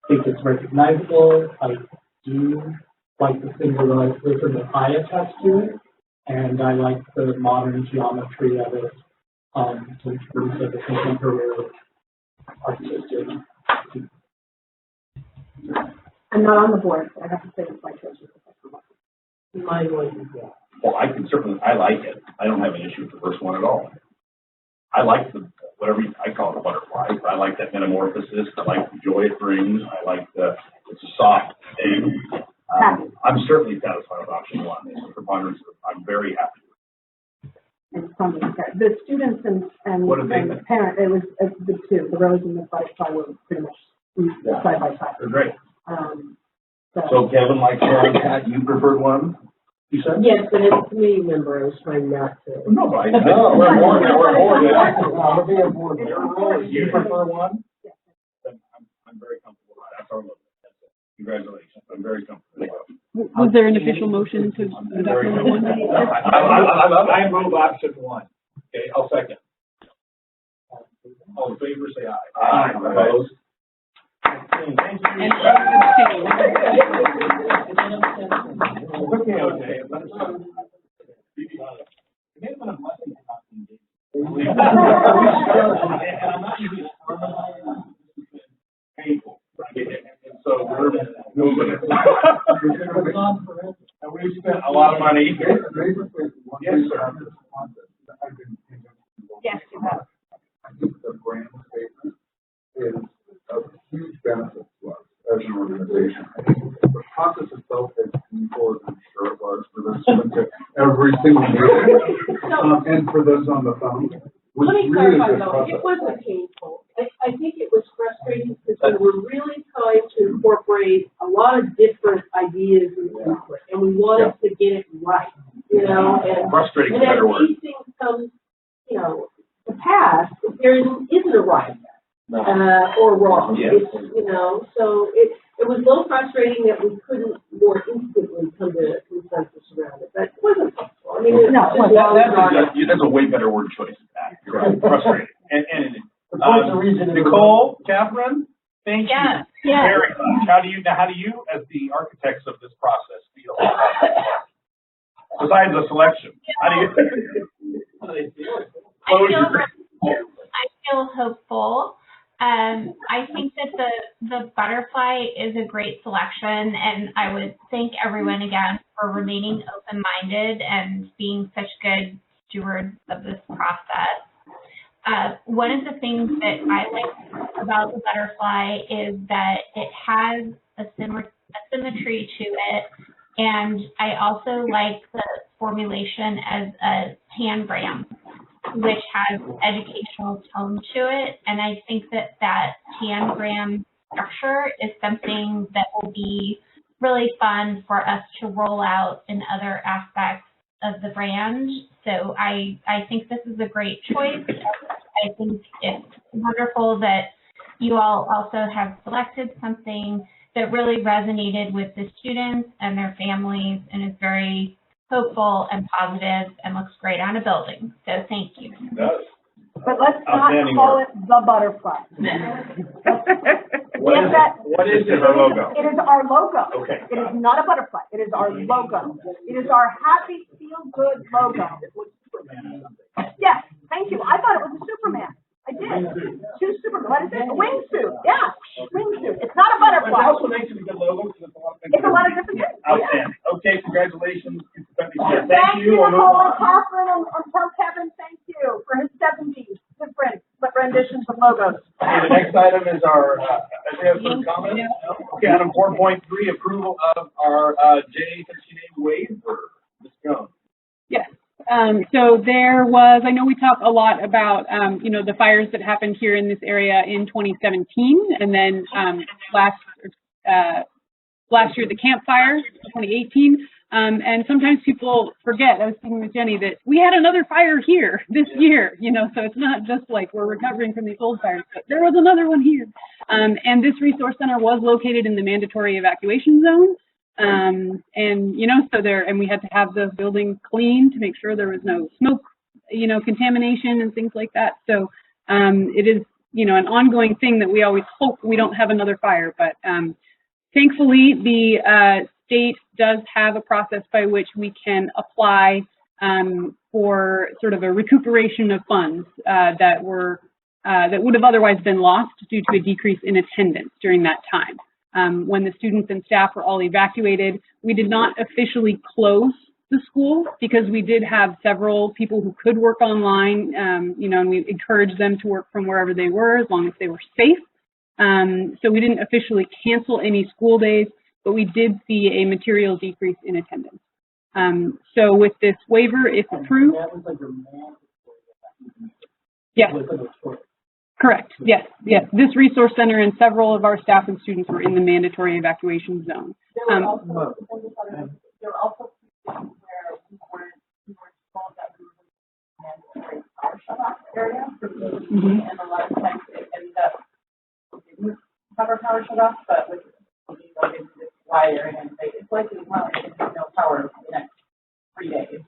think it's recognizable. I do like the single flicker that I attached to it, and I like the modern geometry of it in terms of the contemporary artistic. I'm not on the board, so I have to say it's my choice. Mine wasn't, yeah. Well, I like it. I don't have an issue with the first one at all. I like I call it a butterfly. I like that metamorphosis. I like the joy it brings. I like it's a soft thing. I'm certainly satisfied with option 1. It's a preponderance. I'm very happy with it. It's fun. The students and the parent, it was the 2, the rose and the butterfly were pretty much side by side. They're great. So Kevin likes 1. Pat, you preferred 1? You said? Yes, but as a committee member, I was trying not to. No, but we're bored. We're bored. You prefer 1? Yes. I'm very comfortable with that. That's our motion. Congratulations. I'm very comfortable. Was there an official motion to adopt one? I move option 1. Okay, I'll second. All in favor, say aye. Aye. Opposed? Thank you. Okay. Painful. So we're moving it. And we've spent a lot of money. Yes, sir. Yes, you have. I think the brand statement is of huge benefit to us as an organization. I think the process itself is painful, as I'm sure it was for those students at every single meeting, and for those on the phone. Let me Really clarify good though, process. it wasn't painful. I think it was frustrating because we were really trying to incorporate a lot of different ideas and input, and we wanted to get it right, you know? And, frustrating is a and better as word. these things come, you know, to pass, there isn't a right. or wrong. Yeah. It's, you know, so it was a little frustrating that we couldn't more instantly come to consensus around it, but it wasn't possible. I mean, it's No, just long That's a way better word choice than that. You're right. Frustrating. And the reason in the Nicole, Catherine, thank you Yeah. very much. How do you, as the architects of this process, feel about that? Besides the selection, how do you? I feel hopeful. I think that the butterfly is a great selection, and I would thank everyone again for remaining open-minded and being such good stewards of this process. One of the things that I like about the butterfly is that it has a symmetry to it, and I also like the formulation as a tangram, which has educational tone to it, and I think that tangram structure is something that will be really fun for us to roll out in other aspects of the brand. So I think this is a great choice. I think it's wonderful that you all also have selected something that really resonated with the students and their families and is very hopeful and positive and looks great on a building. So thank you. It does. But let's not call it the butterfly. What is our logo? It is our logo. Okay. It is not a butterfly. It is our logo. It is our happy, feel-good logo. Yes, thank you. I thought it was a Superman. I did. Two Superman. What is it? A wingsuit. Yeah, wingsuit. It's not a butterfly. It also makes it a good logo because it's a lot of things. It's a lot of different things. Outstanding. Okay, congratulations. Thank you, Nicole and Catherine, and tell Kevin thank you for his 70 different renditions of logos. Okay, the next item is our, some comments? Okay, item 4.3, approval of our J13A waiver. Ms. Jones. Yes. So there was, I know we talk a lot about, the fires that happened here in this area in 2017, and then last year the campfire, 2018. And sometimes people forget, I was speaking with Jenny, that we had another fire here this year, so it's not just like we're recovering from these old fires, but there was another one here. And this resource center was located in the mandatory evacuation zone. And we had to have the building cleaned to make sure there was no smoke, contamination and things like that. So it is, an ongoing thing that we always hope we don't have another fire. But thankfully, the state does have a process by which we can apply for sort of a recuperation of funds that would have otherwise been lost due to a decrease in attendance during that time. When the students and staff were all evacuated, we did not officially close the school because we did have several people who could work online, and we encouraged them to work from wherever they were as long as they were safe. So we didn't officially cancel any school days, but we did see a material decrease in attendance. So with this waiver, if approved, yes. Correct. Yes. This resource center and several of our staff and students were in the mandatory evacuation zone. There were also where we were told that we were in the mandatory power shut-off area, and a lot of times it ended up didn't have our power shut off, but with into this wire and it's likely no power for the next 3 days.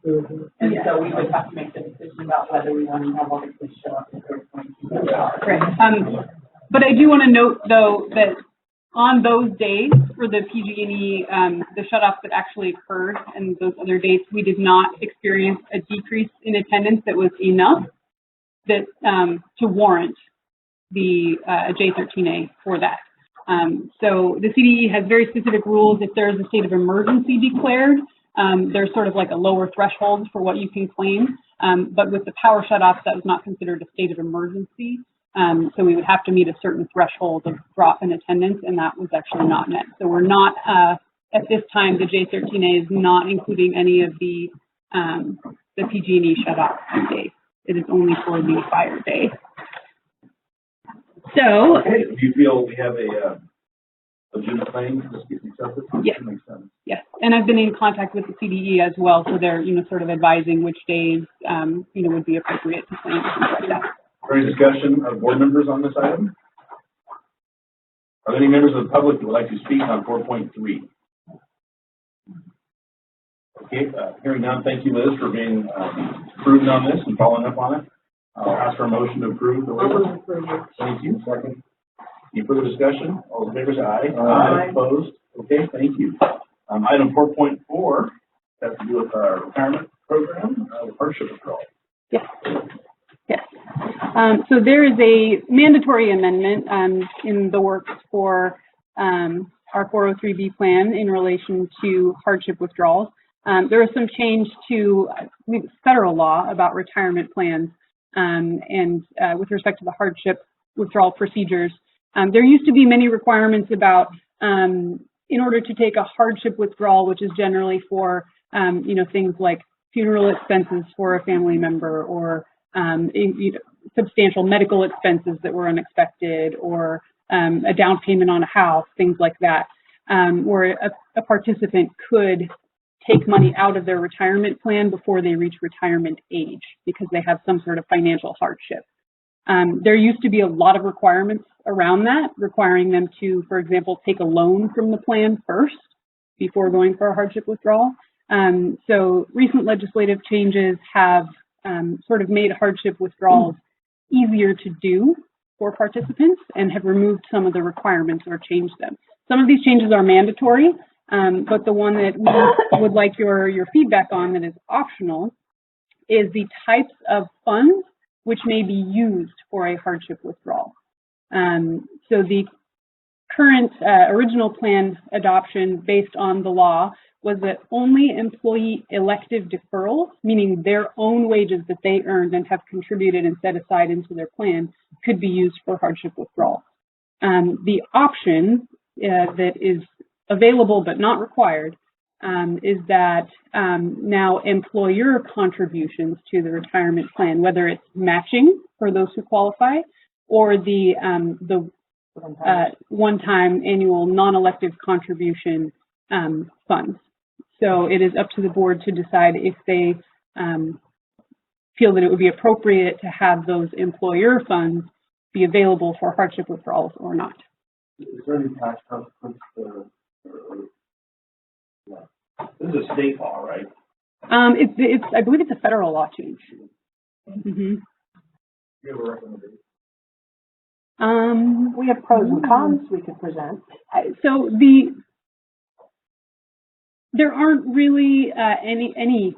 And so we would have to make the decision about whether we want to have all the kids show up if there's going to be power. Right. But I do want to note, though, that on those days for the PG&E, the shutoffs that actually occurred and those other dates, we did not experience a decrease in attendance that was enough that to warrant the J13A for that. So the CDE has very specific rules. If there's a state of emergency declared, there's sort of like a lower threshold for what you can claim. But with the power shutoffs, that was not considered a state of emergency. So we would have to meet a certain threshold of drop in attendance, and that was actually not met. So we're not, at this time, the J13A is not including any of the PG&E shutoff days. It is only for the fire day. So, okay. Do you feel we have a legitimate claim for this piece of accepted? Yes. Yes, and I've been in contact with the CDE as well, so they're sort of advising which days would be appropriate to claim, things like that. Any discussion of board members on this item? Are there any members of the public that would like to speak on 4.3? Okay, hearing none, thank you, Liz, for being prudent on this and following up on it. I'll ask for a motion to approve the waiver. Thank you. Second. Any further discussion? All in favor, say aye. Aye. Opposed? Okay, thank you. Item 4.4 has to do with our retirement program, hardship withdrawal. Yes. Yes. So there is a mandatory amendment in the works for our 403B plan in relation to hardship withdrawals. There is some change to federal law about retirement plans and with respect to the hardship withdrawal procedures. There used to be many requirements about in order to take a hardship withdrawal, which is generally for things like funeral expenses for a family member or substantial medical expenses that were unexpected or a down payment on a house, things like that, where a participant could take money out of their retirement plan before they reach retirement age because they have some sort of financial hardship. There used to be a lot of requirements around that, requiring them to, for example, take a loan from the plan first before going for a hardship withdrawal. So recent legislative changes have sort of made hardship withdrawals easier to do for participants and have removed some of the requirements or changed them. Some of these changes are mandatory, but the one that we would like your feedback on that is optional is the types of funds which may be used for a hardship withdrawal. So the current original plan adoption based on the law was that only employee elective deferrals, meaning their own wages that they earned and have contributed and set aside into their plan, could be used for hardship withdrawal. The option that is available but not required is that now employer contributions to the retirement plan, whether it's matching for those who qualify or the one-time annual non-elective contribution funds. So it is up to the board to decide if they feel that it would be appropriate to have those employer funds be available for hardship withdrawals or not. Is there any tax consequence This is a state law, right? It's I believe it's a federal law change. Mm-hmm. You have a recommendation? We have pros and cons we could present. So there aren't really any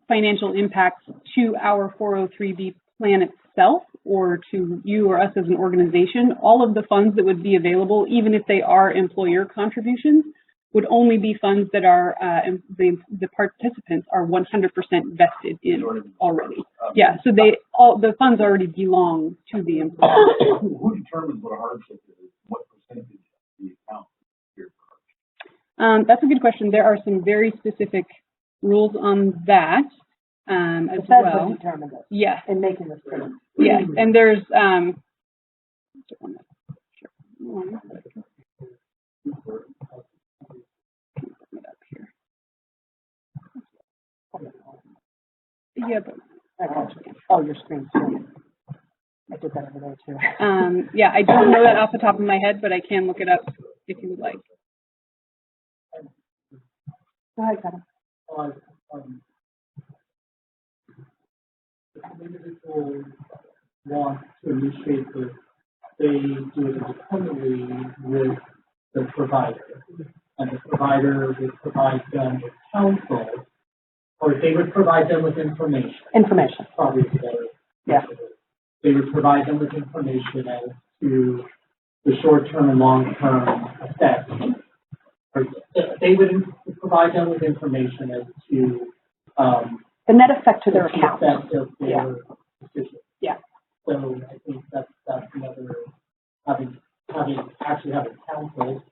financial impacts to our 403B plan itself or to you or us as an organization. All of the funds that would be available, even if they are employer contributions, would only be funds that are the participants are 100% vested in already. Yeah, so the funds already belong to the employer. Who determines what a hardship is? What percentage of the account is here for hardship? That's a good question. There are some very specific rules on that as The feds well. have determined it. Yes. In making this plan. Yes, and there's yeah, but oh, your screen's too. I did that over there too. yeah, I don't know that off the top of my head, but I can look it up if you would like. Go ahead, Kevin. If an individual wants to initiate this, they do it independently with the provider, and the provider would provide them with counsel, or they would provide them with information. Information. Probably better. Yeah. They would provide them with information as to the short-term and long-term effects. Or they would provide them with information as to the net effect to their account. Of their decision. Yeah. So I think that's another having counsel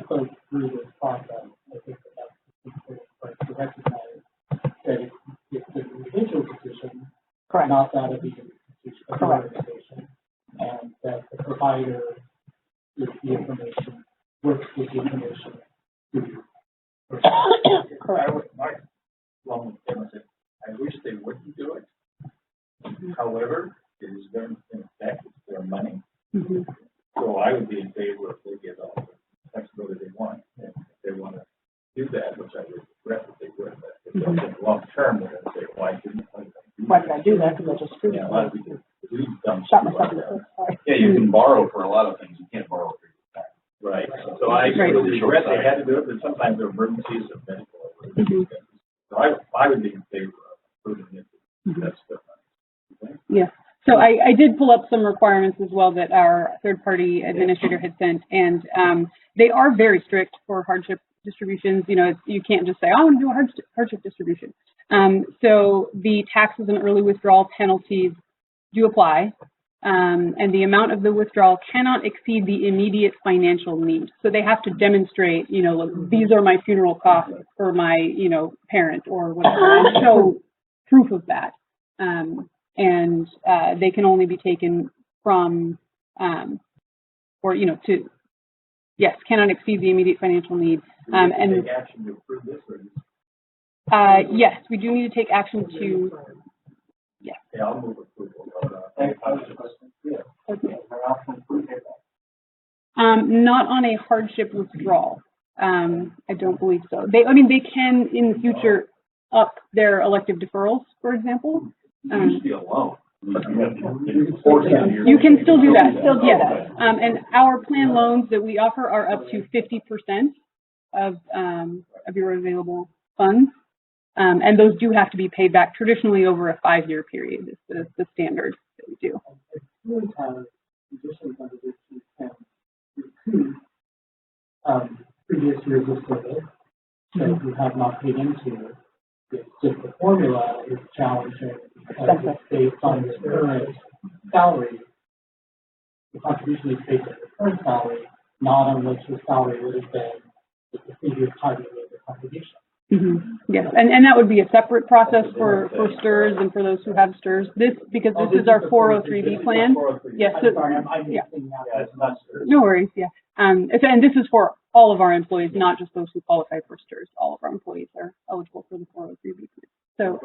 go through this process. I think that's important to recognize that it's an individual decision, correct, not that of the institution, of the organization, and that the provider with the information works with the information to correct. Along with them, I wish they wouldn't do it. However, it is their, in effect, it's their money. Mm-hmm. So I would be in favor if they why did I do that? Because I just screwed Yeah, a it. lot of people do dumb Shot stuff myself like in the that. foot, sorry. Yeah, you can borrow for a lot of things, you can't borrow for your tax. Right, so I Right. regret they had to do it, but sometimes there are emergencies of medical. So I would be in favor of approving it. That's the. Yeah. So I did pull up some requirements as well that our third-party administrator had sent, and they are very strict for hardship distributions. You know, you can't just say, "Oh, I want to do a hardship distribution." So the taxes and early withdrawal penalties do apply, and the amount of the withdrawal cannot exceed the immediate financial need. So they have to demonstrate, you know, look, these are my funeral costs for my, you know, parent or whatever, and show proof of that. And they can only be taken from, or, you know, cannot exceed the immediate financial need. And take action to approve this, or yes, we do need to take action to, yeah. Yeah, I'll move approval. Not on a hardship withdrawal. I don't believe so. They can in the future up their elective deferrals, for example. You should be alone. You can still do that. Yes. And our plan loans that we offer are up to 50% of your available funds. And those do have to be paid back traditionally over a 5-year period is the standard that we do. Conditions under which you can recoup previous years of service that you have not paid into. It's just the formula is challenging because it's based on your current salary. The contribution is based on your current salary, not on what your salary would have been at the previous time you made the contribution. Mm-hmm. Yes, and that would be a separate process for STRS and for those who have STRS. This is our 403B plan. Yes, so, yeah. No worries. Yeah, and this is for all of our employees, not just those who qualify for STRS. All of our employees are eligible for the 403B plan. So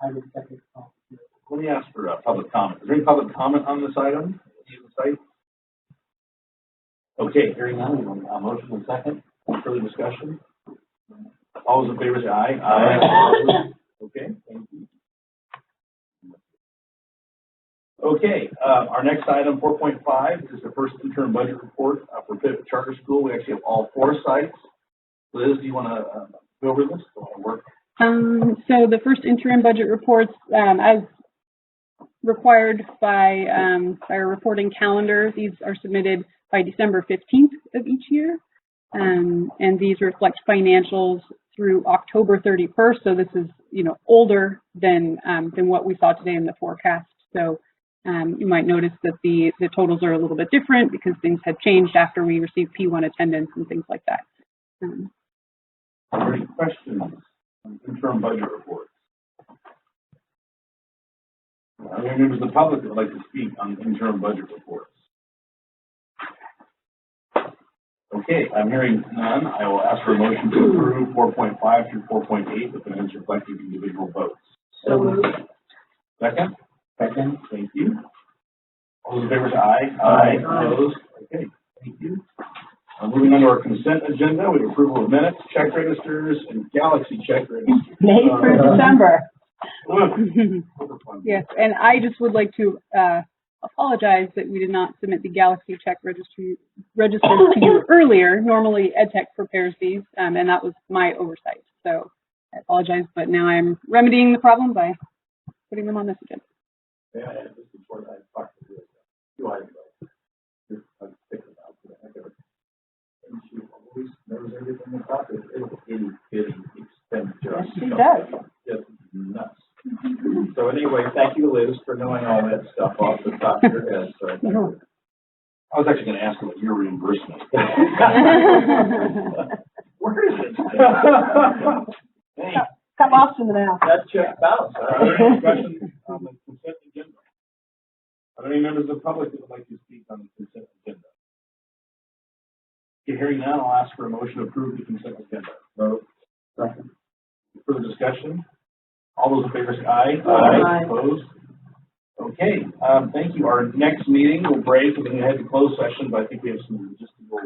I would second. Let me ask for public comment. Is there any public comment on this item? Okay, hearing none, a motion and second. Further discussion? All those in favor say aye. Aye. Okay, thank you. Okay, our next item, 4.5, is the first interim budget report for Pivot Charter School. We actually have all 4 sites. Liz, do you want to go over this? So the first interim budget reports, as required by our reporting calendar, these are submitted by December 15th of each year. And these reflect financials through October 31st. So this is, you know, older than what we saw today in the forecast. So you might notice that the totals are a little bit different because things had changed after we received P1 attendance and things like that. Are there any questions on interim budget reports? Are there any members of the public that would like to speak on interim budget reports? Okay, I'm hearing none. I will ask for a motion to approve 4.5 through 4.8 with the minutes reflecting individual votes. So moved. Second? Second. Thank you. All those in favor say aye. Aye. Opposed? Okay, thank you. Moving on to our consent agenda, we have approval of minutes, check registers, and Galaxy check registers. May through December. Yes, and I just would like to apologize that we did not submit the Galaxy check registers to you earlier. Normally, EdTech prepares these, and that was my oversight. So I apologize, but now I'm remedying the problem by putting them on this agenda. Yeah, this is what I talked to you. I was thinking about the heck of it. And she always knows everything about it. It'll itty expenditure. Yes, she does. Just nuts. So anyway, thank you, Liz, for knowing all that stuff off the top of your head. So I was actually going to ask about your reimbursement. Where is it? Hey. Come off to the now. That check bounced. Are there any questions on the consent agenda? Are there any members of the public that would like to speak on the consent agenda? Okay, hearing none, I'll ask for a motion to approve the consent agenda. Vote. Second. Further discussion? All those in favor say aye. Aye. Opposed? Okay, thank you. Our next meeting will break and then head to closed session, but I think we have some logistical